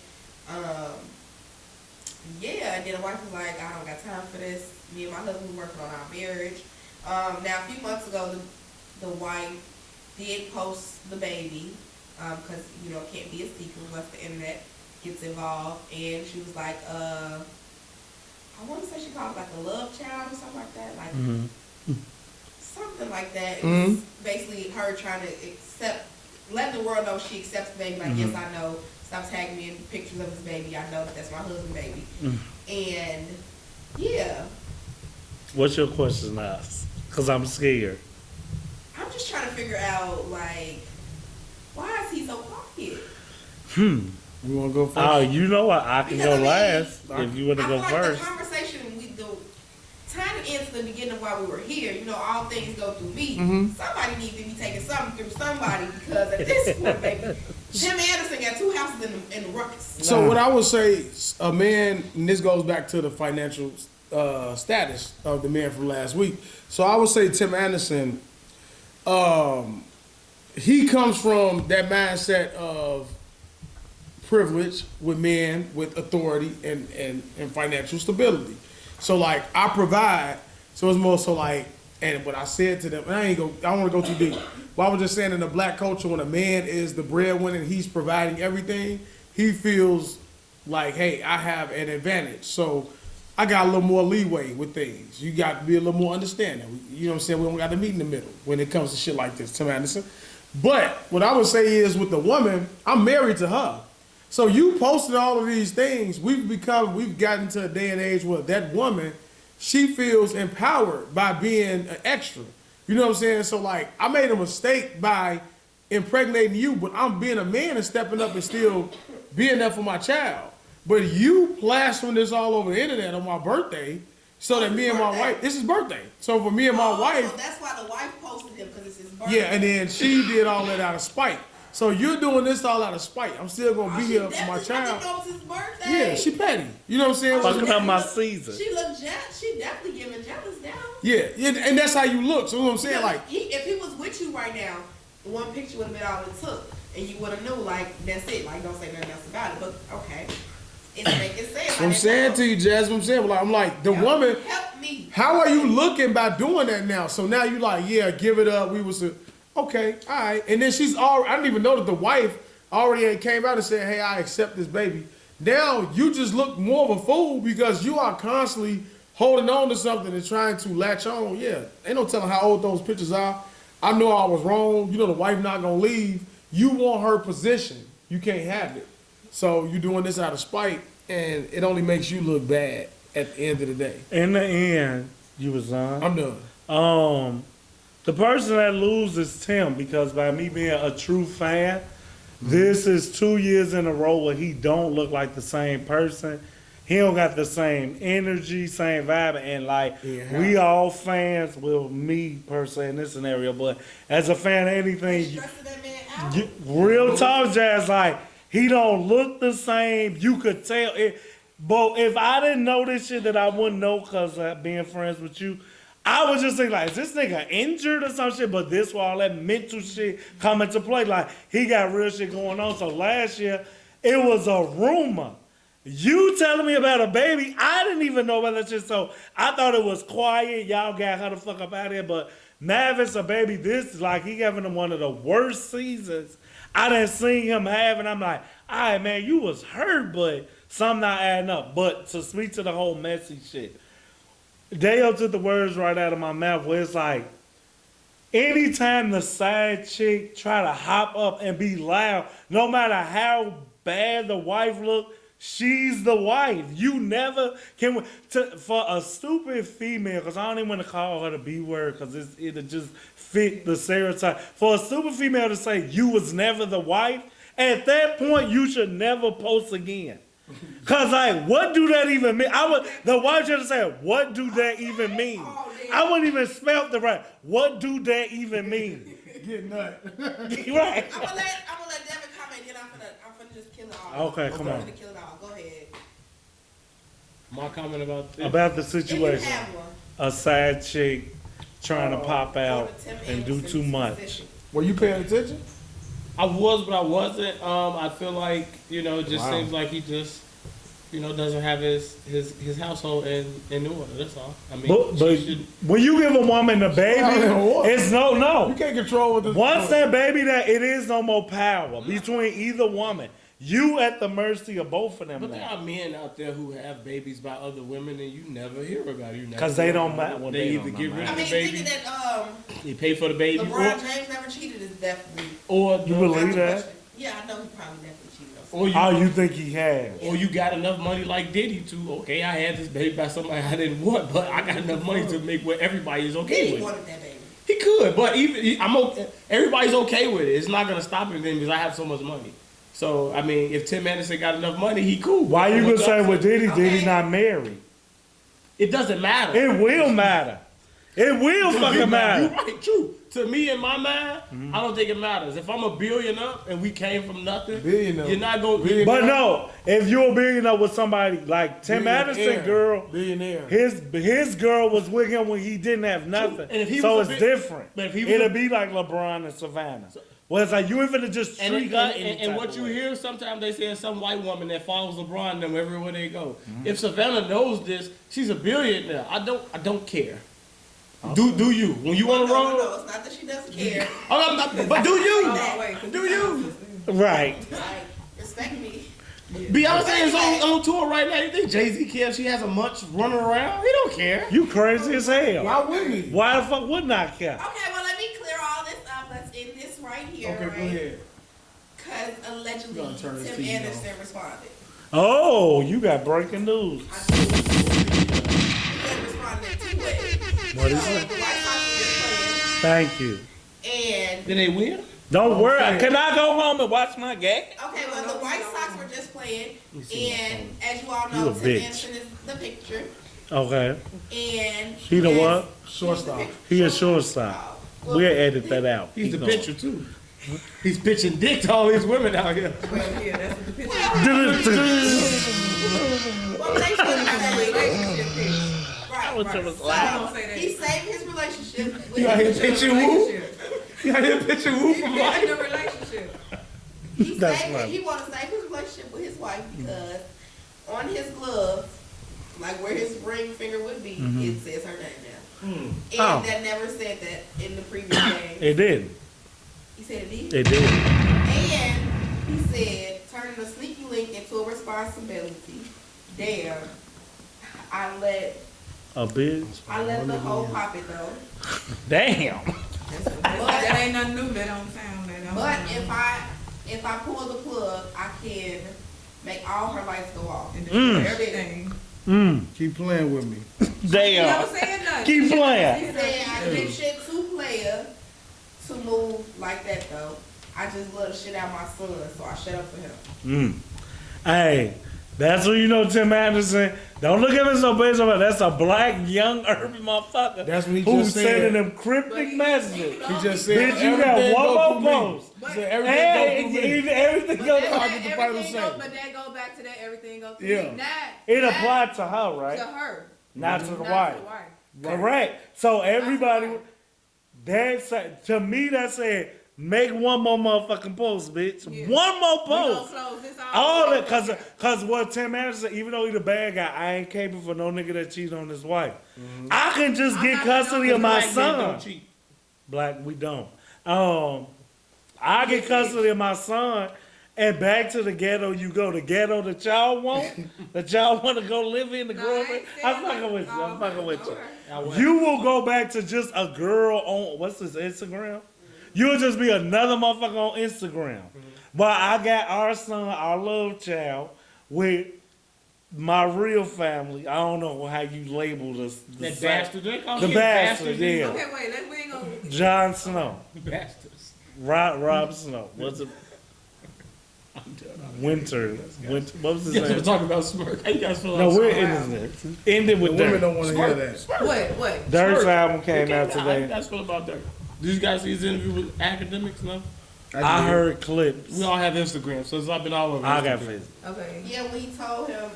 Yeah, and then the wife was like, I don't got time for this. Me and my husband were working on our marriage. Now, a few months ago, the wife did post the baby, because, you know, it can't be a secret once the internet gets involved. And she was like, I want to say she called it like a love child or something like that. Like, something like that. It's basically her trying to letting the world know she accepts the baby. Like, yes, I know. Stop tagging me in pictures of his baby. I know that's my husband's baby. And, yeah.
What's your question, Nas? Because I'm scared.
I'm just trying to figure out, like, why is he so quiet?
You want to go first?
Oh, you know what? I can
Because,
go
I mean,
last if you want to
I
go
feel like
first.
the conversation, tying it into the beginning of why we were here, you know, all things go through me. Somebody needs to be taking something through somebody, because at this point, baby, Tim Anderson got 2 houses in the ruckus.
So what I would say, a man, and this goes back to the financial status of the man from last week. So I would say Tim Anderson, he comes from that mindset of privilege with men, with authority and financial stability. So like I provide, so it's more so like, and what I said to them, and I don't want to go too deep. But I was just saying in the black culture, when a man is the breadwinner and he's providing everything, he feels like, hey, I have an advantage. So I got a little more leeway with things. You got to be a little more understanding. You know what I'm saying? We don't got to meet in the middle when it comes to shit like this, Tim Anderson. But what I would say is with the woman, I'm married to her. So you posted all of these things. We've gotten to a day and age where that woman, she feels empowered by being an extra. You know what I'm saying? So like, I made a mistake by impregnating you, but I'm being a man and stepping up and still being there for my child. But you plastering this all over the internet on my birthday, so that me and my wife, this is birthday. So for me and my wife,
So that's why the wife posted him, because it's his birthday.
yeah, and then she did all that out of spite. So you're doing this all out of spite. I'm still gonna be here for my
I didn't
child.
know it was his birthday.
Yeah, she petty. You know what I'm saying?
Fucking up my season.
She looked jealous. She definitely giving jealous now.
Yeah, and that's how you look. So you know what I'm saying? Like,
If he was with you right now, the one picture would have been all it took, and you would have knew, like, that's it. Like, don't say nothing else about it. But okay, it's making sense.
I'm saying to you, Jasmine, I'm like, the woman,
help me.
how are you looking by doing that now? So now you like, yeah, give it up. We was okay, all right. And then she's already, I didn't even know that the wife already came out and said, hey, I accept this baby. Now you just look more of a fool because you are constantly holding on to something and trying to latch on. Yeah, ain't no telling how old those pictures are. I know I was wrong. You know the wife not gonna leave. You want her position. You can't have it. So you're doing this out of spite, and it only makes you look bad at the end of the day.
In the end, you was on.
I'm done.
The person that loses Tim, because by me being a true fan, this is 2 years in a row where he don't look like the same person. He don't got the same energy, same vibe, and like we all fans, well, me per se in this scenario, but as a fan of anything, real talk, Jazz, like he don't look the same. You could tell it, but if I didn't know this shit, that I wouldn't know because being friends with you. I was just thinking, like, is this nigga injured or some shit? But this where all that mental shit come into play. Like, he got real shit going on. So last year, It was a rumor. You telling me about a baby, I didn't even know about that shit, so I thought it was quiet. Y'all got her the fuck up out of here, but now if it's a baby, this is like he having him one of the worst seasons I done seen him have, and I'm like, all right, man, you was hurt, but something not adding up. But to speak to the whole messy shit, Daeo took the words right out of my mouth where it's like, anytime the side chick try to hop up and be loud, no matter how bad the wife look, she's the wife. You never can, for a stupid female, because I don't even want to call her the B word because it'll just fit the stereotype. For a stupid female to say you was never the wife, at that point you should never post again. Cause like, what do that even mean? The wife should have said, what do that even mean? I wouldn't even spell the right. What do that even mean?
Get nut.
Right.
I'm gonna let Devin comment, then I'm finna just kill it all.
Okay, come on.
I'm finna kill it all. Go ahead.
My comment about this.
About the
If you
situation.
have one.
A side chick trying to pop out
Or the Tim
and do
Anderson
too much.
specific.
Were you paying attention?
I was, but I wasn't. I feel like, it just
Wow.
seems like he just, doesn't have his household in order. That's all. I mean,
But
she should,
when you give a woman a baby, it's
You
no.
can't control what this.
Once that baby, it is no more power between either woman. You at the mercy of both of them
but there
now.
are men out there who have babies by other women and you never hear about it.
Because they don't matter. Well,
They either
don't
get rid
I
of
mean,
the baby,
thinking that
they pay for the baby,
LeBron James never cheated is definitely.
or
You believe that?
Yeah, I know he probably definitely cheated on
or
Oh,
you
you think he has?
or you got enough money like Diddy to, okay, I had this baby by somebody I didn't want, but I got enough money to make what everybody is okay
He
with.
wanted that baby.
He could, but I'm okay. Everybody's okay with it. It's not gonna stop anything because I have so much money. So I mean, if Tim Anderson got enough money, he cool.
Why you gonna say with Diddy?
Okay.
Diddy not married?
It doesn't matter.
It will matter. It will fucking
You're
matter.
right, true. To me, in my mind, I don't think it matters. If I'm a billion up and we came from nothing,
Billionaire.
you're not gonna.
Billionaire.
But no, if you're a billionaire with somebody like Tim Anderson, girl,
Billionaire.
his girl was with him when he didn't have nothing.
And if he
So
was
it's
a
different.
but if he was
It'll
a-
be like LeBron and Savannah. Well, it's like you ain't finna just treat her any
and
type
what
of
you
way.
hear sometimes they say some white woman that follows LeBron them everywhere they go. If Savannah knows this, she's a billionaire. I don't care. Do you when you on the road?
No, it's not that she doesn't care.
Oh, I'm not, but do you?
Oh, wait, 'cause
Do you?
Right.
Like, respect me.
Beyonce is on tour right now. You think Jay-Z cares? She has a munch running around. He don't care.
You crazy as hell.
Why wouldn't he?
Why the fuck wouldn't I care?
Okay, well, let me clear all this up. Let's end this right here,
Okay,
right?
go ahead.
Because allegedly
Gonna turn this
Tim
TV
Anderson responded.
Oh, you got breaking news.
I do. He responded in 2 ways.
What is
So,
it?
the White Sox were just
Thank you.
playing, and
Did they win?
Don't worry. Can I go home and watch my game?
okay, well, the White Sox were just playing,
see my
and as you all
You
know,
a
Tim
bitch.
Anderson is the picture,
Okay.
and
He the what?
Shortstop.
He a shortstop.
Well,
We'll edit that out.
He's the
Keep going.
pitcher too. He's pitching dick to all these women out here.
Well, yeah, that's what the picture.
Well, they should have that
Relationship pic.
Right,
was
right.
just
loud.
So,
Say that.
he saved his relationship with
You out here pitching woo?
Relationship.
You out here pitching woo from
In
life?
the relationship.
That's right.
He want to save his relationship with his wife because on his glove, like where his ring finger would be, it says her name now. And
Oh.
that never said that in the previous game.
It did.
He said it did.
It did.
And he said, turning a sneaky link into a responsibility. Damn. I let
A bitch.
the whole pop it though.
Damn.
That ain't nothing new. That don't sound. That don't
But
sound
if I pull the plug, I can make all her lights go off.
and destroy everything.
Keep playing with me.
You
Damn.
never said nothing.
Keep playing.
He said I give shit to player to move like that though. I just love the shit out my son, so I shut up for him.
Hey, that's when you know Tim Anderson. Don't look at him so based on that's a black, young, urban motherfucker.
That's what he
who's
just said.
sending them cryptic messages.
He just said
Bitch, you got
everything
one
go
more
through me.
post.
He said everything go through me.
Everything goes
That's what the Bible say.
But that go back to that everything go through.
Yeah.
Not
It
not
applied to her,
to
right?
her.
Not to the
Not
wife.
to the wife.
Correct. So everybody,
wife.
that said, to me, that said, Make one more motherfucking post, bitch.
Yeah.
One more
We gonna
post.
close this off.
All that, cause what Tim Anderson, even though he the bad guy, I ain't capable for no nigga that cheat on his wife. I can just
I'm
get
not
custody
gonna
of my
Black men
son.
don't cheat.
Black, we don't. I get custody of my son, and back to the ghetto you go. The ghetto that y'all want, that y'all want to go live in, the
No,
grow
I
up in.
ain't
I'm
saying
fucking
that.
with you. I'm fucking with you.
Okay.
You will go back to just a girl on, what's this, Instagram? You'll just be another motherfucker on Instagram. But I got our son, our love child, with my real family. I don't know how you label this.
That bastard. They call
The
him
bastard,
bastards.
yeah.
Okay, wait. We ain't gonna.
Jon Snow.
Bastards.
Rob Snow. What's it? Winter. What was his
Yeah, we're
name?
talking about Smirk. How you guys feel
No,
about
we're
Smirk?
ending this. Ended with
Women
Dirt.
don't want to hear that.
What?
Dirt's
Smirk.
album came out
How you
today.
guys feel about Dirt? Did you guys see his interview with academics? No.
I heard clips.
We all have Instagram, so it's I've been all over.
I got
Instagram.
Facebook.
Okay.
Yeah, when he told him,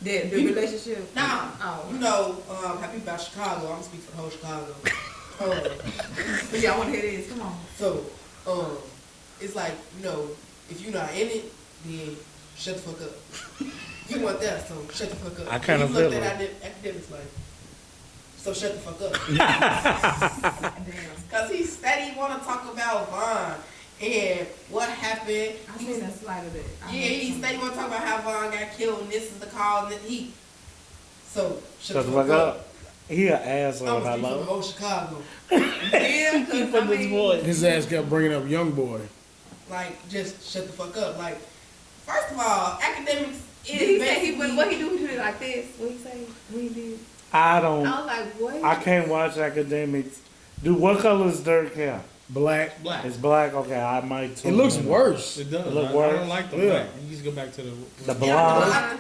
The relationship.
nah,
Oh.
you know, happy about Chicago. I'm gonna speak for the whole Chicago.
But yeah, I want to hear this. Come on.
So, it's like, you know, if you're not in it, then shut the fuck up. You want that, so shut the fuck up.
I kinda
And he looked
feel
at academics like, so shut the fuck up.
Damn.
Cause he steady want to talk about Vaughn and what happened.
I seen that slide of it.
Yeah, he steady want to talk about how Vaughn got killed and this is the cause and he. So shut the fuck up.
He an
I'm
asshole. I
gonna speak for the
love.
whole Chicago.
Yeah,
He
cause
put
I
this
mean,
voice.
His ass kept bringing up young boy.
Like, just shut the fuck up. Like, first of all, academics is
did he say
basically.
what he do? He did it like this. What he say? What he did?
I
I
don't.
was like, what?
I can't watch academics. Dude, what color is Dirk hair?
Black.
Black.
It's black. Okay, I might.
It
tune
looks
in.
worse.
It does.
It look
I
worse.
don't like the
Yeah.
black. You just go back to the.
The
And
blonde.
I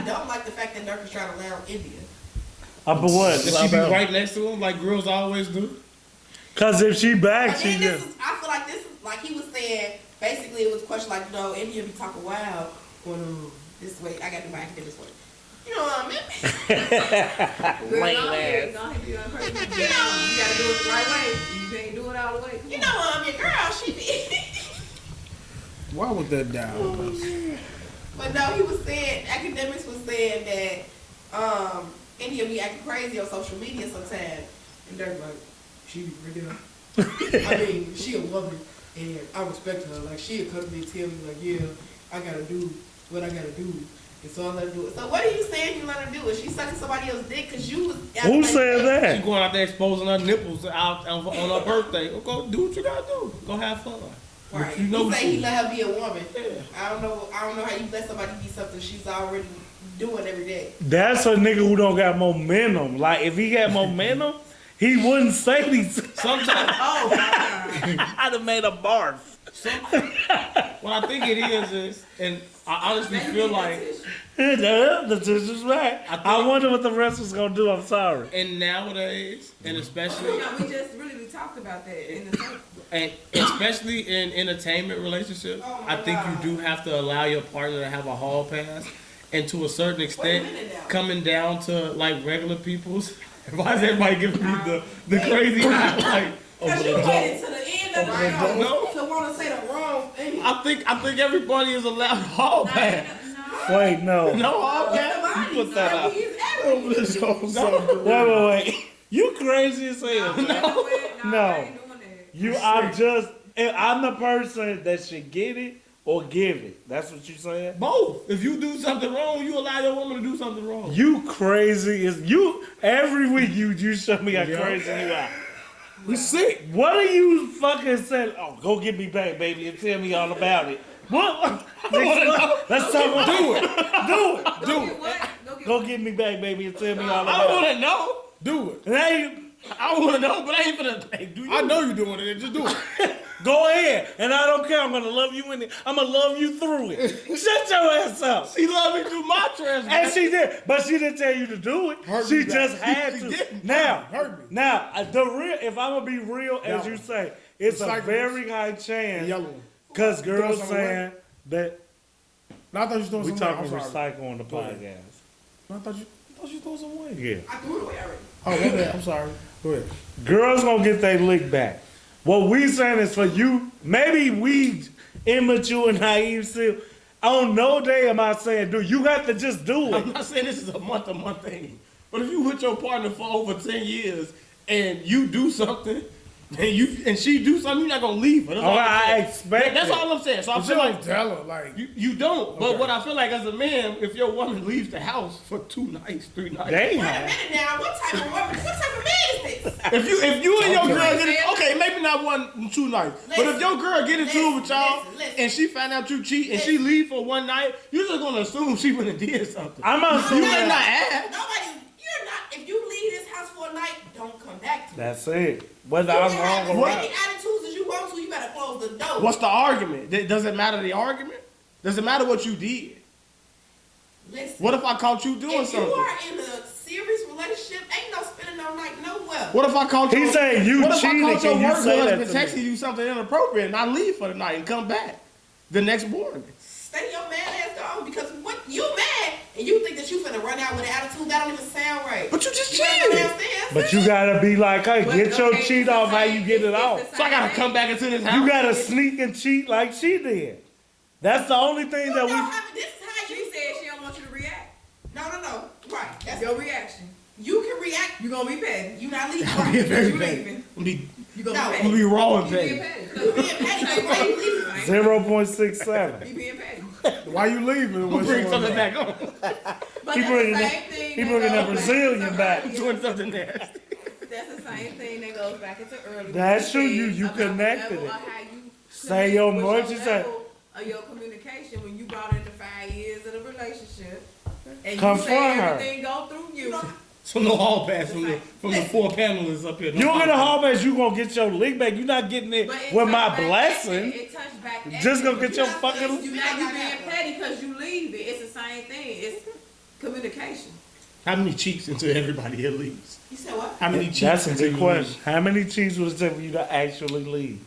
don't like the fact that Dirk is trying to land India.
But what?
Does she be right next to him like girls always do?
Cause if she back,
I
she
mean, this
just.
is, I feel like this is, like he was saying, basically it was a question like, you know, India be talking wild on this way. I got to do my academics way. You know what I mean?
Girl,
Lame
go ahead,
ass.
go ahead, do that crazy. You gotta do it the right way. You can't do it all the way. Come
You
on.
know what I mean? Girl, she be.
Why was that down?
But no, he was saying, academics was saying that India be acting crazy on social media sometimes. And they're like, she be right there. I mean, she a woman, and I respect her. Like, she'll come to me and tell me, like, yeah, I gotta do what I gotta do. And so I let her do it. So what are you saying you let her do? Is she sucking somebody else's dick? Because you was...
Who said
She
that?
going out there exposing her nipples out on her birthday. Go do what you gotta do. Go have fun.
Right.
You know
he say
she-
he let her be a woman.
Yeah.
I don't know how you let somebody be something she's already doing every day.
That's a nigga who don't got momentum. Like if he got momentum, he wouldn't say these.
Sometimes
Oh, my God.
I'd have made a barf.
what I think it is, and I honestly feel like
The tissue's right.
I think-
I wonder what the rest was gonna do. I'm sorry.
and nowadays, and especially
Yeah, we just really talked about that in the circle.
and especially in entertainment relationships,
Oh my
I think
God.
you do have to allow your partner to have a hall pass, and to a certain extent,
minute now.
coming down to like regular people's. Why is everybody giving me the crazy eye? Like,
Because you headed to the end of the show
No.
to want to say the wrong thing.
I think everybody is allowed a hall pass.
Wait, no.
No hall pass.
You put that out.
He's
Wait. You crazy as hell.
No.
No. I'm the person that should get it or give it. That's what you saying?
Both. If you do something wrong, you allow your woman to do something wrong.
You crazy as you every week you show me how
Yeah.
crazy you are.
You sick.
What are you fucking saying? Oh, go get me back, baby, and tell me all about it. What? Let's talk about
Do it.
Do it.
Do it. What?
Go get me back, baby, and tell me all
I
about it.
want to know.
Do it.
And ain't
I want to know, but I ain't finna. Hey, do you?
I know you're doing it. Just do it.
go ahead, and I don't care. I'm gonna love you in it. I'm gonna love you through it. Shut your ass up.
She love me through my transgression.
And she did, but she didn't tell you to do it.
Hurt
She
me
just
back.
had
She
to.
didn't.
Now,
Hurt me.
now, the real. If I'm gonna be real, as you say, it's a
Recyclables.
very high
The
chance
yellow one.
because girls
something
saying that
No, I thought you was doing
we
something.
talking
I'm sorry.
recycle on the
Go ahead.
podcast.
No, I thought you was doing something away.
Yeah,
I threw it away already.
Oh, my bad. I'm sorry. Go ahead.
girls gonna get their lick back. What we saying is for you, maybe we immature and naive still. On no day am I saying, dude, you have to just do it.
I'm not saying this is a month-to-month thing, but if you with your partner for over 10 years and you do something, and she do something, you're not gonna leave her. That's all
I expect
That's
it.
all I'm saying. So I
But you
feel like
don't tell her, like,
you don't. But
Okay.
what I feel like as a man, if your woman leaves the house for 2 nights, 3 nights,
Damn.
Wait a minute now. What type of woman? What type of man is this?
if you and your girl
Okay.
get it, okay, maybe not 1, 2 nights, but if
Listen,
your girl get into it with y'all
listen.
and she find out you cheat and she leave for 1 night, you're just gonna assume she would've did something.
I'm not
You
assuming
better not
that.
ask.
You're not. If you leave this house for a night, don't come back to it.
That's it. Whether
You
I'm
can
wrong
have
or
as
right.
many attitudes as you want to. You better close the door.
What's the argument? Does it matter the argument? Does it matter what you did?
Listen.
What if I caught you doing
If
something?
you are in a serious relationship, ain't no spending no night nowhere.
What if I caught you?
He saying you
What if I
cheated,
caught your
can you
work
say that
husband
to me?
texting you something inappropriate and I leave for the night and come back the next morning?
Stay your man ass down because what you mad and you think that you finna run out with an attitude that don't even sound right.
But you just
You gotta go
cheated.
downstairs.
But you gotta be like, hey,
But,
get your
okay,
cheat
it's the
off how
same-
you get it
it's
off.
the
So I gotta
same
come back into this house.
You gotta sneak and cheat like she did. That's the only thing
You
that
know
we.
how this is how
She
you
said she don't want you to react.
No. Right. That's
Your reaction.
you can react.
You gonna be petty.
You not leaving.
I'm being
Right.
very
You
petty.
leaving.
I'm be,
You gonna
No.
be
I'm
petty.
be raw and
You being
petty.
petty.
You being petty. So why you leaving?
0.67.
You being petty.
why you leaving?
I'm
What's
bring
going
something
on?
back on.
But
He
that's
bringing
the
that-
same thing.
he
that
bringing that
goes
Brazilian
into
back.
earlier.
Doing something nasty.
That's the same thing that goes back into earlier.
That's
What
true,
said
you
about the
connected
level
it.
of how you
Say your
connect
much,
with
you
your
say-
level of your communication when you brought in the 5 years of the relationship. And you
Confront
say
her.
everything go through you.
So no hall pass from the 4 panelists up here. No
You don't get a
hall
hall pass, you gonna get your lick back. You're not getting it
But it
with
touched
my
back at
blessing.
you. It touched back at
Just
you.
gonna get your
You're not
fucking-
saying you being petty because you leave it. It's the same thing. It's communication.
How many cheeks until everybody here leaves?
You said what?
How many cheeks?
That's a
until
good
you leave?
question. How many cheats would it take for you to actually leave?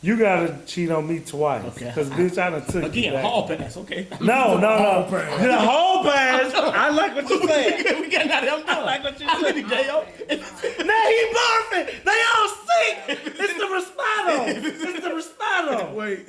You gotta cheat on me twice.
Okay.
Cause bitch, I done took you
Again,
back.
hall pass, okay?
No.
Hall pass.
The whole pass. I like what you said.
We getting out of here. I'm done.
I like what you
How many,
said.
Dayo?
Now he barfing. They all sick. It's the Respado. It's the Respado.
Wait,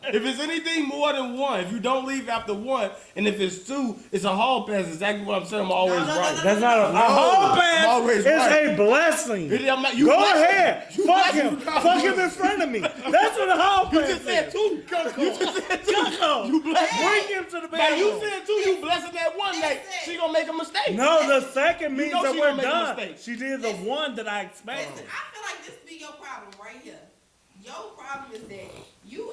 If it's anything more than 1, if you don't leave after 1, and if it's 2, it's a hall pass. Exactly what I'm saying. I'm always
No,
right.
That's not a whole pass.
always
It's
right.
a blessing.
Really, I'm not- you
Go
blessed
ahead.
him. You
Fuck
blessed
him.
him.
Fuck him in front of me. That's what a hall pass
You
is.
just said 2. You just said 2.
Cucko.
You blessed
Bring him to the
Now
bedroom.
you said 2. You blessing that 1 night. She gonna make a mistake.
No, the second means
know
that
she
we're
gonna make a
done.
mistake.
She did the one that I expected.
Listen, I feel like this be your problem right here. Your problem is that you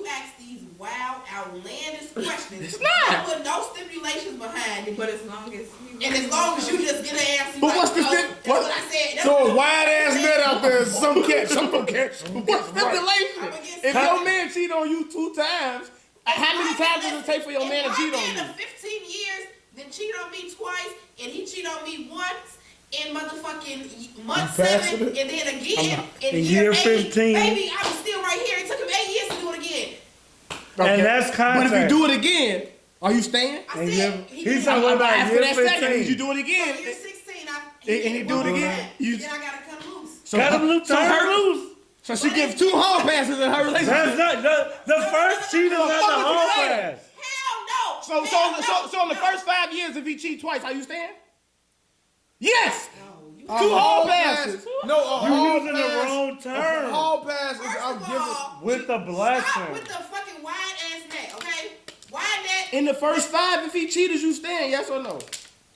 ask these wild, outlandish questions.
It's not.
With no stipulations behind it.
But as long as
And as long as you just get an answer,
But
like,
what's the
"Oh,
stip-
that's
what-
what I said. That's
throw
what
a
I
wide ass
said."
net out there. Some catch. Some gonna catch. Some
What's
catch. Right.
stipulation?
I'ma get
If
some-
your man cheat on you 2 times, how many times does it take for your man to cheat on
If
you?
my man of 15 years then cheat on me twice, and he cheat on me once in motherfucking month
faster
7,
than-
and then again
In year 15.
Baby, I was still right here. It took him 8 years to do it again.
And that's
But
contact.
if you do it again, are you staying?
I
And
said,
he's
did
talking
it.
about
After
year
that second,
15.
you do it
So
again.
year 16,
And he do it again. You-
Then I gotta cut loose.
So
Cut him loose.
so
Turn
her-
her loose.
So she gives 2 hall passes in her relationship.
That's not the first cheat is not the
fuck is
whole
you saying?
pass.
Hell no.
So in the first 5 years, if he cheat twice, how you stand? Yes.
A
2 hall
hall
passes.
No, a
You
hall
using the
pass.
wrong
A
term.
hall pass is
First
I'm
of
giving.
all,
With the
stop
blessing.
with the fucking wide ass net, okay? Wide net.
In the first 5, if he cheated, you stand. Yes or no?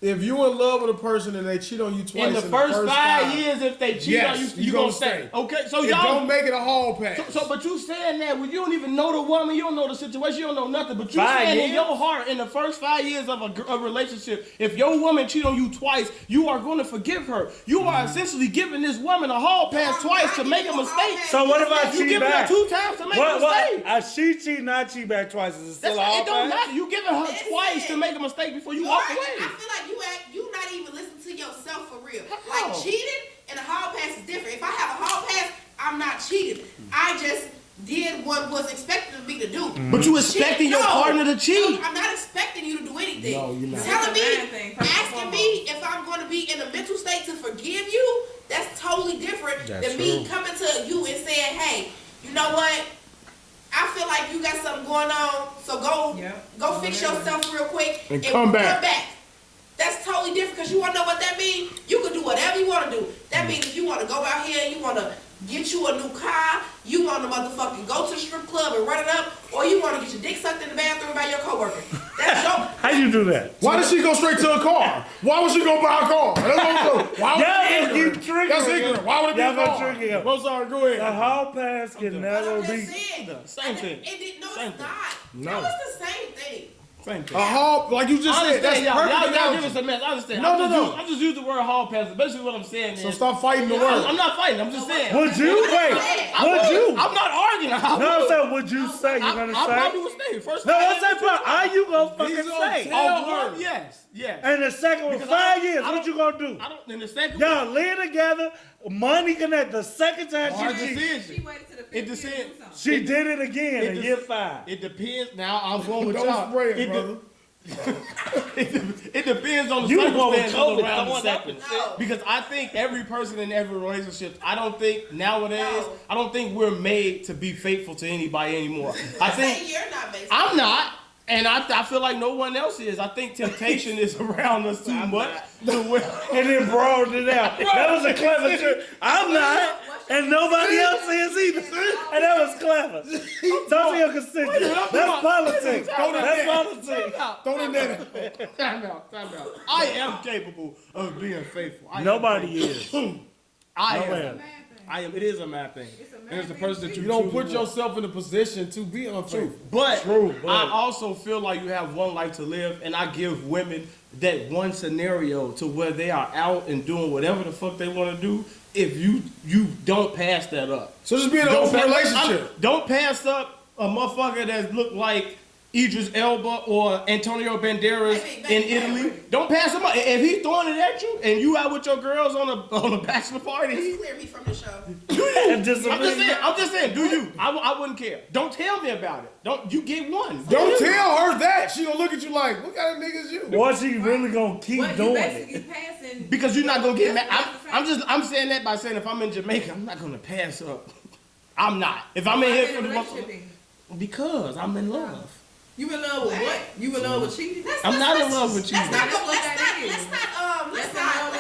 If you in love with a person and they cheat on you twice
In the first 5 years, if they cheat
Yes,
on you,
you
you
gonna
gonna stay.
stay.
Okay, so
it
y'all.
don't make it a hall pass.
But you saying that when you don't even know the woman, you don't know the situation, you don't know nothing. But you
5
saying in
years?
your heart, in the first 5 years of a relationship, if your woman cheat on you twice, you are going to forgive her. You are essentially giving this woman a hall pass twice to make a mistake.
So what if I
You
cheat
giving her
back?
2 times to make a mistake.
She cheat, not cheat back twice. Is it still
That's
a
not,
hall
it don't
pass?
matter. You giving her twice to make a mistake before you walk
Right.
away.
I feel like you not even listening to yourself for real.
How?
Like cheating and a hall pass is different. If I have a hall pass, I'm not cheating. I just did what was expected of me to do.
But you expecting your partner to cheat.
No, I'm not expecting you to do anything.
No, you're not.
Telling me,
It's a man thing, first and
asking me if I'm going to be in a mental state to forgive you, That's totally different
That's
than me
true.
coming to you and saying, hey, you know what? I feel like you got something going on, so go fix yourself real quick
And come back.
That's totally different because you want to know what that means? You can do whatever you want to do. That means if you want to go out here and you want to get you a new car, you want to motherfucking go to the strip club and run it up, or you want to get your dick sucked in the bathroom by your coworker. That's your...
How you do that?
Why did she go straight to a car? Why would she go buy a car? That's what I'm saying. Why would
Y'all
it
keep
be
triggering.
That's ignorant. Why would it be
Y'all
a
gonna
car?
trigger him.
I'm sorry, go ahead.
The hall pass can never
I'm
be.
just saying.
Same thing.
No,
Same
it's
thing.
not. No, it's the same thing.
Same thing.
A hall, like you just
I
said, that's
understand,
perfect.
y'all give
analogy.
us a mess. I understand.
No.
I just use the word hall pass. Basically, what I'm saying
So
is,
stop fighting the word.
I'm not fighting. I'm just saying.
Would you wait? Would you?
I'm not arguing.
No, so would you say you're gonna
I probably
say?
would stay. First
No,
time
what's that part? Are you gonna fucking
He's gonna
say?
tell
Oh,
her.
yes.
And the second one,
Because
5
I
years.
don't-
What you gonna do?
I don't. In the second
Y'all live together. Money connect. The second time
hard
she cheated,
She
decision.
waited to the 5th
It
year to
depends.
do something.
she did it again in
It
year
just-
5.
It depends. Now I'm going with
Don't
y'all.
spray it,
It de-
brother.
it depends on the
You going with
circumstances
COVID.
around
I
the
want that
second.
No.
Because I think every person in every relationship, I don't think nowadays,
No.
I don't think we're made to be faithful to anybody anymore. I think
Say you're not based.
I'm not, and I feel like no one else is. I think temptation is around us too much.
And then broadened it out. That was a clever trick. I'm not, and nobody else is either. And that was clever. Talk to your constituents. That's politics. That's politics.
Throw the net.
Time out. I am capable of being faithful. I am
Nobody
faithful.
is.
I
No
am.
man.
I am. It is a mad thing. And it's the person that
You don't
truly
put
want.
yourself in a position to be unfaithful.
But
True, but-
I also feel like you have one life to live, and I give women that one scenario to where they are out and doing whatever the fuck they want to do. If you don't pass that up,
So just be in an open relationship.
Don't pass up a motherfucker that look like Idris Elba or Antonio Banderas in Italy. Don't pass him up. If he's throwing it at you and you out with your girls on a bachelor party,
Just clear me from the show.
And disagree.
I'm just saying, do you? I wouldn't care. Don't tell me about it. Don't you get one?
Don't tell her that. She gonna look at you like, what kind of nigga is you?
Or she really gonna keep
But you
doing
basically
it.
passing.
Because you're not gonna get mad.
That's the
I'm saying that by saying if I'm in Jamaica, I'm not gonna pass up. I'm not. If I'm in here for the
relationship then?
because I'm in love.
You in love with what? You in love with cheating?
I'm not in love with you.
Let's not go. Let's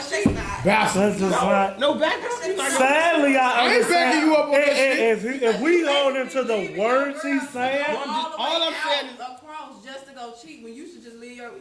just not.
That's just not.
No back up. You're not gonna-
Sadly, I
ain't backing you up on that shit.
If we hold into the words he's saying,
all I'm saying is-
across just to go cheat when you should just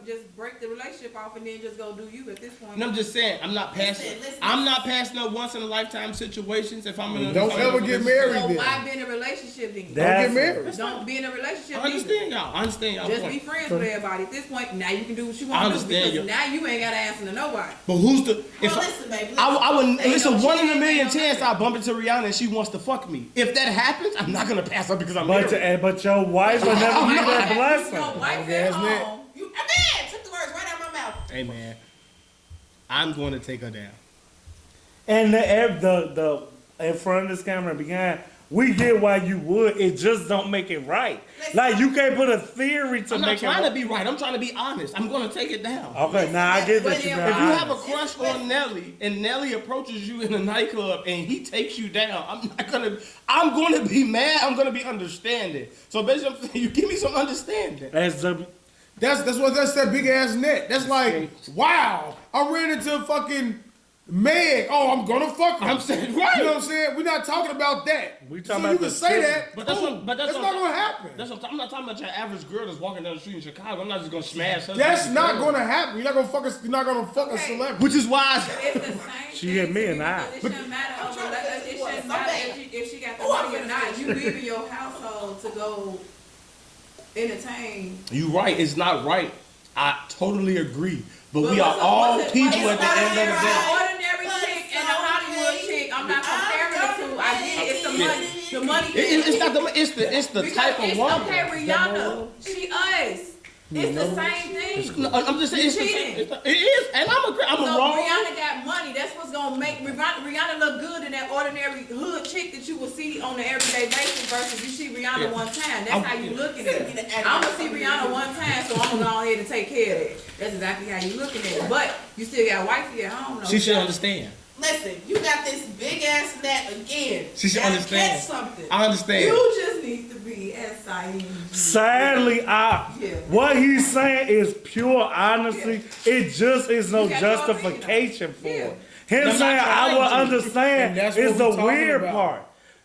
just break the relationship off and then just go do you at this point.
And I'm just saying, I'm not passing.
Listen.
I'm not passing up once in a lifetime situations. If I'm in a
Don't ever get married
So
then.
why be in a relationship then?
Don't
That's-
get married.
Don't be in a relationship.
I understand y'all. I understand y'all.
Just
point.
be friends with everybody. At this point, now you can do what you
I
want to do
understand
because
you.
now you ain't got to answer to nobody.
But who's the? If
Well,
I,
listen, baby.
I would
They
listen.
don't
1 in a
cheat,
million
they don't
chance I bump into Rihanna and she wants to fuck me. If that happens, I'm not gonna pass up because I'm
but
married.
but your wife will never give that
Your
blessing.
wife
Okay,
at
isn't it?
home.
You, man, took the words right out of my mouth.
Hey man, I'm going to take her down.
And the in front of this camera and behind, we get why you would. It just don't make it right. Like you can't put a theory to
I'm not
make it
trying
right.
to be right. I'm trying to be honest. I'm going to take it down.
Okay, now I get that
But
you
if
got
If you have a
honest.
crush on Nelly and Nelly approaches you in a nightclub and he takes you down, I'm gonna be mad. I'm gonna be understanding. So basically, I'm saying you give me some understanding.
That's the
That's that big ass net. That's like, wow, I ran into fucking Meg. Oh, I'm gonna fuck her.
I'm saying, right.
You know what I'm saying? We're not talking about that.
We
So
talking
you
about
can
the
say
film.
that,
But that's
cool.
what- but that's
not
what-
gonna happen.
That's what I'm not talking about your average girl that's walking down the street in Chicago. I'm not just gonna smash her.
That's not gonna happen. You're not gonna fuck a celebrity.
Which is why
It's the same
She
thing
hit me
to
in the eye.
It shouldn't matter.
I'm trying to
It
finish
shouldn't
this
matter
one.
if she got the
Oh, I'm
money or
finna
not.
finish
You leaving your household to go entertain.
you right. It's not right. I totally agree. But we
But
are
what's
all
it-
people
it's
at the
not
end of the
right.
day.
Ordinary chick and a Hollywood chick. I'm not comparing the two. I get it. It's the money. The money.
It's not the. It's the
Because
type of
it's
woman.
okay, Rihanna. She us. It's the same thing.
I'm just saying.
Cheating.
It is, and I'm
So
wrong.
Rihanna got money. That's what's gonna make Rihanna look good in that ordinary hood chick that you will see on an everyday basis versus you see Rihanna one time. That's how you looking at it. I'm gonna see Rihanna one time, so I'm gonna go ahead and take care of that. That's exactly how you looking at it. But you still got wifey at home though.
She should understand.
Listen, you got this big ass net again.
She should
Gotta
understand.
catch something.
I understand.
You just need to be as Saeed.
Sadly, what he's saying is pure honesty. It just is no
You got your
justification for
opinion.
it. Him
That's
saying
not
I will
correct.
understand
And that's
is
what
the
we talking
weird
about.
part.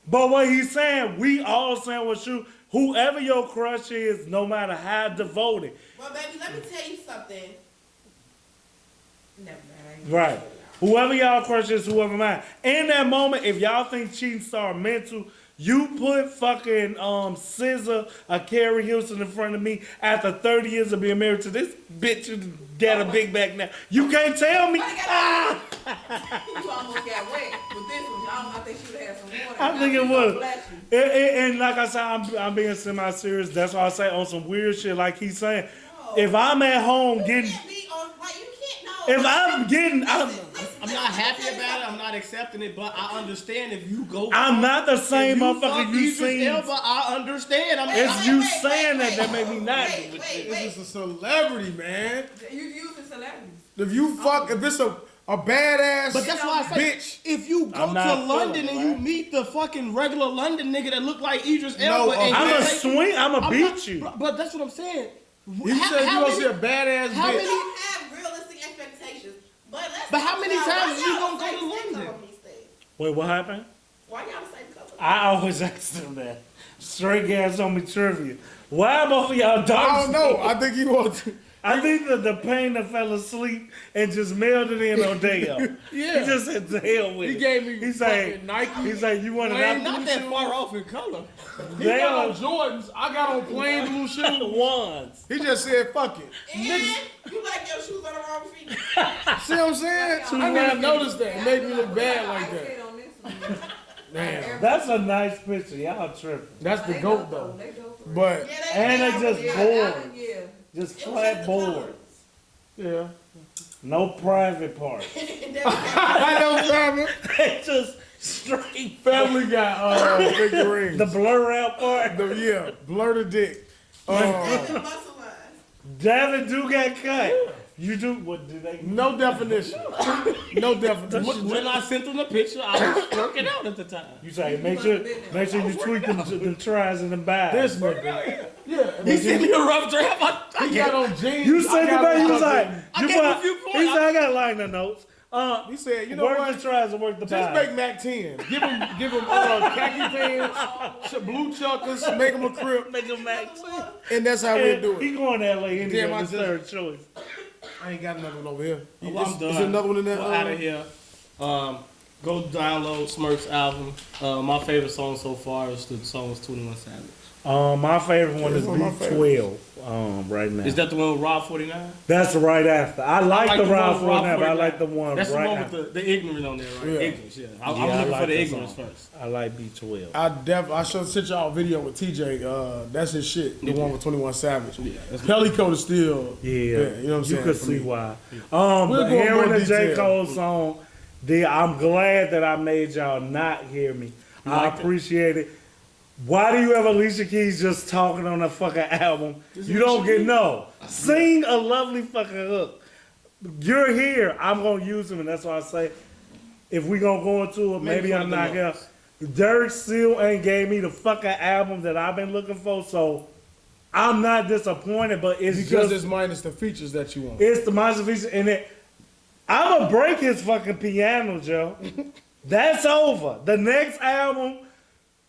But what he's saying, we all saying with you, whoever your crush is, no matter how devoted.
Well, baby, let me tell you something. Never mind.
Right. Whoever y'all crush is, whoever mine. In that moment, if y'all think cheating star mental, you put fucking SZA or Carrie Houston in front of me after 30 years of being married to this bitch who got a big back now. You can't tell me.
You almost got wet with this one. I think she would have some water.
I think it would. And like I said, I'm being semi-serious. That's why I say on some weird shit like he's saying. If I'm at home getting... If I'm getting...
I'm not happy about it. I'm not accepting it, but I understand if you go.
I'm not the same motherfucker
fuck
you
Idris
seen.
Elba, I understand.
It's you saying that make me not do with shit.
This is a celebrity, man.
You using celebrities.
If you fuck, if it's a badass
But that's why I say,
bitch.
if you go
I'm
to
not
London
feeling
and
it,
you meet the fucking regular London nigga that look like Idris
No,
Elba, and
I'm
he
a
take-
swing. I'm a
I'm
beat
not-
you.
But that's what I'm saying.
You said you gonna see a badass
how
bitch.
many-
You don't have realistic expectations. But
how many times you gonna go to London?
Wait, what happened?
Why y'all the same color?
I always ask them that. Straight gas on me trivia. Why both of y'all dark?
I don't know. I think you want to.
I think that the pain that fell asleep and just mailed it in on daeo.
Yeah.
He just said to hell with
He
it.
gave me
He say,
fucking Nike.
he say, you want
plain
it
Not
out?
that far off in color.
He got on
Daeo
Jordans. I got on plain blue shoes.
ones.
He just said, fuck it.
And you like your shoes on the wrong feet.
See what I'm saying? I didn't notice that. It made me look bad like that.
On this one.
Damn.
That's a nice picture. Y'all tripping.
That's the GOAT, though.
They go for it.
But,
And they just
Yeah,
bored.
yeah.
Just
It was
flat
just the
board.
colors.
yeah.
No private part.
I don't have it.
They just straight
Family got figurines.
the blur out part.
Yeah, blur the dick.
Muscle lines.
David do get cut. You do what do they?
No definition. No definition.
When I sent them the picture, I was working out at the time.
You say make sure you tweak them tries and the buys.
This nigga. Yeah.
He sent me a rough draft.
He got on jeans.
You said
I got
that
on
you was like
fucking-
I
you
gave him a
bought-
few
He
points.
said I got liner notes.
He said, you know
Work
what?
the tries and work the
Just
buys.
make Mac 10. Give him khaki pants, blue chuckers, make him a crib,
Make them max.
and that's how we do
He
it.
going to LA anyway.
Damn, I
His
just-
third choice.
I ain't got another one over here.
Oh, I'm done.
Is there another one in there?
We're out of here. Go download Smurf's album. My favorite song so far is the song with 21 Savage.
My favorite one is
One of my
B12. Right now.
Is that the one with Rob 49?
That's right after. I like the
one
Rob
with
49, but I
49.
like the one
That's
right
the one
after.
with the ignorant on there, right?
Yeah.
Ignorance, yeah. I
Yeah,
was
I
looking
like
for the
that
ignorance
song.
first.
I like B12.
I should sent y'all a video with TJ. That's his shit. The one with 21 Savage.
Yeah, that's
Pellicoat is still.
Yeah,
you know what I'm
you
saying.
could
for
see
me.
why.
We'll
But
go in
hearing
more
the J.
detail.
Cole song, I'm glad that I made y'all not hear me. I
like it.
appreciate it. Why do you have Alicia Keys just talking on a fucking album? You don't get no. Sing a lovely fucking hook. You're here. I'm gonna use him, and that's why I say, if we gonna go into it, maybe
for
I'm
the
not here. Dirk still ain't gave me the fucking album that I've been looking for, so I'm not disappointed. But it's
Because
just
it's minus the features that you want.
it's the masterpiece, and I'm gonna break his fucking piano, Joe. That's over. The next album,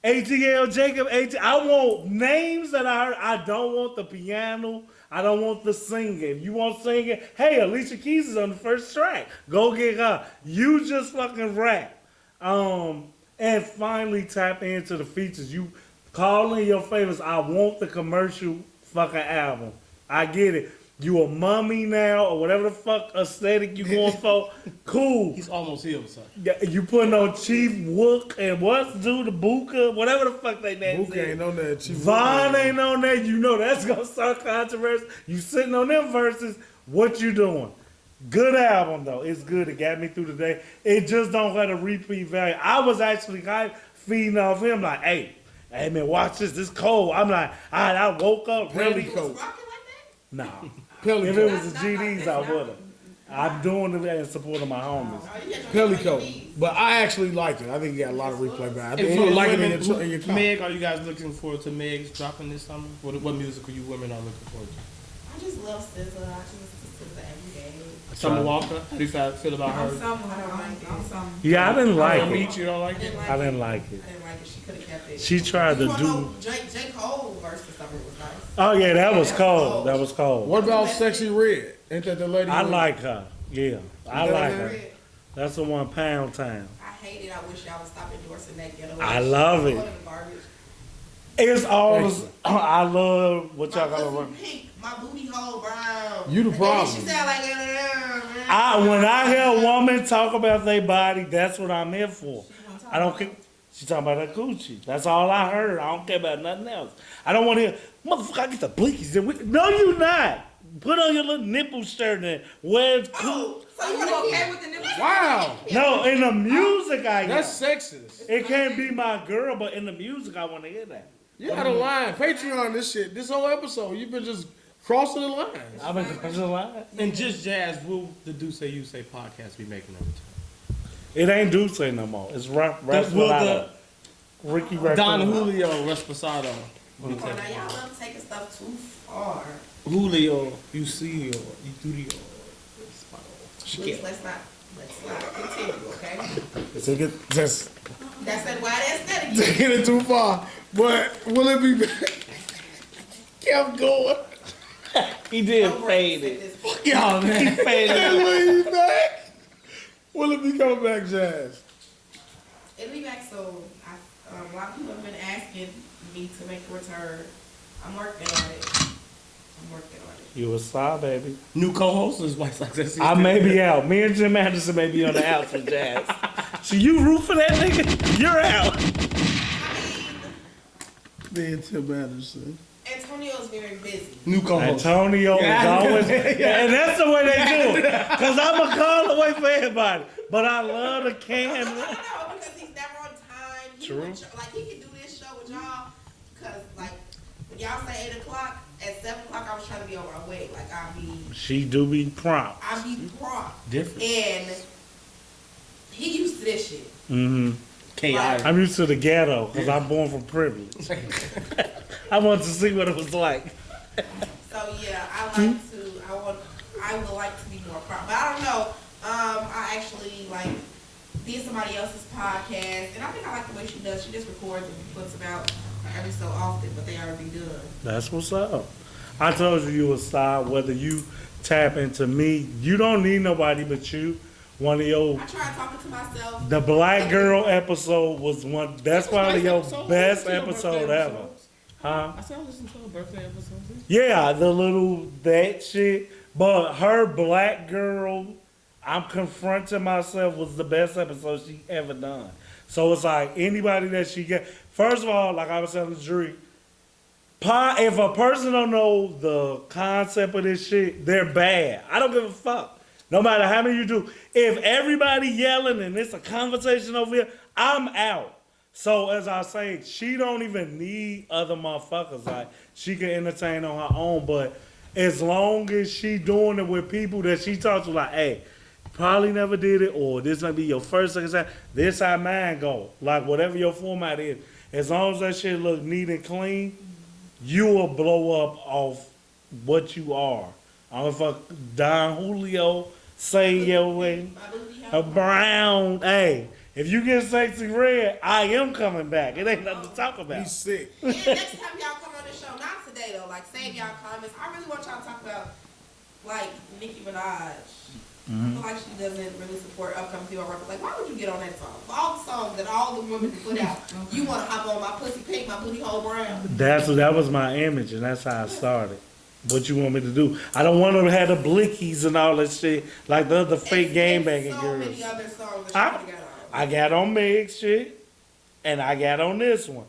ATL Jacob. I want names that I heard. I don't want the piano. I don't want the singing. If you want singing, hey, Alicia Keys is on the first track. Go get her. You just fucking rap. And finally tap into the features. You call in your favorites. I want the commercial fucking album. I get it. You a mummy now or whatever the fuck aesthetic you going for. Cool.
He's almost healed, son.
Yeah, you putting on Chief Wook and what's do the Buka, whatever the fuck they name
Book ain't on that. Chief
Vaughn
Wood.
ain't on there. You know that's gonna start controversy. You sitting on them verses. What you doing? Good album though. It's good. It got me through the day. It just don't have a repeat value. I was actually kind of feeding off him like, hey man, watch this. This cold. I'm like, I woke up really
Pellicoat.
Rocking like that?
Nah.
Pellicoat.
If it was the GDs, I would've. I'm doing it in support of my homies.
Pellico. But I actually liked it. I think you got a lot of replay back. I think
And
you
for
like it
women,
in your car.
Meg, are you guys looking forward to Meg's dropping this summer? What music are you women are looking forward to?
I just love SZA. I just listen to SZA every day.
Summer Walker, how do you feel about her?
I'm some.
Yeah, I didn't like it.
Meet you don't like it?
I didn't like it.
I didn't like it. She could have kept it.
She tried to do.
J. Cole verse this summer was nice.
Oh yeah, that was cold. That was cold.
What about Sexy Red? Ain't that the lady?
I
with-
like her. Yeah, I
You
like
know
her. That's the one Pound Town.
I hate it. I wish y'all would stop endorsing that ghetto.
I love it.
Garbage.
It's all. I love what y'all
My
gotta
pussy
run.
pink, my booty hole brown.
You the
And then
problem.
She sound like
When I hear a woman talk about their body, that's what I'm here for. I don't care. She talking about her coochie. That's all I heard. I don't care about nothing else. I don't want to hear, motherfucker, I get the blinkies. No, you not. Put on your little nipple shirt and wear it cool.
So you okay with the nipples?
Wow.
No, in the music I
That's
am.
sexist.
It can't be my girl, but in the music I want to hear that.
You out of line. Patreon, this shit. This whole episode, you've been just crossing the lines.
I've been just lying.
And Jus Jas, will the Do Say You Say podcast be making over time?
It ain't Duce no more. It's
Will
Rasposado. Ricky
Don
Raccoon.
Julio Rasposado.
Come on, now y'all love taking stuff too far.
Julio, you see, or you do the.
Let's not continue, okay?
Just
That's that why that's that.
taking it too far. But will it be back? Kept going.
He did fade it.
Y'all, man.
He faded it.
Will it be back? Will it be coming back, Jazz?
It'll be back soon. A lot of people have been asking me to make a return. I'm working on it.
You a star, baby.
New co-host is WhitesoxSC.
I may be out. Me and Jim Anderson may be on the out for Jazz. So you root for that nigga? You're out.
Me and Tim Anderson.
Antonio's very busy.
New co-host.
Antonio is always, and that's the way they do it. Cause I'm a call away for everybody. But I love the can.
No, because he's never on time.
True.
Like he can do this show with y'all. Cause like when y'all say 8 o'clock, at 7 o'clock I was trying to be on my way. Like I'll be
She do be prompt.
prompt.
Different.
And he used to this shit.
Mm-hmm.
Chaotic.
I'm used to the ghetto because I'm born from privilege. I want to see what it was like.
So yeah, I would like to be more proud. But I don't know. I actually like did somebody else's podcast, and I think I like the way she does. She just records and puts them out every so often, but they already done.
That's what's up. I told you a star. Whether you tap into me, you don't need nobody but you. One of your
I tried talking to myself.
the Black Girl episode was one. That's probably your best
Your
episode
birthday
ever. Huh?
I said I listened to a birthday episode.
Yeah, the little that shit. But her Black Girl, I'm confronting myself, was the best episode she ever done. So it's like anybody that she get. First of all, like I was telling Dreee, if a person don't know the concept of this shit, they're bad. I don't give a fuck. No matter how many you do. If everybody yelling and it's a conversation over here, I'm out. So as I say, she don't even need other motherfuckers. Like she can entertain on her own, but as long as she doing it with people that she talks to, like, hey, probably never did it, or this might be your first second time. This how mine go. Like whatever your format is, as long as that shit look neat and clean, you will blow up off what you are. I don't fuck Don Julio, say your way, a brown. Hey, if you get sexy red, I am coming back. It ain't nothing to talk about.
He's sick.
And next time y'all come on the show, not today though, like save y'all comments. I really want y'all to talk about like Nicki Minaj. I feel like she doesn't really support upcoming female rappers. Like, why would you get on that song? For all the songs that all the women put out, you want to hop on my pussy pink, my booty hole brown.
That was my image, and that's how I started. What you want me to do? I don't want to have the blickies and all that shit like the other fake game banging
so
girls.
many other songs that she got on.
I got on Meg's shit, and I got on this one.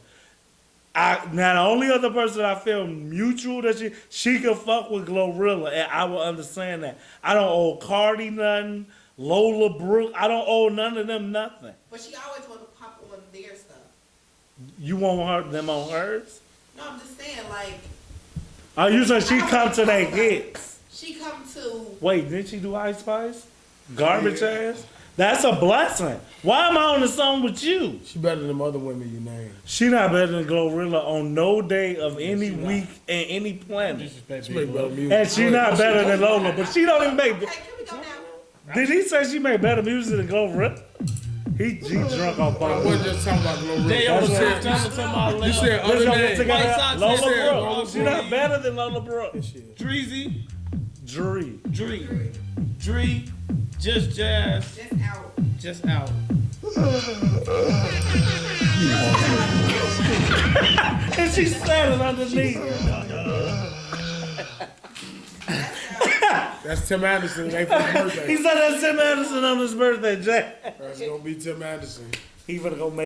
Now the only other person I feel mutual that she could fuck with Glorilla, and I will understand that. I don't owe Cardi nothing, Lola Brooke. I don't owe none of them nothing.
But she always want to pop on their stuff.
You want them on hers?
No, I'm just saying, like.
Oh, you said she come to their hits.
She come to.
Wait, didn't she do Ice Spice? Garbage ass? That's a blessing. Why am I on the song with you?
She better than them other women you named.
She not better than Glorilla on no day of any week and any planet.
She make better music.
And she not better than Lola, but she don't even make.
Okay, can we go now?
Did he say she made better music than Glorilla? He drunk off
I
bottle.
wasn't just talking about Glorilla.
Daeo was
That's
talking
You said
Let's
other
go
names.
together.
White Sox,
Lola
he said
Brooke.
Lola
She not
Brooke.
better than Lola Brooke.
Dreezy,
Dreee.
Dreee, Jus Jas,
Just out.
just out.
And she standing underneath.
That's Tim Anderson. They for his birthday.
He said that's Tim Anderson on his birthday, Jack.
That's gonna be Tim Anderson.
He finna go make